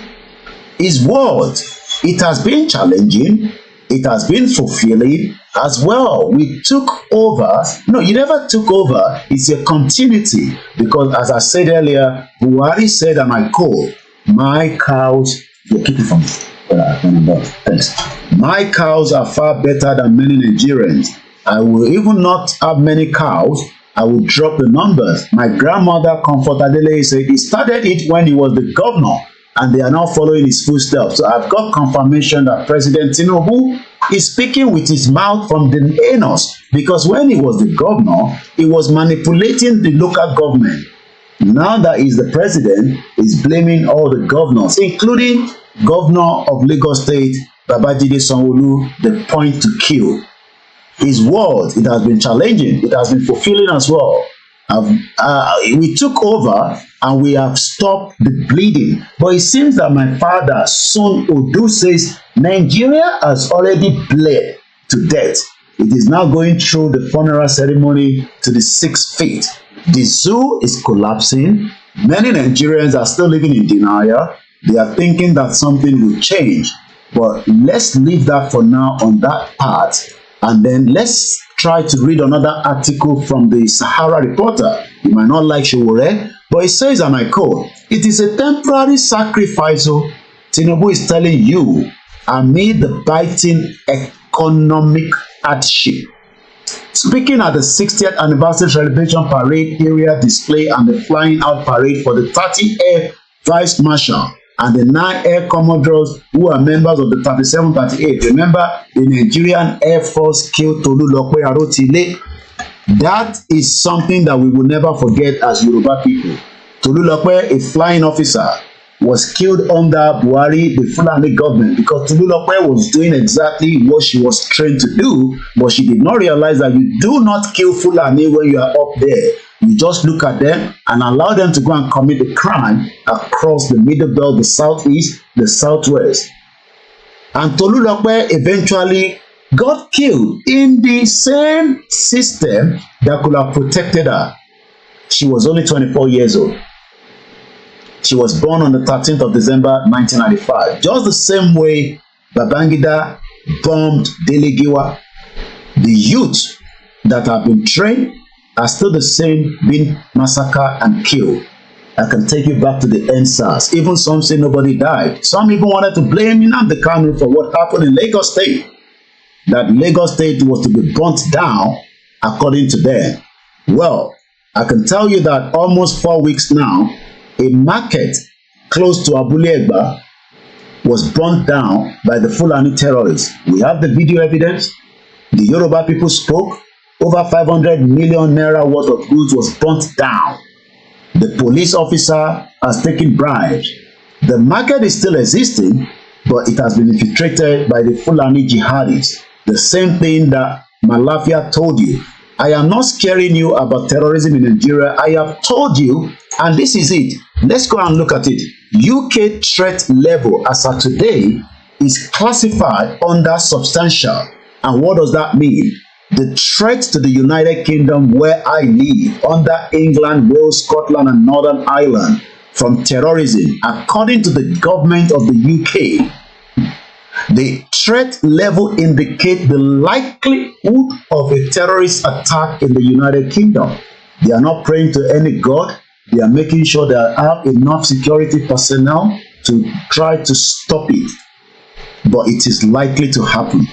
His word, it has been challenging, it has been fulfilling as well. We took over. No, you never took over. It's a continuity, because as I said earlier, Buhari said, and I quote, my cows, you keep it from thanks. My cows are far better than many Nigerians. I will even not have many cows. I will drop the numbers. My grandmother, Comfort Adele, said he started it when he was the governor, and they are now following his footsteps. So I've got confirmation that President Tinubu is speaking with his mouth from the anus, because when he was the governor, he was manipulating the local government. Now that he's the president, he's blaming all the governors, including Governor of Lagos State, Babajide Sanwo-Olu, the point to kill. His word, it has been challenging, it has been fulfilling as well. We took over and we have stopped the bleeding. But it seems that my father, Son Odu, says Nigeria has already bled to death. It is now going through the funeral ceremony to the 6th feet. The zoo is collapsing. Many Nigerians are still living in denial. They are thinking that something will change. But let's leave that for now on that part. And then let's try to read another article from the Sahara Reporter. You might not like Showore, but it says, and I quote, it is a temporary sacrifice. Tinubu is telling you, amid the biting economic hardship. Speaking at the 60th anniversary celebration parade area display and the flying out parade for the 30 Air Vice Marshal and the 9 Air Commodores who are members of the 3738. Remember, the Nigerian Air Force killed Oluwole Arotile. That is something that we will never forget as Yoruba people. Oluwole, a flying officer, was killed under Buhari, the Fulani government, because Oluwole was doing exactly what she was trained to do, but she did not realize that you do not kill Fulani when you are up there. You just look at them and allow them to go and commit the crime across the middle belt, the southeast, the southwest. And Oluwole eventually got killed in the same system that could have protected her. She was only 24 years old. She was born on the 13th of December 1995. Just the same way Babangida bombed Delegiwa. The youth that have been trained are still the same, being massacred and killed. I can take you back to the NSAS. Even some say nobody died. Some even wanted to blame Nnamdi Kanu for what happened in Lagos State. That Lagos State was to be burnt down according to them. Well, I can tell you that almost 4 weeks now, a market close to Abule Egba was burnt down by the Fulani terrorists. We have the video evidence. The Yoruba people spoke. Over 500 million naira worth of goods was burnt down. The police officer has taken bribes. The market is still existing, but it has been infiltrated by the Fulani jihadis. The same thing that Malafia told you. I am not scaring you about terrorism in Nigeria. I have told you, and this is it. Let's go and look at it. UK threat level as of today is classified under substantial. And what does that mean? The threat to the United Kingdom where I live, under England, Wales, Scotland, and Northern Ireland, from terrorism, according to the government of the UK, the threat level indicates the likelihood of a terrorist attack in the United Kingdom. They are not praying to any god. They are making sure they have enough security personnel to try to stop it. But it is likely to happen.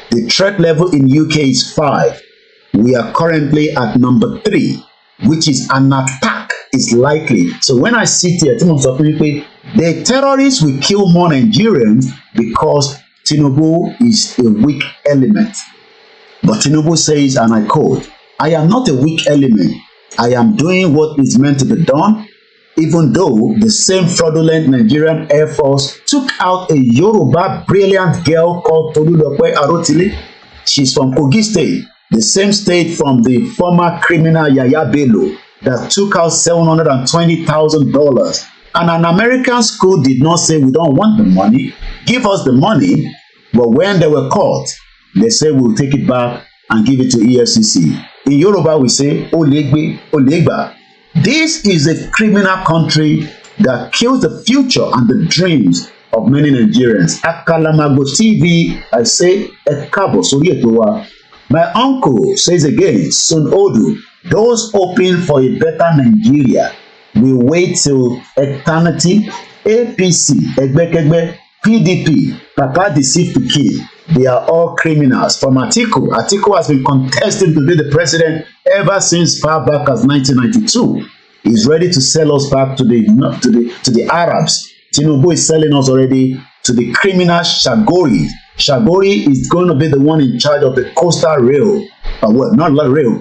The threat level in UK is 5. We are currently at number 3, which is an attack is likely. So when I sit here, the terrorists will kill more Nigerians because Tinubu is a weak element. But Tinubu says, and I quote, I am not a weak element. I am doing what is meant to be done, even though the same fraudulent Nigerian Air Force took out a Yoruba brilliant girl called Oluwole Arotile. She's from Koiki State, the same state from the former criminal Yaya Bello that took out $720,000. And an American school did not say, we don't want the money, give us the money. But when they were caught, they said, we'll take it back and give it to EFCC. In Yoruba, we say, Olegbe, Olegba. This is a criminal country that kills the future and the dreams of many Nigerians. Akalamago TV, I say, Ekabo, Sorietowa. My uncle says again, Son Odu, those hoping for a better Nigeria will wait till eternity. APC, Egbekegbe, PDP, Papa deceived the kid. They are all criminals. From Atiku, Atiku has been contesting to be the president ever since far back as 1992. He's ready to sell us back to the Arabs. Tinubu is selling us already to the criminal Shagori. Shagori is going to be the one in charge of the coastal rail,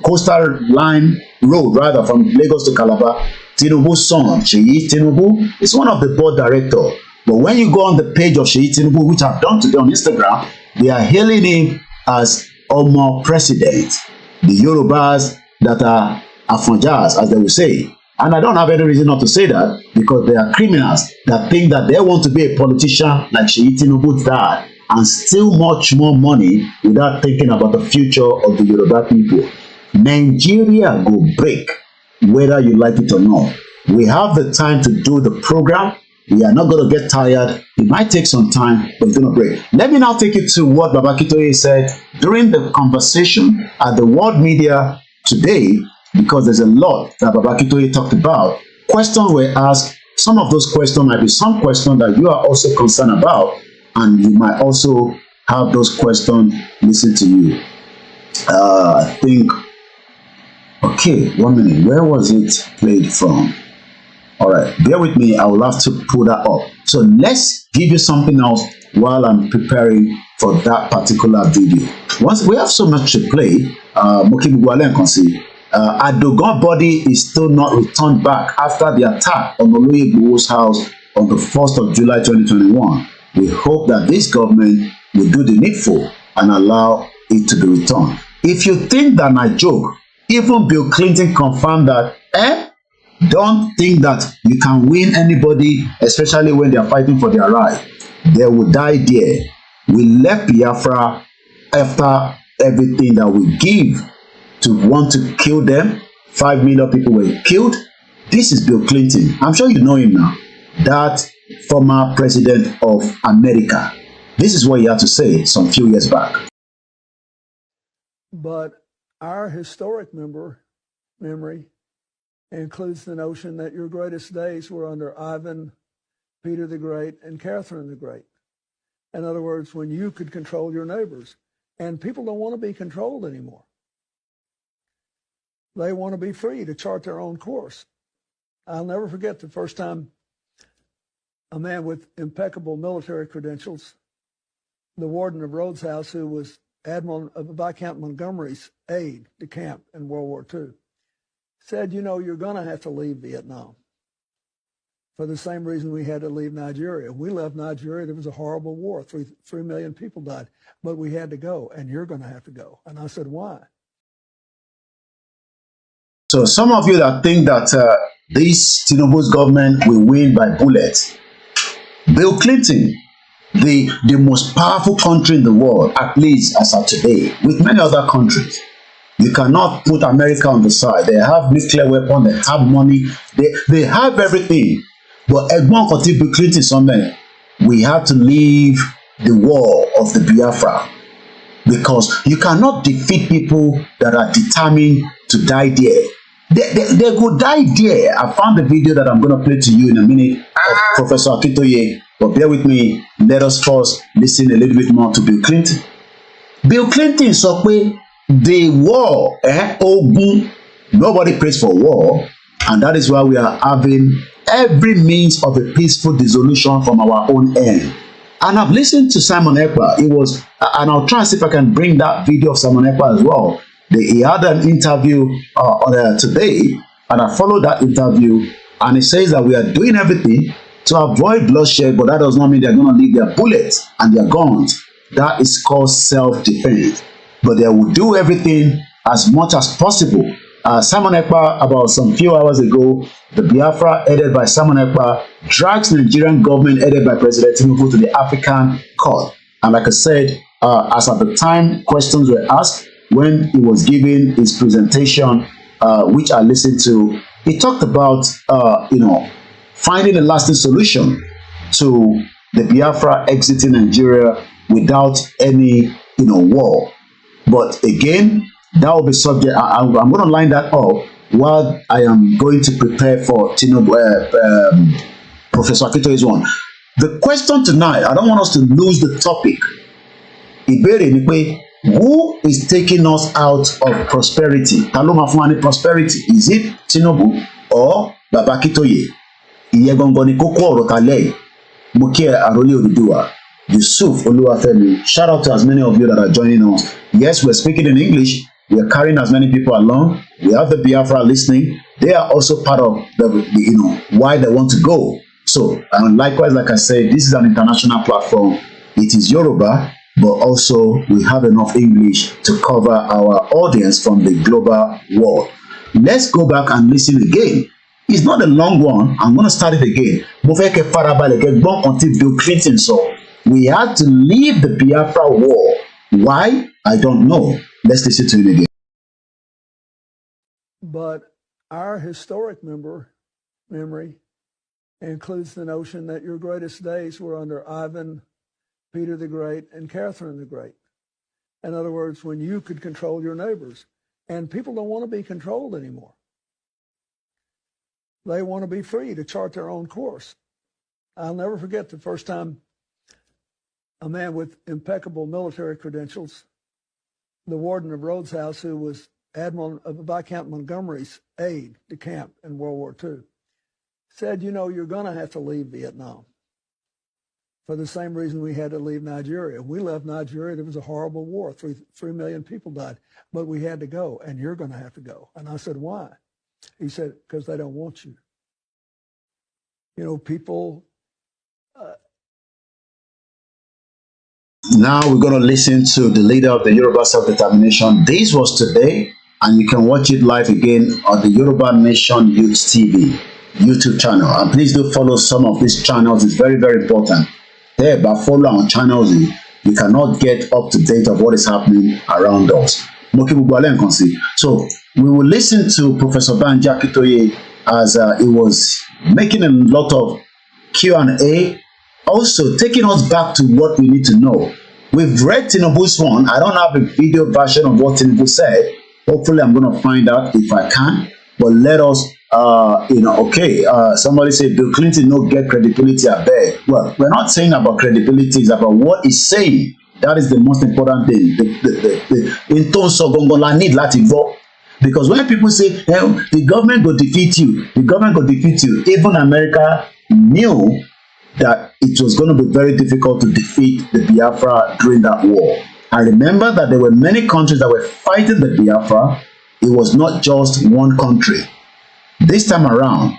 coastal line road rather, from Lagos to Calabar. Tinubu's son, Seyi Tinubu, is one of the board directors. But when you go on the page of Seyi Tinubu, which I've done today on Instagram, they are hailing him as Omo President. The Yorubas that are Afonjas, as they will say. And I don't have any reason not to say that, because they are criminals that think that they want to be a politician like Seyi Tinubu's dad and steal much more money without thinking about the future of the Yoruba people. Nigeria go break, whether you like it or not. We have the time to do the program. We are not going to get tired. It might take some time, but it's going to break. Let me now take you to what Baba Akintoye said during the conversation at the World Media today, because there's a lot that Baba Akintoye talked about. Questions were asked. Some of those questions might be some questions that you are also concerned about, and you might also have those questions listen to you. I think, okay, 1 minute. Where was it played from? All right, bear with me. I will have to pull that up. So let's give you something else while I'm preparing for that particular video. Once we have so much to play, Adogon body is still not returned back after the attack on Oluwole house on the 1st of July 2021. We hope that this government will do the needful and allow it to be returned. If you think that I joke, even Bill Clinton confirmed that, don't think that you can win anybody, especially when they are fighting for their right. They will die there. We left Biafra after everything that we give to want to kill them. 5 million people were killed. This is Bill Clinton. I'm sure you know him now. That former president of America. This is what he had to say some few years back. But our historic memory includes the notion that your greatest days were under Ivan, Peter the Great, and Catherine the Great. In other words, when you could control your neighbors. And people don't want to be controlled anymore. They want to be free to chart their own course. I'll never forget the first time a man with impeccable military credentials, the warden of Rhodes House, who was Admiral Viscount Montgomery's aide de camp in World War II, said, you know, you're going to have to leave Vietnam for the same reason we had to leave Nigeria. We left Nigeria. There was a horrible war. 3 million people died, but we had to go, and you're going to have to go. And I said, why? So some of you that think that this Tinubu's government will win by bullets, Bill Clinton, the most powerful country in the world, at least as of today, with many other countries, you cannot put America on the side. They have nuclear weapons, they have money, they have everything. But Egmont Koti Bill Clinton somewhere, we have to leave the war of the Biafra, because you cannot defeat people that are determined to die there. They go die there. I found the video that I'm going to play to you in a minute of Professor Akintoye. But bear with me. Let us first listen a little bit more to Bill Clinton. Bill Clinton sọ pé the war, ogun, nobody prays for war, and that is why we are having every means of a peaceful dissolution from our own end. And I've listened to Simon Ekpa. It was, and I'll try and see if I can bring that video of Simon Ekpa as well. He had an interview today, and I followed that interview, and he says that we are doing everything to avoid bloodshed, but that does not mean they're going to leave their bullets and their guns. That is called self-defense. But they will do everything as much as possible. Simon Ekpa, about some few hours ago, the Biafra headed by Simon Ekpa drags Nigerian government headed by President Tinubu to the African court. And like I said, as at the time questions were asked, when he was giving his presentation, which I listened to, he talked about, finding a lasting solution to the Biafra exiting Nigeria without any, war. But again, that will be subject. I'm going to line that up while I am going to prepare for Tinubu, Professor Akintoye's one. The question tonight, I don't want us to lose the topic. Ìbéèrè ni pé, who is taking us out of prosperity? Ta ló máa fún wa ní prosperity? Is it Tinubu or Baba Akintoye? Ìyẹn gangan ni kókó ọ̀rọ̀ kalẹ̀ yìí. Mo kí ẹ àròlé Odùduwà, Yusuf Olúwafẹ́mi. Shout out to as many of you that are joining us. Yes, we're speaking in English. We are carrying as many people along. We have the Biafra listening. They are also part of the why they want to go. So, and likewise, like I said, this is an international platform. It is Yoruba, but also we have enough English to cover our audience from the global world. Let's go back and listen again. It's not a long one. I'm going to start it again. Mo fẹ́ kẹ́ farabalẹ̀ kẹ́ gbọ́ until Bill Clinton sọ. We had to leave the Biafra war. Why? I don't know. Let's listen to it again. But our historic memory includes the notion that your greatest days were under Ivan, Peter the Great, and Catherine the Great. In other words, when you could control your neighbors. And people don't want to be controlled anymore. They want to be free to chart their own course. I'll never forget the first time a man with impeccable military credentials, the warden of Rhodes House, who was Admiral Viscount Montgomery's aide de camp in World War II, said, you know, you're going to have to leave Vietnam for the same reason we had to leave Nigeria. We left Nigeria. There was a horrible war. 3 million people died, but we had to go, and you're going to have to go. And I said, why? He said, because they don't want you. You know, people... Now we're going to listen to the leader of the Yoruba self-determination. This was today, and you can watch it live again on the Yoruba Nation Youth TV YouTube channel. And please do follow some of these channels. It's very, very important. There, by following our channels, you cannot get up to date of what is happening around us. So we will listen to Professor Adebanji Akintoye as he was making a lot of Q&A, also taking us back to what we need to know. We've read Tinubu's one. I don't have a video version of what Tinubu said. Hopefully I'm going to find out if I can. But let us, somebody said Bill Clinton no get credibility at bed. Well, we're not saying about credibility. It's about what he's saying. That is the most important thing. In terms of Gongola need lati vote. Because when people say, the government will defeat you, the government will defeat you, even America knew that it was going to be very difficult to defeat the Biafra during that war. I remember that there were many countries that were fighting the Biafra. It was not just one country. This time around,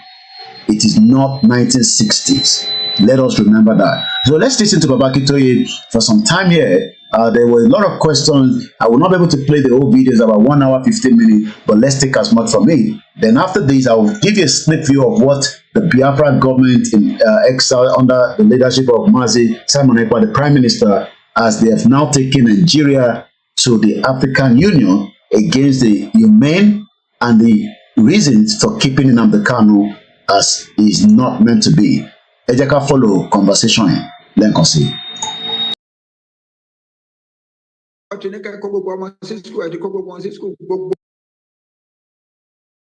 it is not 1960s. Let us remember that. So let's listen to Baba Akintoye for some time here. There were a lot of questions. I will not be able to play the whole videos, about 1 hour, 15 minutes, but let's take as much from it. Then after this, I will give you a snip view of what the Biafra government in exile under the leadership of Mazi Simon Ekpa, the Prime Minister, as they have now taken Nigeria to the African Union against the humane and the reasons for keeping Nnamdi Kanu as is not meant to be. Ejeka follow conversation. Let's see.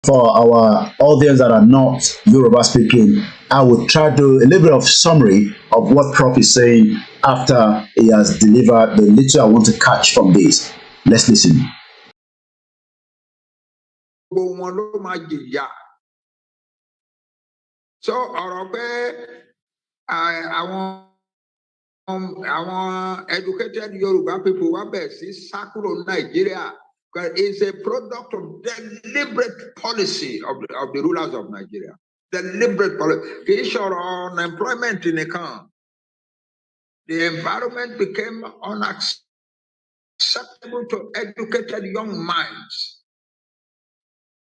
For our audience that are not Yoruba speaking, I will try to do a little bit of summary of what Prof is saying after he has delivered the little I want to catch from this. Let's listen. So ọ̀rọ̀ pé àwọn educated Yoruba people wá bẹ̀ sí sá kúrò Nigeria is a product of deliberate policy of the rulers of Nigeria. Deliberate policy. Kì í ṣọ̀rọ̀ unemployment nìkan. The environment became unacceptable to educated young minds.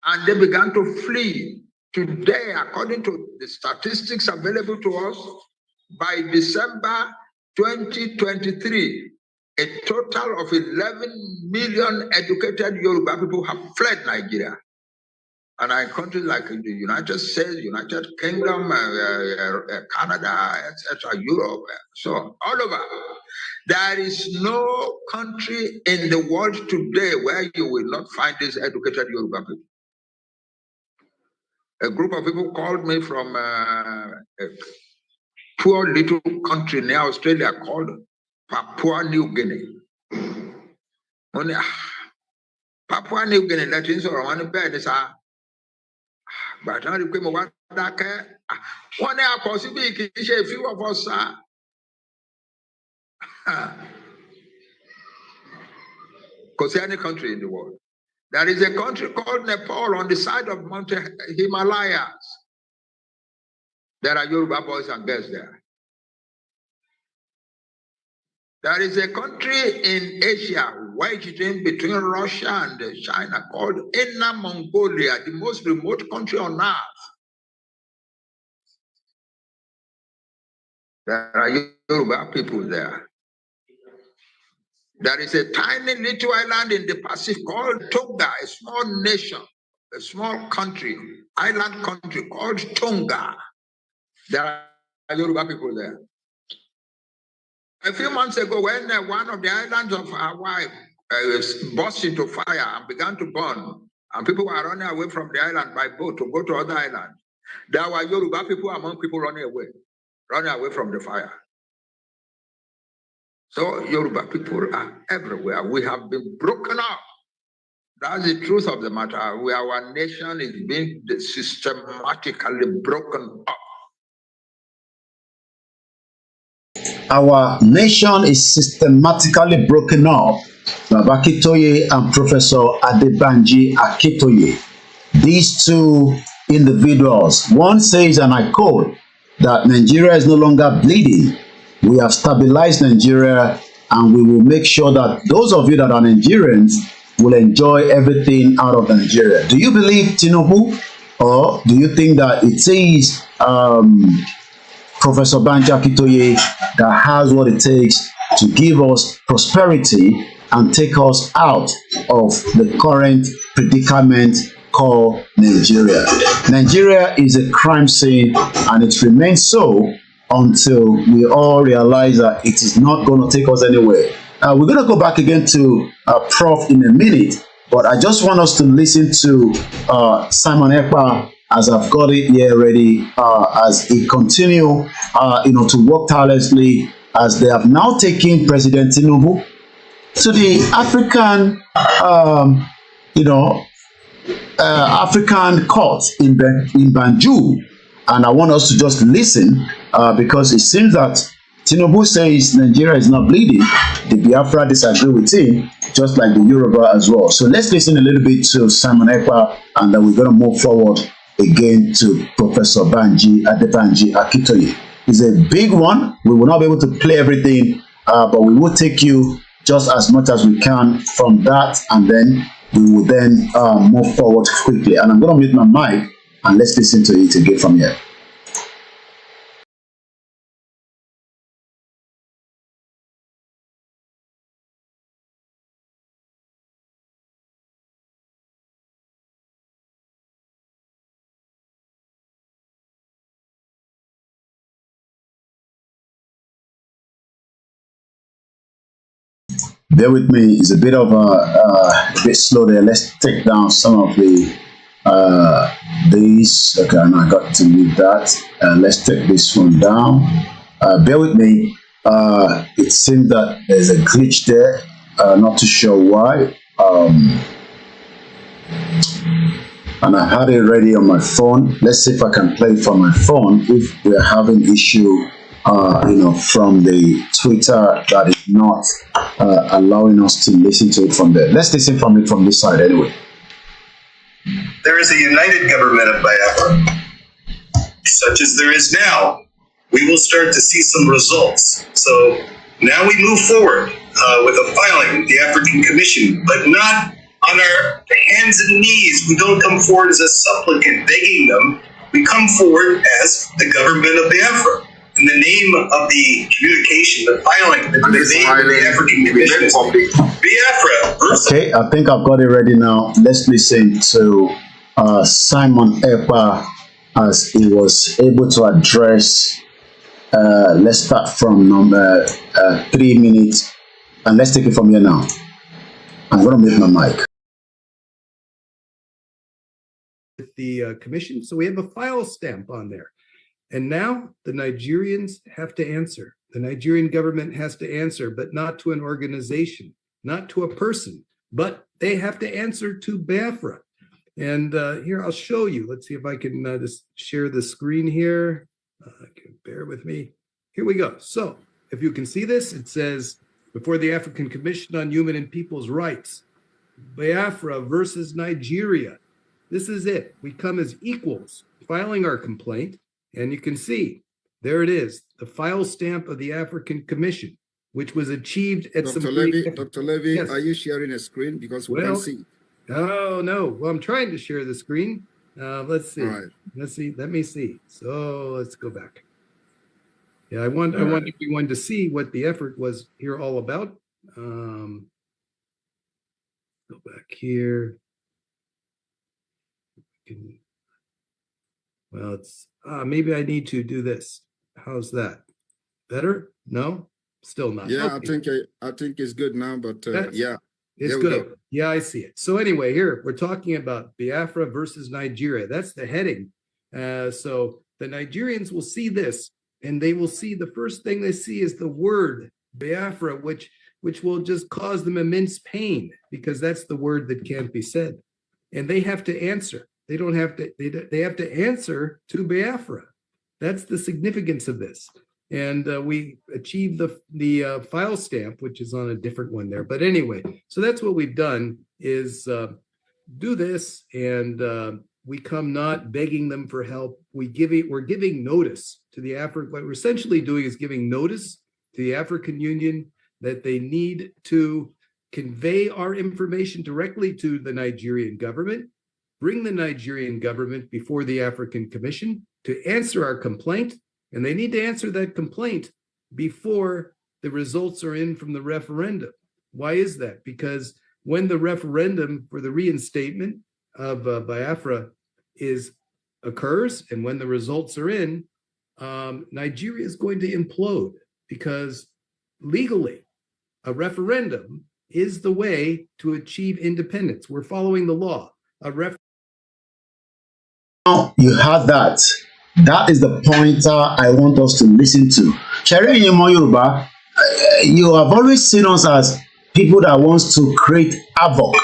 And they began to flee. Today, according to the statistics available to us, by December 2023, a total of 11 million educated Yoruba people have fled Nigeria. And in countries like the United States, United Kingdom, Canada, etc., Europe, so all over. There is no country in the world today where you will not find these educated Yoruba people. A group of people called me from a poor little country near Australia called Papua New Guinea. Papua New Guinea, that is one bed is but now the people want that one day possibly a few of us because any country in the world. There is a country called Nepal on the side of Mount Himalayas. There are Yoruba boys and girls there. There is a country in Asia, wedged in between Russia and China, called Inner Mongolia, the most remote country on earth. There are Yoruba people there. There is a tiny little island in the Pacific called Tonga, a small nation, a small country, island country called Tonga. There are Yoruba people there. A few months ago, when one of the islands of Hawaii burst into fire and began to burn, and people were running away from the island by boat to go to other islands, there were Yoruba people among people running away from the fire. So Yoruba people are everywhere. We have been broken up. That's the truth of the matter. Our nation is being systematically broken up. Our nation is systematically broken up. Baba Akintoye and Professor Adebanji Akintoye. These two individuals, one says, and I quote, that Nigeria is no longer bleeding. We have stabilized Nigeria, and we will make sure that those of you that are Nigerians will enjoy everything out of Nigeria. Do you believe Tinubu, or do you think that it is Professor Adebanji Akintoye that has what it takes to give us prosperity and take us out of the current predicament called Nigeria? Nigeria is a crime scene, and it remains so until we all realize that it is not going to take us anywhere. We're going to go back again to Prof in a minute, but I just want us to listen to Simon Ekpa, as I've got it here ready, as he continue, to work tirelessly, as they have now taken President Tinubu to the African, African court in Banjul. And I want us to just listen because it seems that Tinubu says Nigeria is not bleeding. The Biafra disagree with him, just like the Yoruba as well. So let's listen a little bit to Simon Ekpa, and then we're going to move forward again to Professor Adebanji Akintoye. It's a big one. We will not be able to play everything, but we will take you just as much as we can from that, and then we will then move forward quickly. And I'm going to mute my mic, and let's listen to it again from here. Bear with me, it's a bit of a bit slow there. Let's take down some of the these. Okay, now I got to leave that. Let's take this one down. Bear with me. It seems that there's a glitch there. Not too sure why. And I had it ready on my phone. Let's see if I can play it from my phone. If we're having issue, from the Twitter that is not allowing us to listen to it from there. Let's listen from it from this side anyway. There is a united government of Biafra, such as there is now. We will start to see some results. So now we move forward with a filing with the African Commission, but not on our hands and knees. We don't come forward as a supplicant begging them. We come forward as the government of Biafra. In the name of the communication, the filing, the name of the African Commission, Biafra versus... Okay, I think I've got it ready now. Let's listen to Simon Ekpa as he was able to address. Let's start from number 3 minutes, and let's take it from here now. I'm going to mute my mic. With the commission, so we have a file stamp on there. And now the Nigerians have to answer. The Nigerian government has to answer, but not to an organization, not to a person, but they have to answer to Biafra. And here, I'll show you. Let's see if I can just share the screen here. Bear with me. Here we go. So if you can see this, it says, before the African Commission on Human and People's Rights, Biafra versus Nigeria. This is it. We come as equals, filing our complaint. And you can see, there it is, the file stamp of the African Commission, which was achieved at Dr. some... Dr. Levy, yes. Are you sharing a screen? Because we can't see. Oh, no. Well, I'm trying to share the screen. Let's see. All right. Let's see. Let me see. So let's go back. Yeah, I want everyone to see what the effort was here all about. Go back here. Well, it's maybe I need to do this. How's that? Better? No, still not. Yeah, okay. I think it's good now. But yeah, it's good. Yeah, I see it. So anyway, here we're talking about Biafra versus Nigeria. That's the heading. So the Nigerians will see this, and they will see the first thing they see is the word Biafra, which will just cause them immense pain because that's the word that can't be said, and they have to answer. They don't have to, they have to answer to Biafra. That's the significance of this. And we achieved the file stamp, which is on a different one there. But anyway, so that's what we've done is do this, and we come not begging them for help. We're giving notice to the African, what we're essentially doing is giving notice to the African Union that they need to convey our information directly to the Nigerian government, bring the Nigerian government before the African Commission to answer our complaint, and they need to answer that complaint before the results are in from the referendum. Why is that? Because when the referendum for the reinstatement of Biafra occurs, and when the results are in, Nigeria is going to implode, because legally, a referendum is the way to achieve independence. We're following the law. Now you have that. That is the pointer I want us to listen to. Sherry Yoruba, you have always seen us as people that wants to create havoc,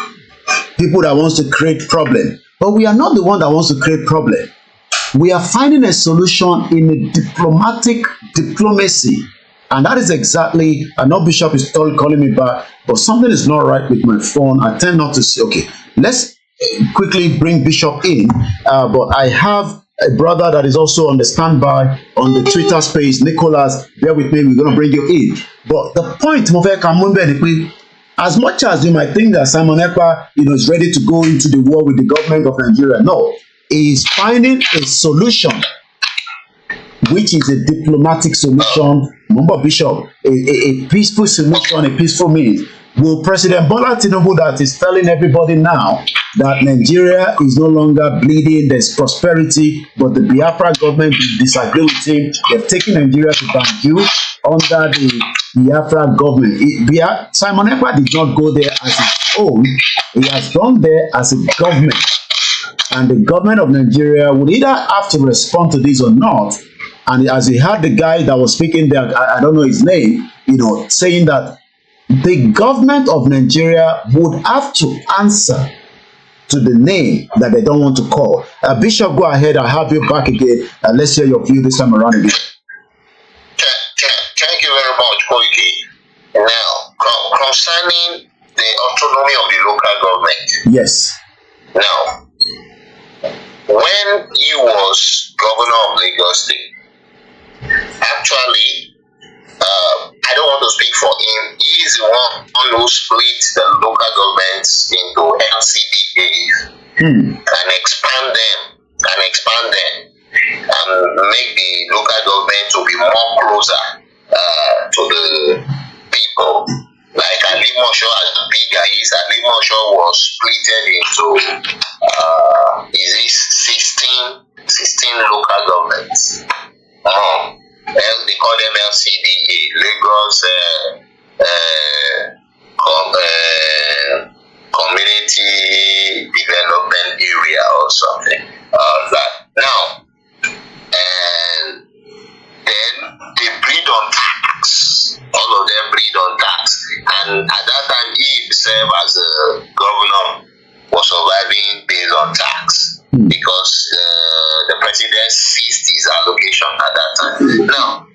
people that wants to create problem. But we are not the one that wants to create problem. we are finding a solution in a diplomacy. And that is exactly, I know Bishop is calling me back, but something is not right with my phone. I tend not to see. Okay, let's quickly bring Bishop in. But I have a brother that is also on the standby on the Twitter space. Nicholas, bear with me, we're going to bring you in. But the point, as much as you might think that Simon Ekpa, is ready to go into the war with the government of Nigeria, no, he is finding a solution, which is a diplomatic solution. Remember, Bishop, a peaceful solution, a peaceful means. Will President Bola Tinubu, that is telling everybody now that Nigeria is no longer bleeding, there's prosperity, but the Biafra government disagree with him. They've taken Nigeria to Banjul under the Biafra government. Simon Ekpa did not go there as his own. He has gone there as a government. And the government of Nigeria would either have to respond to this or not. And as we heard the guy that was speaking there, I don't know his name, saying that the government of Nigeria would have to answer to the name that they don't want to call. Bishop, go ahead. I'll have you back again. Let's hear your view this time around again. Thank you very much, Koiki. Now, concerning the autonomy of the local government. Yes. Now, when he was governor of Lagos State, actually, I don't want to speak for him. He is the one who split the local governments into LCDAs and expand them, and make the local government to be more closer to the people. Like Alimosho, as big as is, Alimosho was splitted into 16 local governments. They call them LCDA, Lagos Community Development Area or something. Now, and then they breed on tax. All of them breed on tax. And at that time, he himself as a governor was surviving based on tax. Because the president seized his allocation at that time. Now,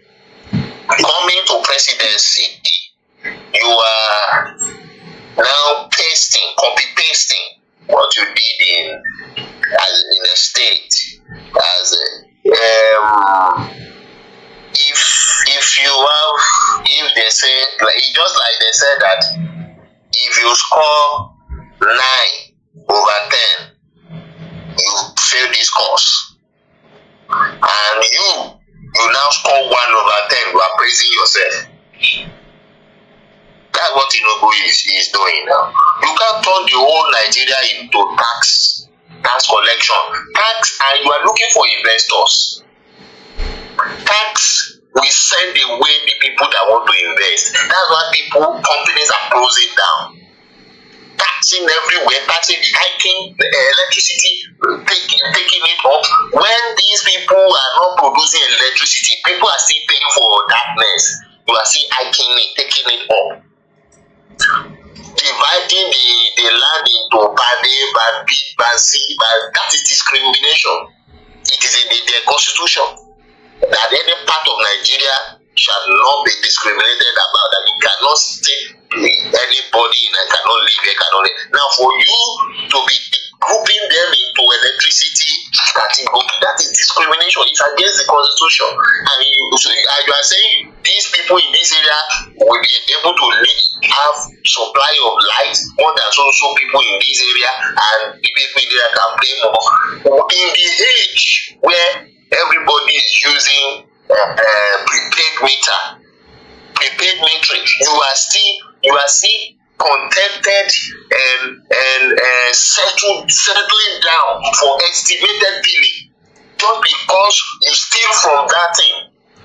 coming to presidency, you are now copy-pasting what you did in a state. If they say, just like they said that if you score 9/10, you fail this course, and you now score 1/10. You are praising yourself. That's what Tinubu is doing now. You can't turn the whole Nigeria into tax collection. And you are looking for investors. Tax will send away the people that want to invest. That's why companies are closing down. Taxing everywhere, hiking electricity, taking it up. When these people are not producing electricity, people are still paying for darkness. You are still hiking it, taking it up. Dividing the land into bad A, bad B, bad C, that is discrimination. It is in their constitution that any part of Nigeria shall not be discriminated about, that you cannot stay anybody in and cannot live here, cannot live. Now, for you to be grouping them into electricity, that is discrimination. It's against the constitution. And you are saying these people in this area will be able to have supply of light more than so people in this area, and people in there can pay more. In the age where everybody is using prepaid metering, you are still contented and settling down for estimated billing, just because you steal from that thing,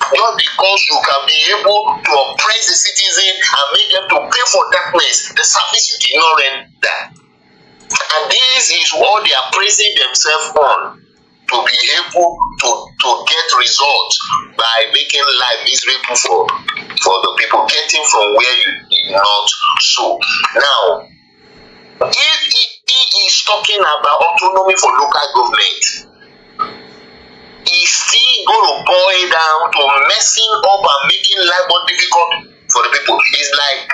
just because you can be able to oppress the citizen and make them to pay for darkness, the service you did not render. And this is what they are praising themselves on, to be able to get results by making life miserable for the people, getting from where you did not sow. Now, if he is talking about autonomy for local government, is still going to boil down to messing up and making life more difficult for the people. It's like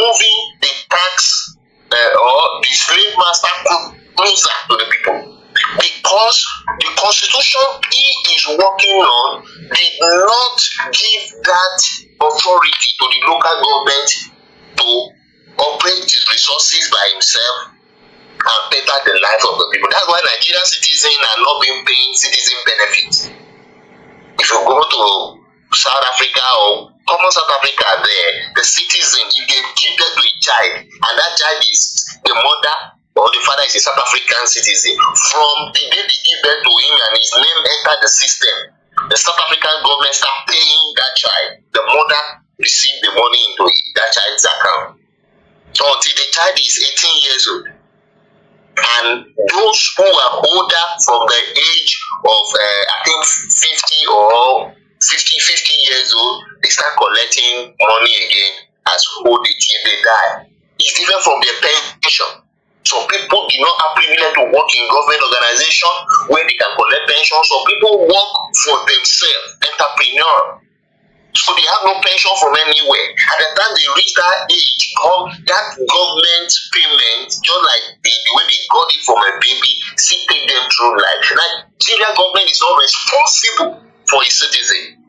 moving the tax or the slave master closer to the people. Because the constitution he is working on did not give that authority to the local government to operate his resources by himself and better the life of the people. That's why Nigerian citizens are not being paying citizen benefits. If you go to South Africa or common South Africa there, the citizen, if they give that to a child, and that child is the mother or the father is a South African citizen, from the day they give birth to him and his name enter the system, the South African government start paying that child. The mother receive the money into that child's account. So until the child is 18 years old. And those who are older from the age of, I think, 50 or 50 years old, they start collecting money again as old till they die. It's different from their pension. So people do not have privilege to work in government organization where they can collect pension. So people work for themselves, entrepreneur. So they have no pension from anywhere. At the time they reach that age, that government payment, just like the way they got it from a baby, still take them through life. Nigerian government is not responsible for its citizens.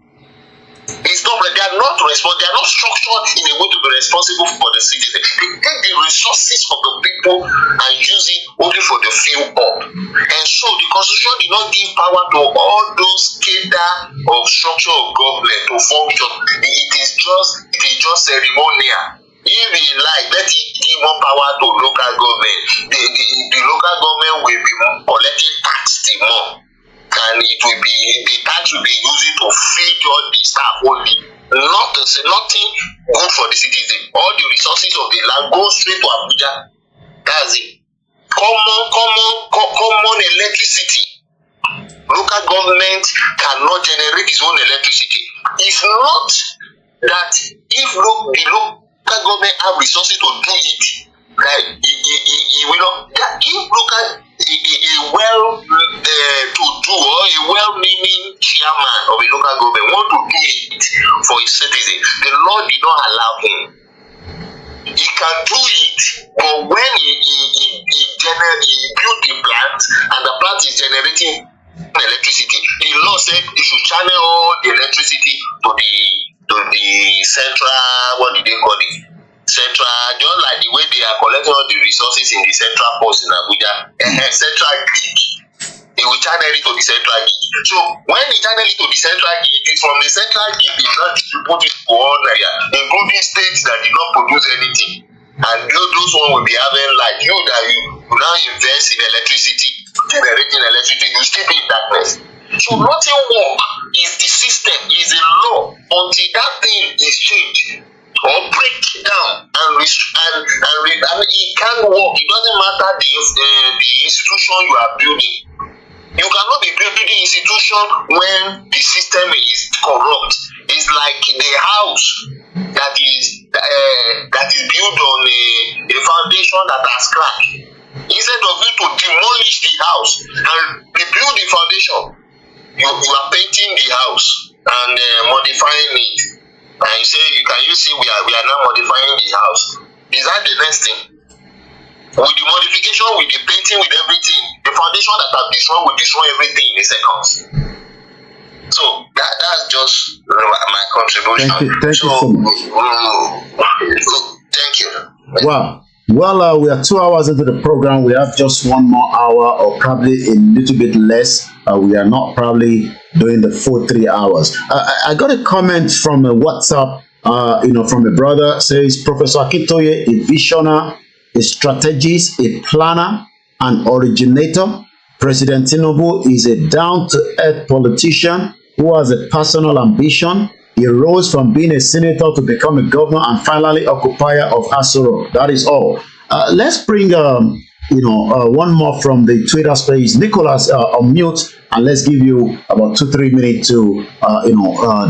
It's not, they are not structured in a way to be responsible for the citizens. They take the resources of the people and use it only for the few up. And so the constitution did not give power to all those cadre of structure of government to function. It is just ceremonial. If they like, let it give more power to local government. The local government will be collecting tax the more. And it will be, the tax will be used to feed all the staff only. Nothing good for the citizen. All the resources of the land go straight to Abuja. That's it. Common electricity. Local government cannot generate its own electricity. It's not that if the local government have resources to do it, right? It will not. If local a well-to-do or a well-meaning chairman of a local government want to do it for his citizens, the law did not allow him. He can do it, but when he built the plant and the plant is generating electricity, the law said he should channel all the electricity to the central, what do they call it? Central, just like the way they are collecting all the resources in the central post in Abuja, central grid. They will channel it to the central grid. So when they channel it to the central grid, it is from the central grid they now distribute it to all Nigeria, including states that did not produce anything. And those ones will be having like you now invest in electricity, generating electricity, you still be in darkness. So nothing work. Is the system, is the law until that thing is changed or break down and it can't work. It doesn't matter the institution you are building. You cannot be building the institution when the system is corrupt. It's like the house that is built on a foundation that has cracked. Instead of you to demolish the house and rebuild the foundation, you are painting the house and modifying it. And you say, can you see we are now modifying the house? Is that the next thing? With the modification, with the painting, with everything, the foundation that has destroyed will destroy everything in a second. So that's just my contribution. Thank you so much. Thank you. Wow. Well, we are 2 hours into the program. We have just 1 more hour, or probably a little bit less. We are not probably doing the full 3 hours. I got a comment from a WhatsApp, from a brother. Says Professor Akintoye, a visionary, a strategist, a planner, an originator. President Tinubu is a down-to-earth politician who has a personal ambition. He rose from being a senator to become a governor and finally occupier of Asoro. That is all. Let's bring one more from the Twitter space. Nicholas, unmute, and let's give you about 2-3 minutes to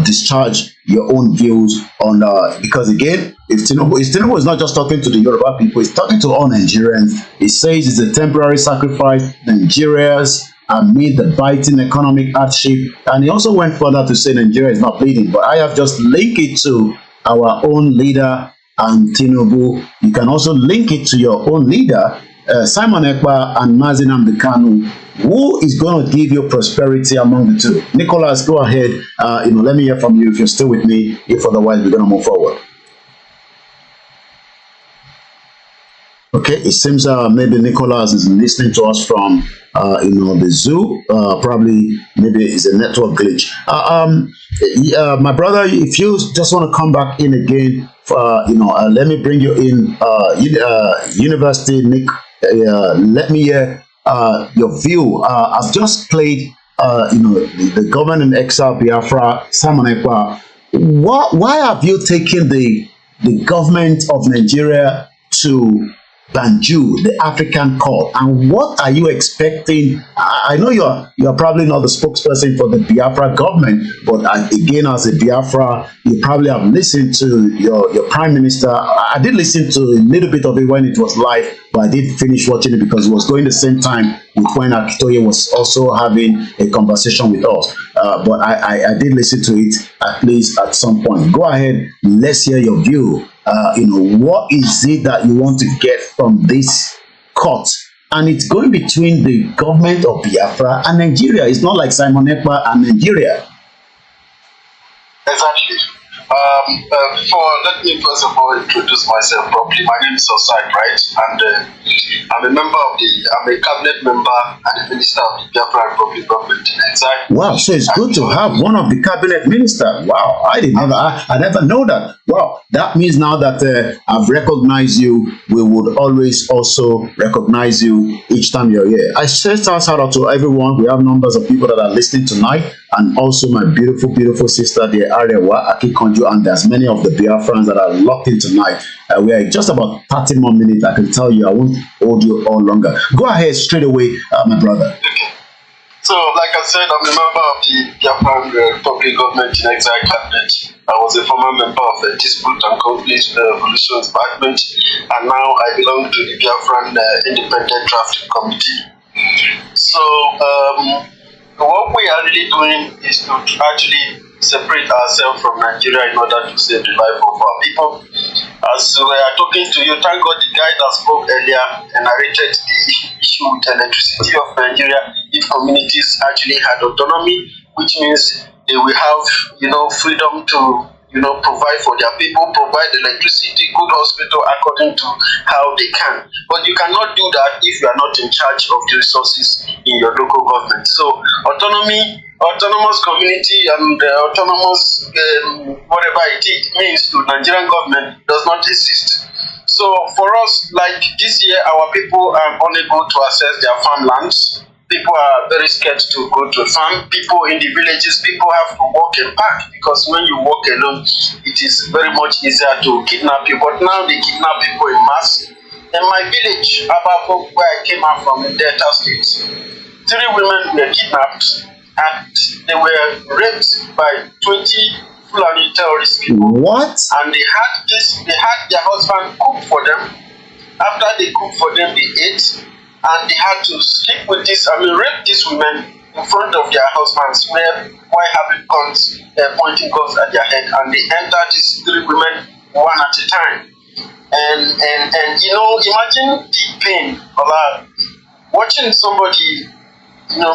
discharge your own views on because again, if Tinubu is not just talking to the Yoruba people, he's talking to all Nigerians. He says it's a temporary sacrifice. Nigerians amid the biting economic hardship. And he also went further to say Nigeria is not bleeding. But I have just linked it to our own leader, and Tinubu. You can also link it to your own leader, Simon Ekpa and Mazi Nnamdi Kanu. Who is going to give you prosperity among the two? Nicholas, go ahead. Let me hear from you if you're still with me. If otherwise, we're going to move forward. Okay, it seems maybe Nicholas is listening to us from the zoo. Probably maybe it's a network glitch. My brother, if you just want to come back in again, let me bring you in. University Nick, let me hear your view. I've just played the government in exile Biafra, Simon Ekpa. Why have you taken the government of Nigeria to Banjul, the African court, and what are you expecting? I know you're probably not the spokesperson for the Biafra government, but again, as a Biafra, you probably have listened to your prime minister. I did listen to a little bit of it when it was live, but I did finish watching it because it was going the same time with when Akintoye was also having a conversation with us. But I did listen to it at least at some point. Go ahead, let's hear your view. What is it that you want to get from this court? And it's going between the government of Biafra and Nigeria. It's not like Simon Ekpa and Nigeria. Exactly. Let me first of all introduce myself properly. My name is Osai, right? And I'm a cabinet member and a minister of the Biafra Republic government in exile. Wow, so it's good to have one of the cabinet ministers. Wow, I never know that. Wow, that means now that I've recognized you, we would always also recognize you each time you're here. I say shout out to everyone. We have numbers of people that are listening tonight, and also my beautiful, beautiful sister, the Arewa Akintoye, and there's many of the Biafrans that are locked in tonight. We are just about 30 more minutes. I can tell you, I won't hold you all longer. Go ahead straight away, my brother. Okay. So, like I said, I'm a member of the Biafran Republic Government in Exile Cabinet. I was a former member of the Dispute and Conflict Resolution Department, and now I belong to the Biafran Independent Drafting Committee. So, what we are really doing is to actually separate ourselves from Nigeria in order to save the life of our people. As we are talking to you, thank God the guy that spoke earlier narrated the issue with electricity of Nigeria. If communities actually had autonomy, which means they will have, freedom to, provide for their people, provide electricity, good hospital according to how they can. But you cannot do that if you are not in charge of the resources in your local government. So autonomous community and autonomous whatever it means to Nigerian government does not exist. So for us, like this year, our people are unable to access their farmlands. People are very scared to go to farm. People in the villages, people have to walk and pack, because when you walk alone, it is very much easier to kidnap you. But now they kidnap people in mass. In my village, Ababo, where I came out from in Delta State, 3 women were kidnapped and they were raped by 20 Fulani terrorist people. What? And they had their husband cook for them. After they cooked for them, they ate. And they had to sleep with rape these women in front of their husbands while having guns, pointing guns at their head. And they entered these 3 women one at a time. And imagine the pain of watching somebody,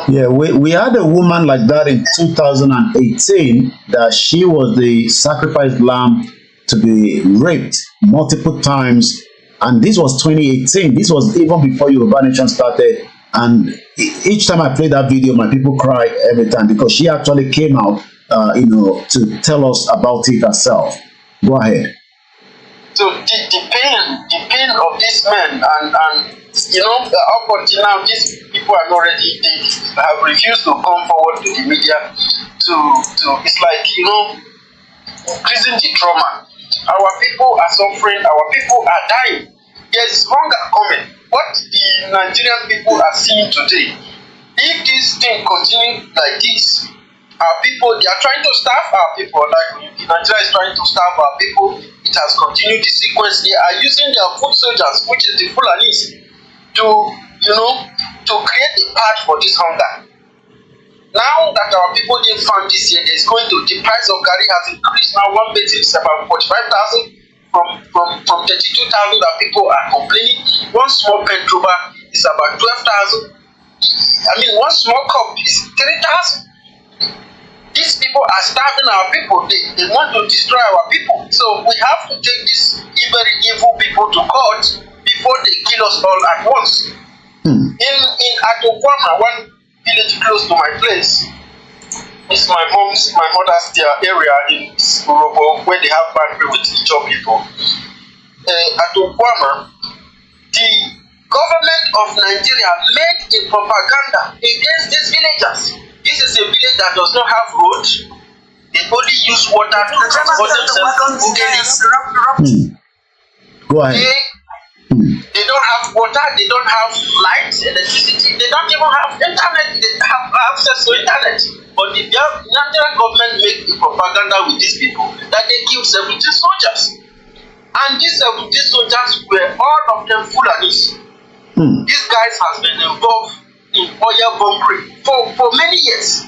Yeah, we had a woman like that in 2018, that she was the sacrificed lamb to be raped multiple times. And this was 2018. This was even before Yoruba Nation started. And each time I play that video, my people cry every time, because she actually came out, to tell us about it herself. Go ahead. So the pain of these men, and up until now, these people are not ready. They have refused to come forward to the media. It's like increasing the trauma. Our people are suffering. Our people are dying. There's hunger coming. What the Nigerian people are seeing today, if this thing continues like this, our people, they are trying to starve our people. Like Nigeria is trying to starve our people. It has continued the sequence. They are using their foot soldiers, which is the Fulanis, to to create a path for this hunger. Now that our people didn't fund this year, there's going to the price of garri has increased. Now one basin is about 45,000 from 32,000 that people are complaining. One small petrol is about 12,000. I mean, one small cup is 3,000. These people are starving our people. They want to destroy our people. So we have to take these very evil people to court before they kill us all at once. In Atokwama, one village close to my place, it's my mother's area in Yoruba, where they have boundary with Ijaw people. Atokwama, the government of Nigeria made a propaganda against these villagers. This is a village that does not have road. They only use water to transport themselves. Go ahead. They don't have water, they don't have light, electricity, they don't even have internet, they have access to internet. But the Nigerian government made a propaganda with these people that they killed 70 soldiers. And these 70 soldiers were all of them Fulanis. These guys have been involved in oil bunkering for many years.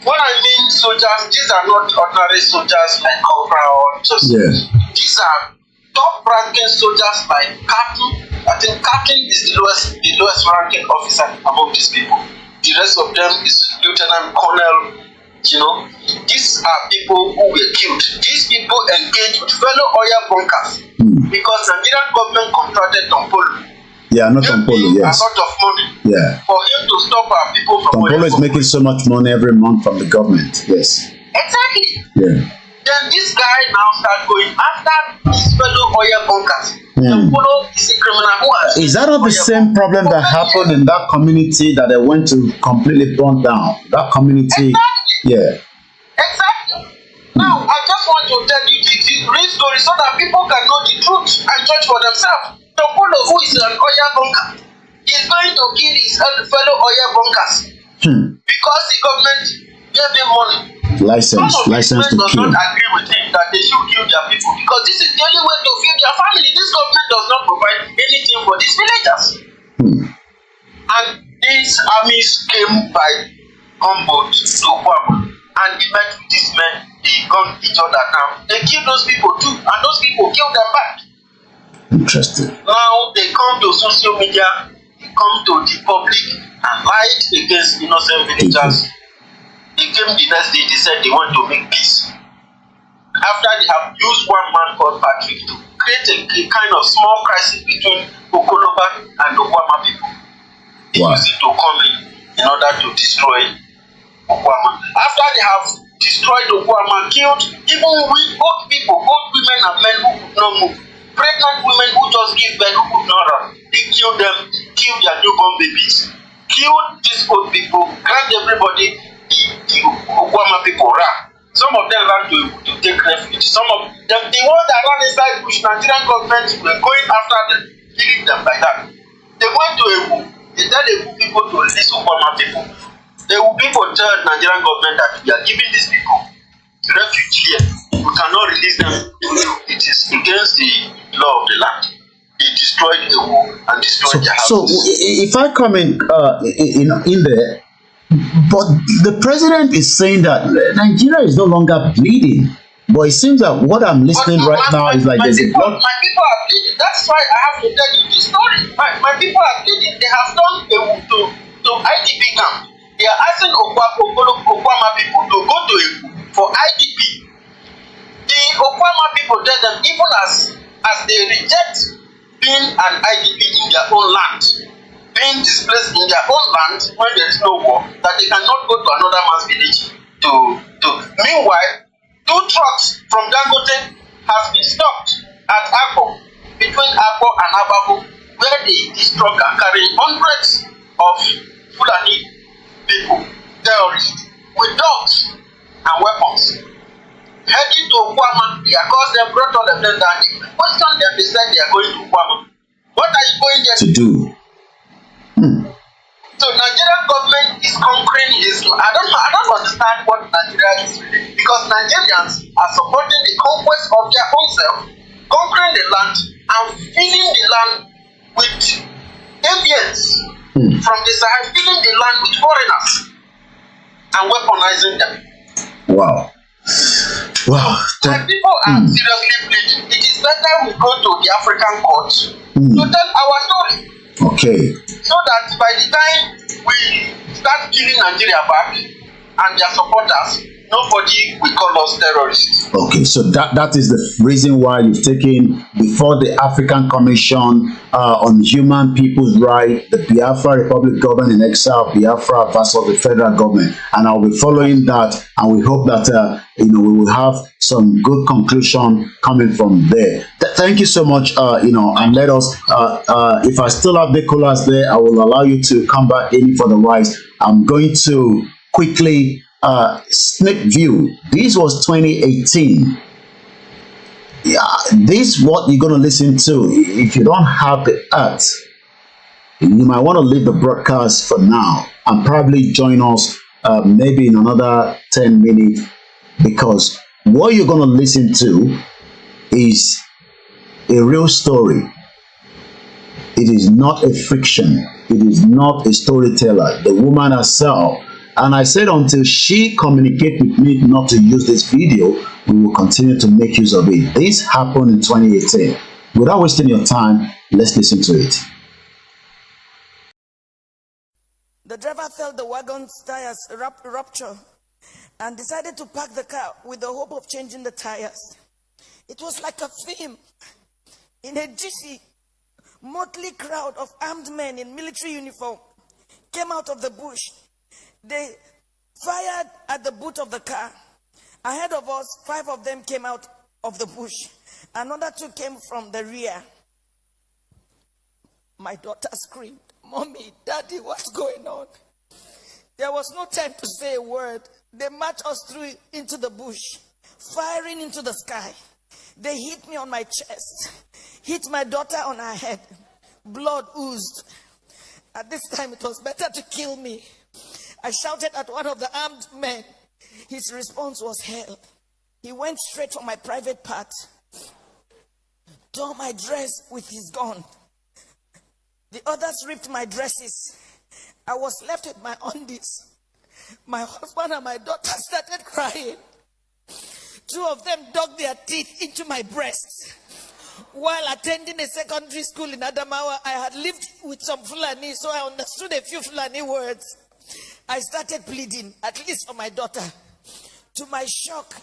When I mean soldiers, these are not ordinary soldiers like Cobra or just. These are top-ranking soldiers like Captain. I think Captain is the lowest ranking officer among these people. The rest of them is Lieutenant Colonel. These are people who were killed. These people engaged with fellow oil bunkers because Nigerian government contracted Tompolo. Yeah, not Tompolo, yes. A lot of money. Yeah. For him to stop our people from Tompolo is making so much money every month from the government. Yes. Exactly. Yeah. Then this guy now start going after his fellow oil bunkers. Tompolo is a criminal who has. Is that not the same problem that happened in that community that they went to completely burn down? That community. Exactly. Yeah. Exactly. Now, I just want to tell you the real story so that people can know the truth and judge for themselves. Tompolo, who is an oil bunker, is going to kill his fellow oil bunkers because the government gave him money. License to does kill. not agree with him that they should kill their people because this is the only way to feed their family. This government does not provide anything for these villagers. And these armies came by gunboat to Guam and they met with these men. They gunned each other down. They killed those people too, and those people killed them back. Interesting. Now they come to social media, they come to the public and lied against innocent villagers. They came the next day, they said they want to make peace. After they have used one man called Patrick to create a kind of small crisis between Okoloba and Okwama people. They used it to come in order to destroy Okwama. After they have destroyed Okwama, killed even old people, old women and men who could not move, pregnant women who just give birth who could not run, they killed them, killed their newborn babies, killed these old people, grabbed everybody. The Okwama people ran. Some of them ran to take refuge. Some of them, the ones that ran inside bush, Nigerian government were going after them, killing them like that. They went to Ewu. They tell Ewu people to release Okwama people. The Ewu people tell Nigerian government that we are giving these people refuge here. We cannot release them. It is against the law of the land. They destroyed Ewu and destroyed their houses. So if I come in there. But the president is saying that Nigeria is no longer bleeding. But it seems that what I'm listening right now is like there's a blood. My people are bleeding. That's why I have to tell you this story. My people are bleeding. They have done to IDP camp. They are asking Okwama people to go to for IDP. The Okwama people tell them even as they reject being an IDP in their own land, being displaced in their own land when there is no war, that they cannot go to another man's village to. Meanwhile, 2 trucks from Dangote have been stopped at Akko, between Akko and Ababu, where these trucks are carrying hundreds of Fulani people, terrorists, with dogs and weapons. Heading to Okwama, they are caused them, brought all of them down. Question them, they said they are going to Okwama. What are you going there to do? So Nigerian government is conquering Islam. I don't understand what Nigeria is really, because Nigerians are supporting the conquest of their own self, conquering the land and filling the land with deviants from the Sahel, filling the land with foreigners and weaponizing them. Wow. Wow. When people are seriously bleeding, it is better we go to the African courts to tell our story. Okay. So that by the time we start killing Nigeria back and their supporters, nobody will call us terrorists. Okay, so that is the reason why you've taken before the African Commission on Human People's Rights, the Biafra Republic Government in Exile, Biafra versus the federal government, and I'll be following that, and we hope that we will have some good conclusion coming from there. Thank you so much. And let us. If I still have the callers there, I will allow you to come back in for the rise. I'm going to quickly. Snake view. This was 2018. Yeah, this what you're gonna listen to. If you don't have the earth, you might want to leave the broadcast for now and probably join us maybe in another 10 minutes, because what you're gonna listen to is a real story. It is not a fiction. It is not a storyteller. The woman herself. And I said until she communicates with me not to use this video, we will continue to make use of it. This happened in 2018. Without wasting your time, let's listen to it. The driver felt the wagon's tires rupture and decided to park the car with the hope of changing the tires. It was like a film. In a GC, motley crowd of armed men in military uniform came out of the bush. They fired at the boot of the car. Ahead of us, 5 of them came out of the bush. Another 2 came from the rear. My daughter screamed, "Mommy, Daddy, what's going on?" There was no time to say a word. They marched us through into the bush, firing into the sky. They hit me on my chest, hit my daughter on her head. Blood oozed. At this time, it was better to kill me. I shouted at one of the armed men. His response was hell. He went straight for my private part, tore my dress with his gun. The others ripped my dresses. I was left with my undies. My husband and my daughter started crying. 2 of them dug their teeth into my breasts. While attending a secondary school in Adamawa, I had lived with some Fulani, so I understood a few Fulani words. I started pleading, at least for my daughter. To my shock,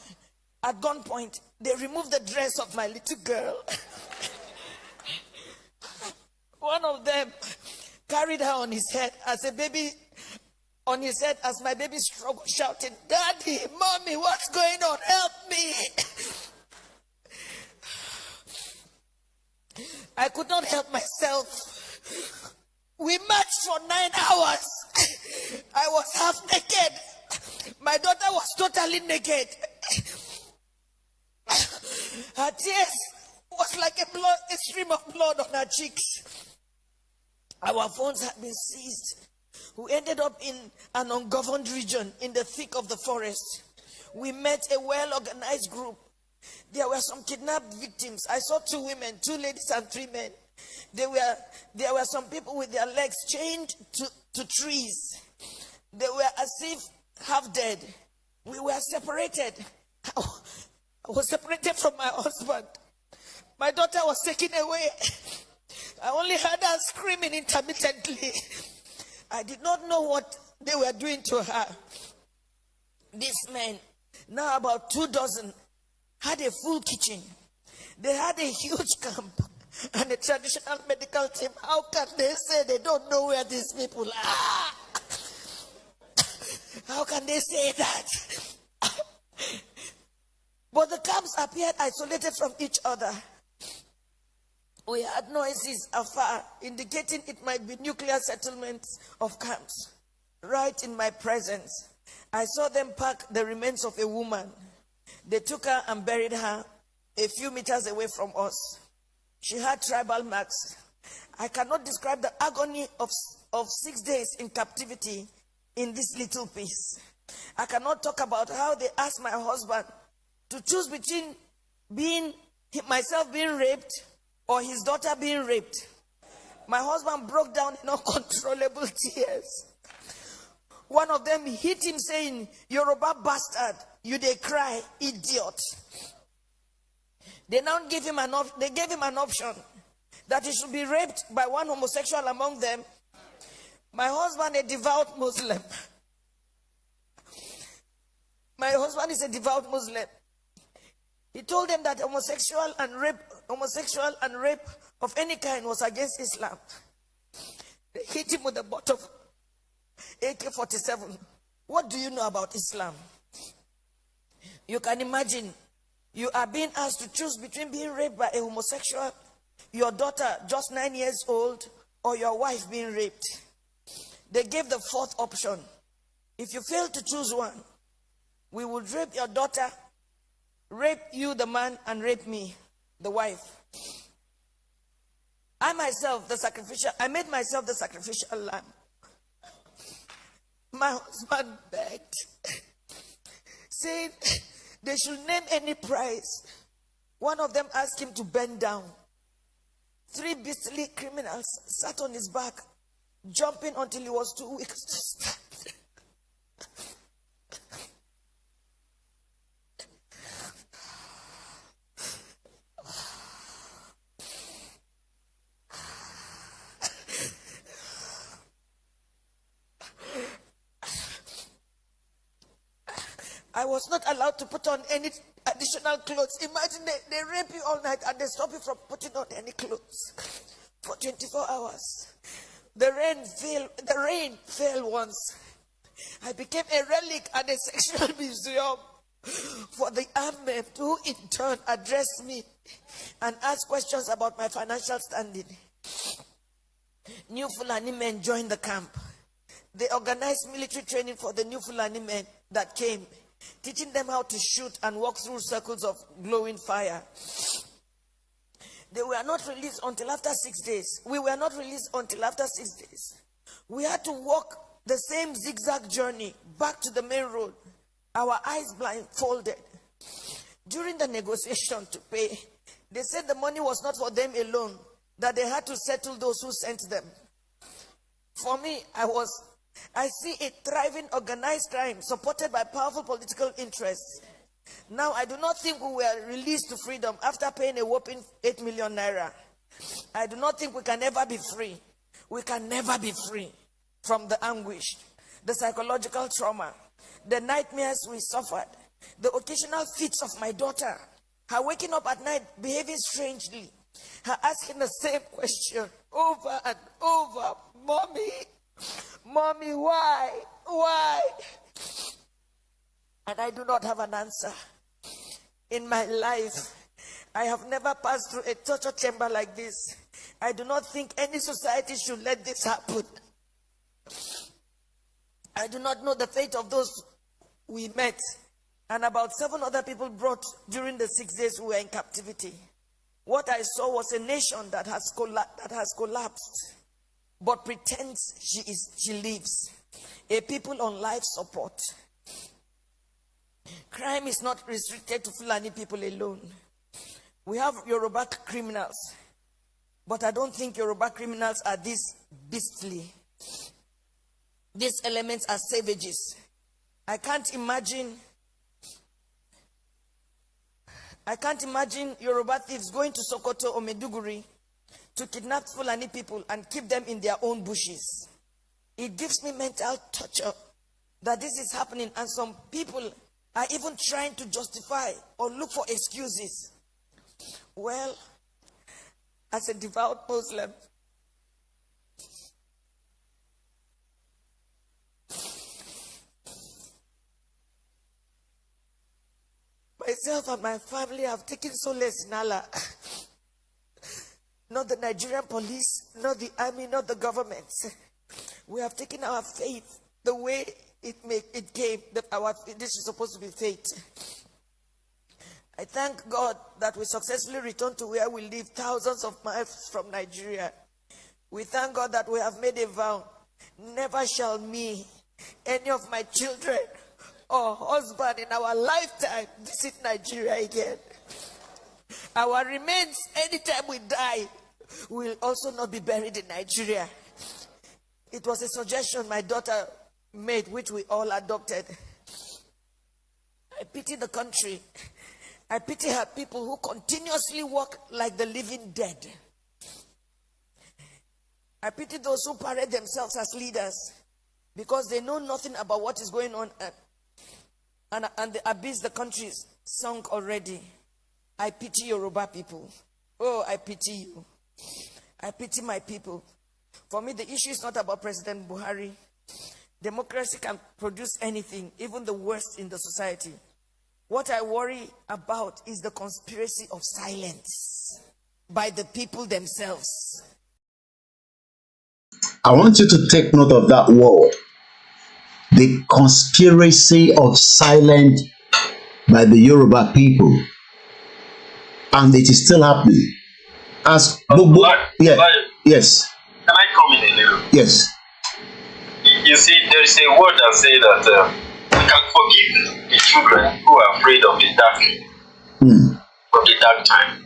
at gunpoint, they removed the dress of my little girl. One of them carried her on his head as a baby, on his head as my baby struggled, shouting, "Daddy, Mommy, what's going on? Help me!" I could not help myself. We marched for 9 hours. I was half naked. My daughter was totally naked. Her tears was like a stream of blood on her cheeks. Our phones had been seized. We ended up in an ungoverned region in the thick of the forest. We met a well-organized group. There were some kidnapped victims. I saw 2 women, 2 ladies and 3 men. There were some people with their legs chained to trees. They were as if half dead. We were separated. I was separated from my husband. My daughter was taken away. I only heard her screaming intermittently. I did not know what they were doing to her. These men, now about 2 dozen, had a full kitchen. They had a huge camp and a traditional medical team. How can they say they don't know where these people are? How can they say that? But the camps appeared isolated from each other. We heard noises afar, indicating it might be nuclear settlements of camps. Right in my presence, I saw them pack the remains of a woman. They took her and buried her a few meters away from us. She had tribal marks. I cannot describe the agony of 6 days in captivity in this little piece. I cannot talk about how they asked my husband to choose between myself being raped or his daughter being raped. My husband broke down in uncontrollable tears. One of them hit him saying, Yoruba bastard, you they cry, idiot. They now gave him an option that he should be raped by one homosexual among them. My husband, a devout Muslim. My husband is a devout Muslim. He told them that homosexual and rape of any kind was against Islam. They hit him with a butt of AK-47. What do you know about Islam? You can imagine, you are being asked to choose between being raped by a homosexual, your daughter just 9 years old, or your wife being raped. They gave the fourth option. If you fail to choose one, we would rape your daughter, rape you, the man, and rape me, the wife. I made myself the sacrificial lamb. My husband begged, saying they should name any price. One of them asked him to bend down. 3 beastly criminals sat on his back, jumping until he was too weak to stand. I was not allowed to put on any additional clothes. Imagine they rape you all night and they stop you from putting on any clothes for 24 hours. The rain fell once. I became a relic at a sexual museum for the armed men who in turn addressed me and asked questions about my financial standing. New Fulani men joined the camp. They organized military training for the new Fulani men that came, teaching them how to shoot and walk through circles of glowing fire. They were not released until after 6 days. We were not released until after 6 days. We had to walk the same zigzag journey back to the main road, our eyes blindfolded. During the negotiation to pay, they said the money was not for them alone, that they had to settle those who sent them. For me, I see a thriving organized crime supported by powerful political interests. Now, I do not think we were released to freedom after paying a whopping 8 million naira. I do not think we can ever be free. We can never be free from the anguish, the psychological trauma, the nightmares we suffered, the occasional fits of my daughter, her waking up at night behaving strangely, her asking the same question over and over, Mommy, why? And I do not have an answer. In my life, I have never passed through a torture chamber like this. I do not think any society should let this happen. I do not know the fate of those we met and about 7 other people brought during the 6 days we were in captivity. What I saw was a nation that has collapsed, but pretends she lives. A people on life support. Crime is not restricted to Fulani people alone. We have Yoruba criminals, but I don't think Yoruba criminals are this beastly. These elements are savages. I can't imagine Yoruba thieves going to Sokoto or Meduguri to kidnap Fulani people and keep them in their own bushes. It gives me mental torture that this is happening, and some people are even trying to justify or look for excuses. Well, as a devout Muslim, myself and my family have taken solace in Allah. Not the Nigerian police, not the army, not the government. We have taken our faith the way it came, that this is supposed to be fate. I thank God that we successfully returned to where we live, thousands of miles from Nigeria. We thank God that we have made a vow. Never shall me, any of my children or husband in our lifetime visit Nigeria again. Our remains, anytime we die, will also not be buried in Nigeria. It was a suggestion my daughter made, which we all adopted. I pity the country. I pity her people who continuously walk like the living dead. I pity those who parade themselves as leaders because they know nothing about what is going on and the abyss the country is sunk already. I pity Yoruba people. Oh, I pity you. I pity my people. For me, the issue is not about President Buhari. Democracy can produce anything, even the worst in the society. What I worry about is the conspiracy of silence by the people themselves. I want you to take note of that word. The conspiracy of silence by the Yoruba people. And it is still happening. As yes. Can I come in a little? Yes. You see, there is a word that says that we can forgive the children who are afraid of the dark, of the dark time,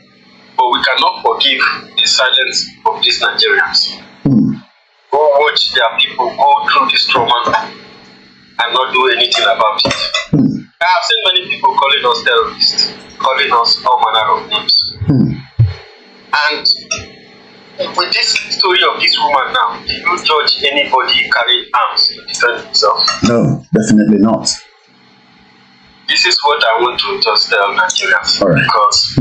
but we cannot forgive the silence of these Nigerians who watch their people go through this trauma and not do anything about it. I have seen many people calling us terrorists, calling us all manner of names. And with this story of this woman now, do you judge anybody carrying arms to defend himself? No, definitely not. This is what I want to just tell Nigerians, because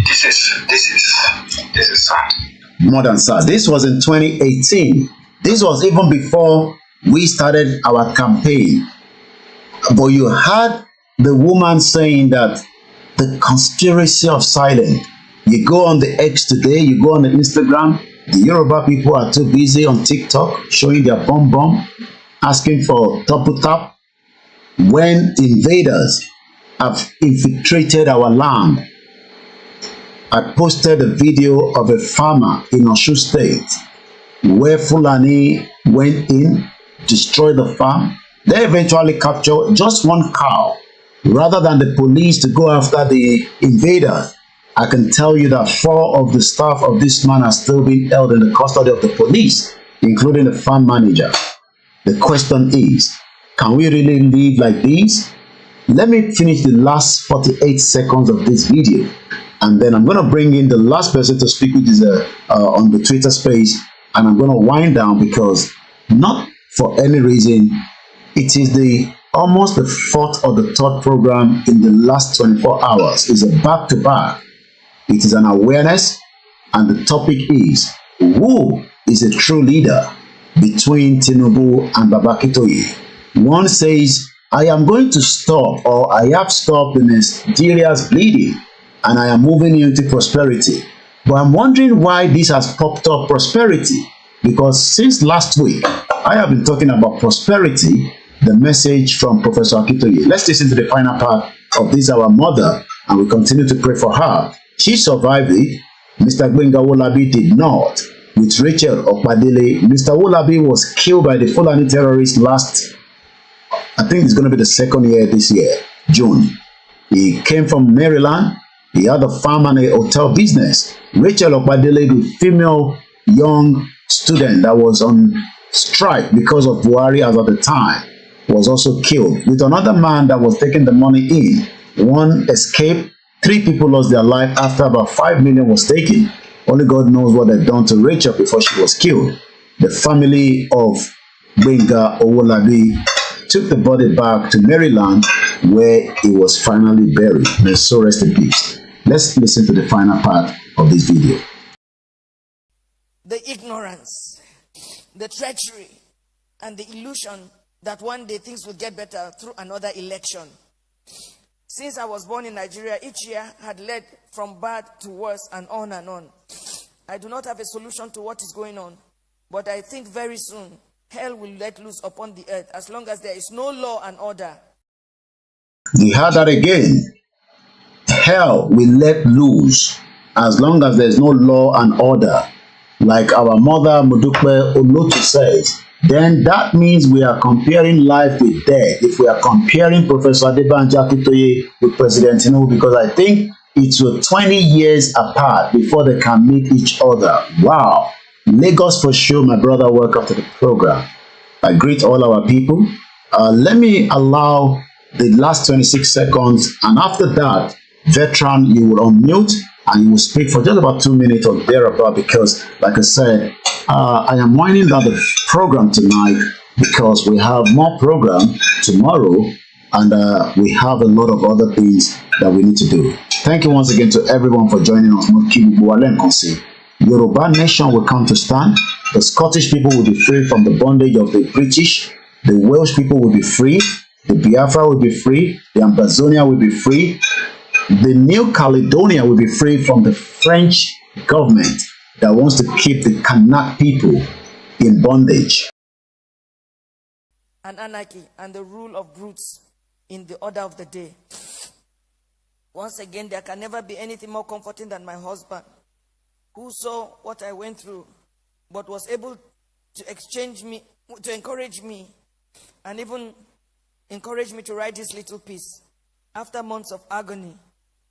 this is sad. More than sad. This was in 2018. This was even before we started our campaign. But you heard the woman saying that the conspiracy of silence. You go on the X today, you go on the Instagram, the Yoruba people are too busy on TikTok showing their bum, asking for double tap. When invaders have infiltrated our land, I posted a video of a farmer in Osun State where Fulani went in, destroyed the farm. They eventually captured just one cow. Rather than the police to go after the invaders, I can tell you that 4 of the staff of this man are still being held in the custody of the police, including the farm manager. The question is, can we really live like this? Let me finish the last 48 seconds of this video, and then I'm going to bring in the last person to speak, which is on the Twitter space, and I'm going to wind down because not for any reason, it is almost the 4th or the 3rd program in the last 24 hours. It's a back-to-back. It is an awareness, and the topic is, who is a true leader between Tinubu and Baba Akintoye? One says, I am going to stop, or I have stopped Nigeria's bleeding, and I am moving into prosperity. But I'm wondering why this has popped up prosperity, because since last week, I have been talking about prosperity, the message from Professor Akintoye. Let's listen to the final part of this, our mother, and we continue to pray for her. She survived it. Mr. Gbenga Wolabi did not. With Rachel Okpadele, Mr. Wolabi was killed by the Fulani terrorists I think it's going to be the 2nd year this year, June. He came from Maryland. He had a farm and a hotel business. Rachel Okpadele, the female young student that was on strike because of Buhari as at the time, was also killed. With another man that was taking the money in. One escaped. 3 people lost their life after about 5 million was taken. Only God knows what they'd done to Rachel before she was killed. The family of Gbenga Owolabi took the body back to Maryland, where he was finally buried. May so rest in peace. Let's listen to the final part of this video. The ignorance, the treachery, and the illusion that one day things will get better through another election. Since I was born in Nigeria, each year had led from bad to worse and on and on. I do not have a solution to what is going on, but I think very soon hell will let loose upon the earth as long as there is no law and order. You heard that again. Hell will let loose as long as there is no law and order. Like our mother Mudukwe Olotu says, then that means we are comparing life with death. If we are comparing Professor Adebanji Akintoye with President Tinubu, because I think it will 20 years apart before they can meet each other. Wow. Lagos for sure, my brother. Welcome to the program. I greet all our people. Let me allow the last 26 seconds, and after that, veteran, you will unmute and you will speak for just about 2 minutes or thereabout, because, like I said, I am winding down the program tonight because we have more program tomorrow, and we have a lot of other things that we need to do. Thank you once again to everyone for joining us. Yoruba nation will come to stand. The Scottish people will be free from the bondage of the British. The Welsh people will be free. The Biafra will be free. The Ambazonia will be free. The New Caledonia will be free from the French government that wants to keep the Kanak people in bondage. And anarchy and the rule of brutes in the order of the day. Once again, there can never be anything more comforting than my husband, who saw what I went through, but was able to encourage me, and even encourage me to write this little piece after months of agony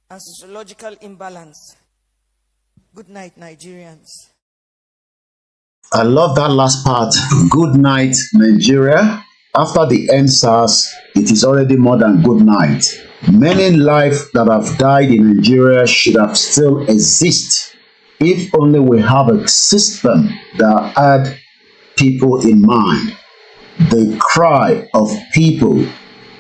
and sociological imbalance. Good night, Nigerians. I love that last part. Good night, Nigeria. After the NSAS, it is already more than good night. Many lives that have died in Nigeria should have still exist if only we have a system that had people in mind. The cry of people,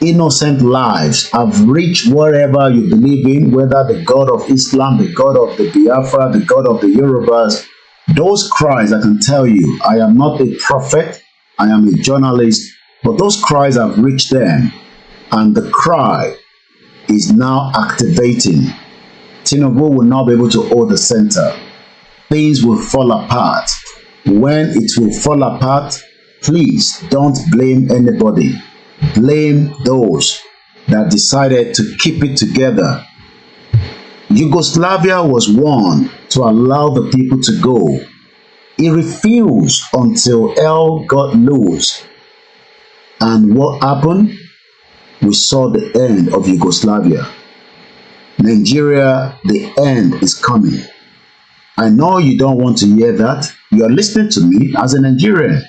innocent lives, have reached wherever you believe in, whether the God of Islam, the God of the Biafra, the God of the Yorubas. Those cries, I can tell you, I am not a prophet, I am a journalist, but those cries have reached them, and the cry is now activating. Tinubu will not be able to hold the center. Things will fall apart. When it will fall apart, please don't blame anybody. Blame those that decided to keep it together. Yugoslavia was one to allow the people to go. He refused until hell got loose. And what happened? We saw the end of Yugoslavia. Nigeria, the end is coming. I know you don't want to hear that. You are listening to me as a Nigerian.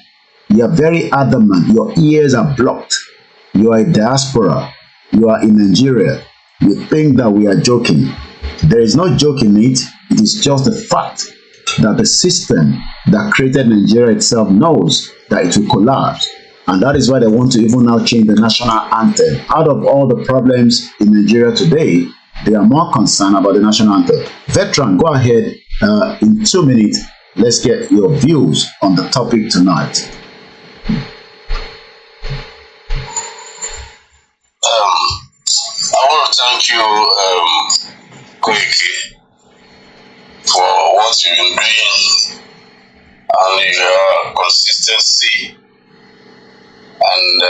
You are very adamant. Your ears are blocked. You are a diaspora. You are in Nigeria. You think that we are joking. There is no joke in it. It is just the fact that the system that created Nigeria itself knows that it will collapse. And that is why they want to even now change the national anthem. Out of all the problems in Nigeria today, they are more concerned about the national anthem. Veteran, go ahead. In 2 minutes, let's get your views on the topic tonight. I want to thank you, Koiki, for what you've been doing and your consistency. And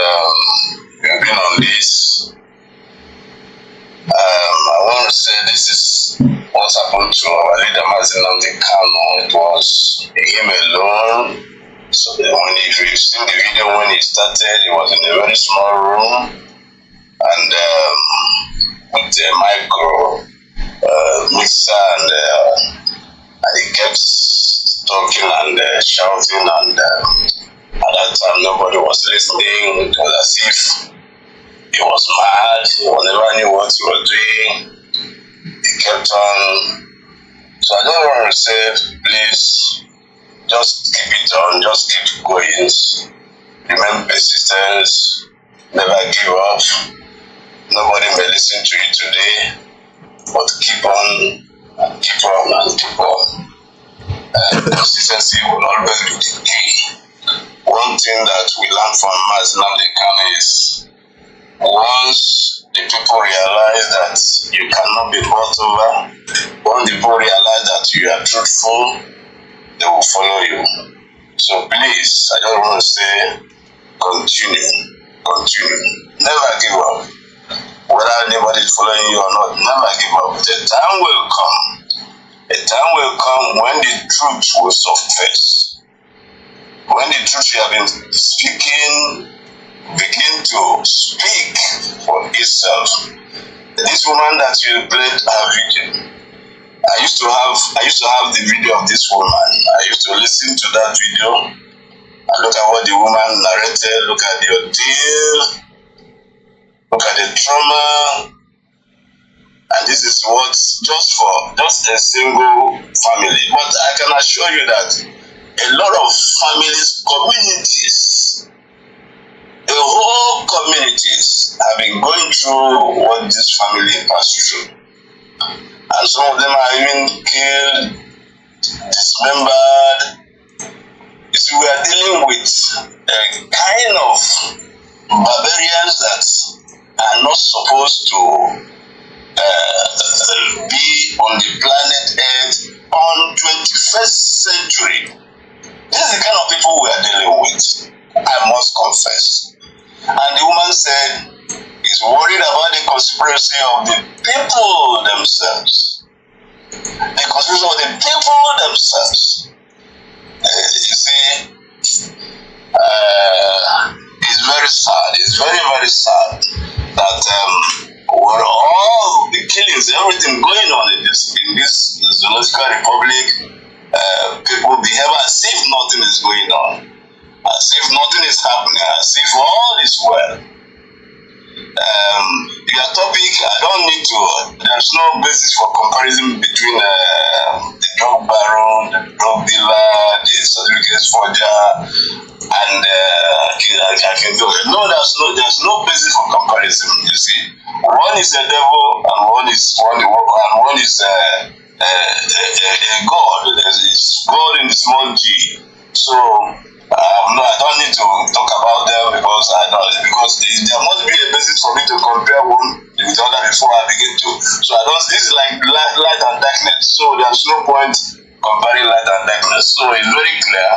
you've been on this. I want to say this is what happened to our leader, Nnamdi Kanu. It was him alone. So when if you've seen the video when he started, he was in a very small room and with a micro mixer, and he kept talking and shouting, and at that time nobody was listening. It was as if he was mad. He never knew what he was doing. He kept on. So I don't want to say, please, just keep it on, just keep going. Remain persistent, never give up. Nobody may listen to you today, but keep on and keep on and keep on. Consistency will always be the key. One thing that we learned from Nnamdi Kanu is, once the people realize that you cannot be bought over, once the people realize that you are truthful, they will follow you. So please, I just want to say, continue. Never give up. Whether anybody is following you or not, never give up. The time will come. A time will come when the truth will surface. When the truth you have been speaking begin to speak for itself, This woman that you played her video, I used to have the video of this woman. I used to listen to that video. I look at what the woman narrated, look at the ordeal, look at the trauma. And this is what just a single family. But I can assure you that a lot of families, communities, the whole communities have been going through what this family passed through. And some of them are even killed, dismembered. You see, we are dealing with a kind of barbarians that are not supposed to be on the planet Earth on 21st century. This is the kind of people we are dealing with, I must confess. And the woman said, he's worried about the conspiracy of the people themselves. The conspiracy of the people themselves. You see, it's very sad. It's very, very sad that with all the killings, everything going on in this zoological republic, people behave as if nothing is going on, as if nothing is happening, as if all is well. Your topic, I don't need to, there's no basis for comparison between the drug baron, the drug dealer, the certificates forger, and Akintoye. No, there's no basis for comparison. You see, one is a devil, and one is a God. It's God in small g. So. No, I don't need to talk about them because there must be a basis for me to compare one with the other before I begin to. So this is like light and darkness. So there's no point comparing light and darkness. So it's very clear.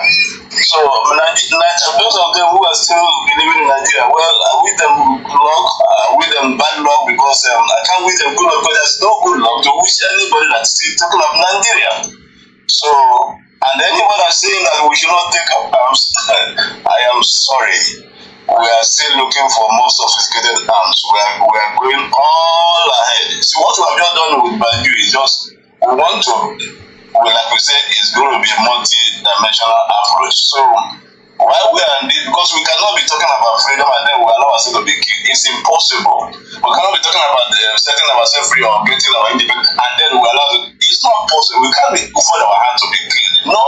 So those of them who are still believing in Nigeria, well, I wish them luck. I wish them bad luck because I can't wish them good luck because there's no good luck to wish anybody that's still talking about Nigeria. So. And anybody that's saying that we should not take up arms, I am sorry. We are still looking for more sophisticated arms. We are going all ahead. See, what we have just done with Banju is just, we want to, like we said, it's going to be a multi-dimensional approach. So, while we are indeed, because we cannot be talking about freedom and then we allow ourselves to be killed. It's impossible. We cannot be talking about setting ourselves free or getting our independence and then we allow it. It's not possible. We can't be offered our hand to be killed. No.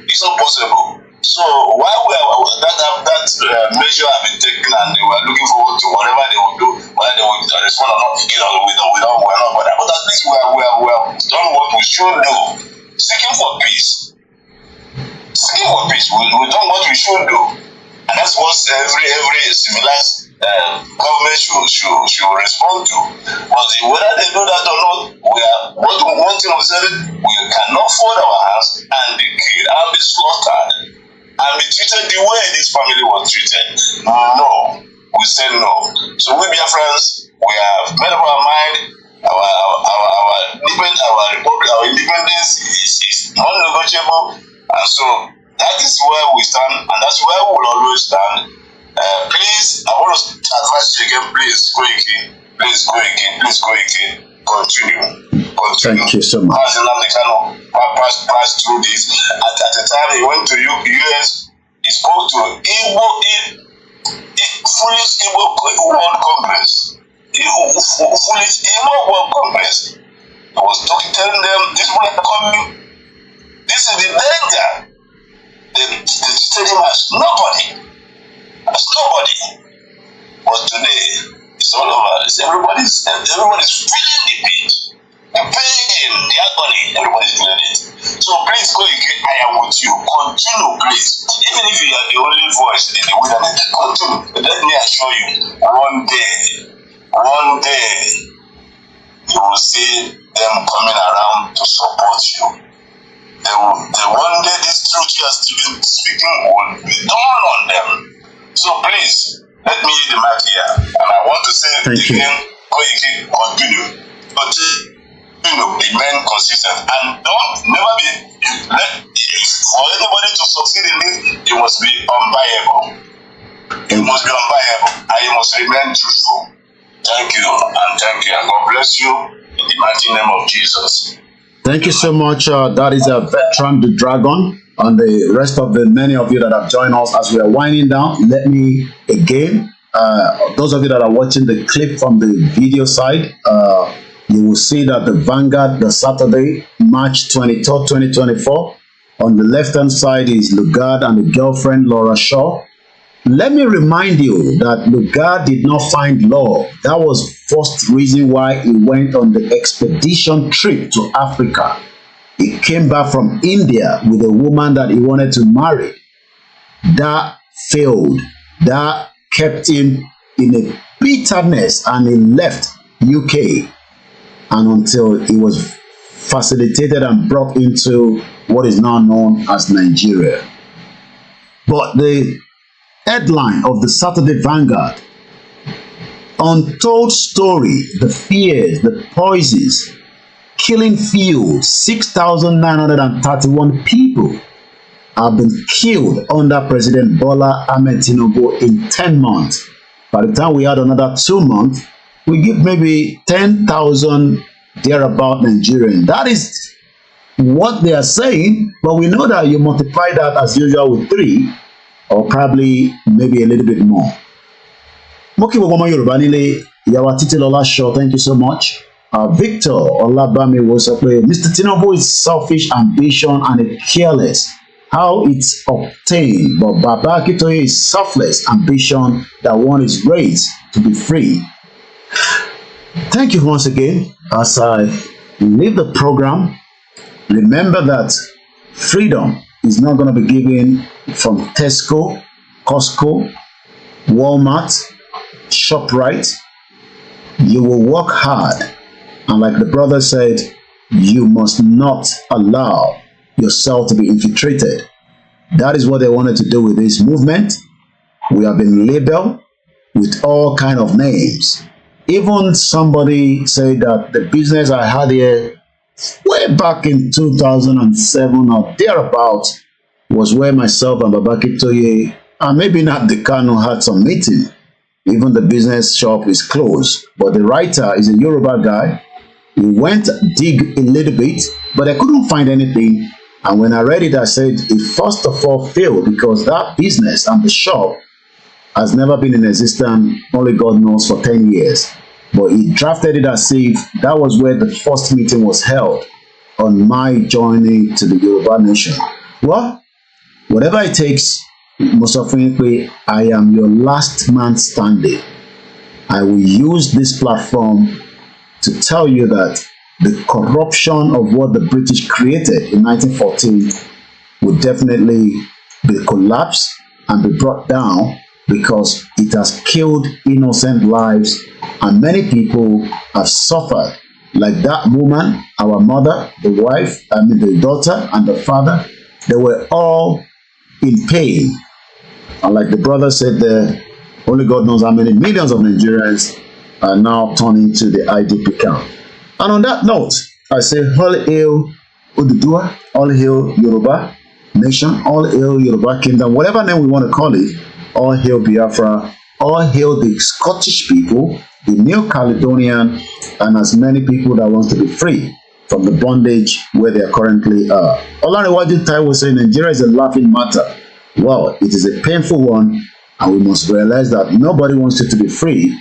It's not possible. So while we are that measure have been taken and they were looking forward to whatever they will do, whether they will respond or not, we're not bothered. But at least we have done what we should do, seeking for peace. Seeking for peace, we've done what we should do, and that's what every civilized government should respond to. But whether they do that or not, one thing we said, we cannot fold our hands and be killed and be slaughtered and be treated the way this family was treated. No, we said no. So we Biafrans, we have made up our mind. Our republic, our independence is non-negotiable, and so that is where we stand, and that's where we will always stand. Please, I want to advise you again, please, Koiki, continue. Thank you so much. Pass through this. At the time he went to US, he spoke to foolish Igbo World Congress. Foolish Igbo World Congress. I was telling them, this will coming. This is the danger. They treated him as nobody. But today, it's all over. Everybody's feeling the pain. The pain, the agony, everybody's feeling it. So please, Koiki, I am with you. Continue, please. Even if you are the only voice in the wilderness, continue. But let me assure you, one day, you will see them coming around to support you. One day this truth you are still speaking will be dawned on them. So please, let me use the mic here. And I want to say again, Koiki, continue. Remain consistent and never be for anybody to succeed in this, you must be unbuyable. You must be unbuyable and you must remain truthful. Thank you, and God bless you in the mighty name of Jesus. Thank you so much. That is a veteran, the Dragon, and the rest of the many of you that have joined us as we are winding down. Let me again, those of you that are watching the clip from the video side, you will see that the Vanguard, the Saturday, March 23rd, 2024. On the left-hand side is Lugard and the girlfriend, Laura Shaw. Let me remind you that Lugard did not find love. That was first reason why he went on the expedition trip to Africa. He came back from India with a woman that he wanted to marry. That failed. That kept him in a bitterness, and he left UK. And until he was facilitated and brought into what is now known as Nigeria. But the headline of the Saturday Vanguard, untold story, the fears, the poisons, killing fields, 6,931 people have been killed under President Bola Tinubu in 10 months. By the time we had another 2 months, we give maybe 10,000 thereabout Nigerians. That is what they are saying, but we know that you multiply that as usual with 3, or probably maybe a little bit more. Moki Wogomo Yoruba Nile, Yawa Titilola Shaw, thank you so much. Victor Olabami was up with Mr. Tinubu is selfish ambition and careless. How it's obtained, but Baba Akintoye is selfless ambition that one is raised to be free. Thank you once again. As I leave the program, remember that freedom is not going to be given from Tesco, Costco, Walmart, ShopRite. You will work hard. And like the brother said, you must not allow yourself to be infiltrated. That is what they wanted to do with this movement. We have been labeled with all kind of names. Even somebody said that the business I had here way back in 2007 or thereabout was where myself and Baba Akintoye, and maybe not the Kano, had some meeting. Even the business shop is closed. But the writer is a Yoruba guy. He went dig a little bit, but I couldn't find anything. And when I read it, I said it first of all failed because that business and the shop has never been in existence, only God knows, for 10 years. But he drafted it as if that was where the first meeting was held on my journey to the Yoruba nation. Well, whatever it takes, most often, I am your last man standing. I will use this platform to tell you that the corruption of what the British created in 1914 would definitely be collapsed and be brought down, because it has killed innocent lives and many people have suffered. Like that woman, our mother, the wife, the daughter and the father, they were all in pain. And like the brother said there, only God knows how many millions of Nigerians are now turning to the IDP camp. And on that note, I say, all hail Oduduwa, all hail Yoruba nation, all hail Yoruba kingdom, whatever name we want to call it, all hail Biafra, all hail the Scottish people, the New Caledonian, and as many people that want to be free from the bondage where they are currently are. Olanrewaju Tai will say Nigeria is a laughing matter. Well, it is a painful one, and we must realize that nobody wants you to be free.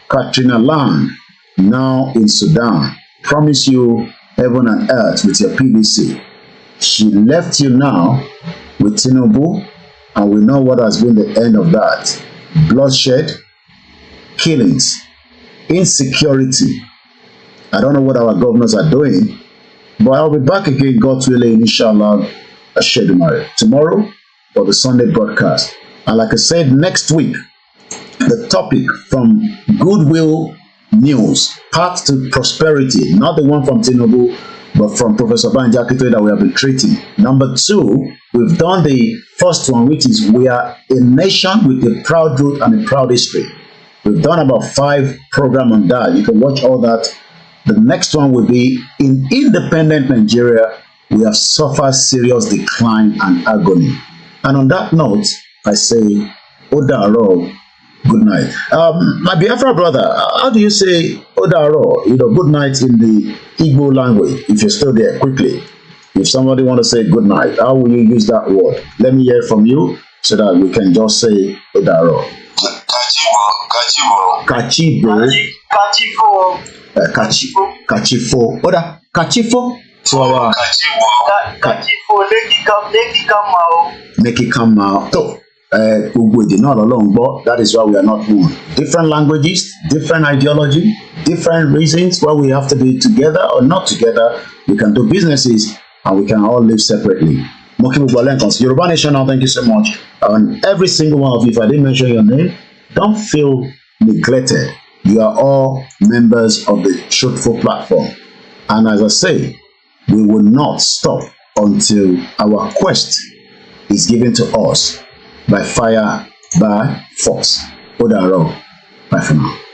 Katrina Land, now in Sudan, promise you heaven and earth with your PVC. She left you now with Tinubu, and we know what has been the end of that. Bloodshed, killings, insecurity. I don't know what our governors are doing, but I'll be back again, God willing, inshallah, tomorrow for the Sunday broadcast. And like I said, next week, the topic from Goodwill News, Path to Prosperity, not the one from Tinubu, but from Professor Adebanji Akintoye that we have been treating. Number 2, we've done the first one, which is we are a nation with a proud root and a proud history. We've done about 5 programs on that. You can watch all that. The next one will be in independent Nigeria, we have suffered serious decline and agony. And on that note, I say, Odaro, Good night. My Biafra brother, how do you say Odaro? Good night in the Igbo language. If you're still there, quickly. If somebody want to say good night, how will you use that word? Let me hear from you so that we can just say Odaro. Kachibo. Kachifo. Oda. Kachifo. So make it come out. So, not alone, but that is why we are not one. Different languages, different ideology, different reasons why we have to be together or not together. We can do businesses and we can all live separately. Yoruba Nation, now thank you so much. And every single one of you, if I didn't mention your name, don't feel neglected. You are all members of the Truthful platform. And as I say, we will not stop until our quest is given to us by fire, by force. Odaro. Bye for now.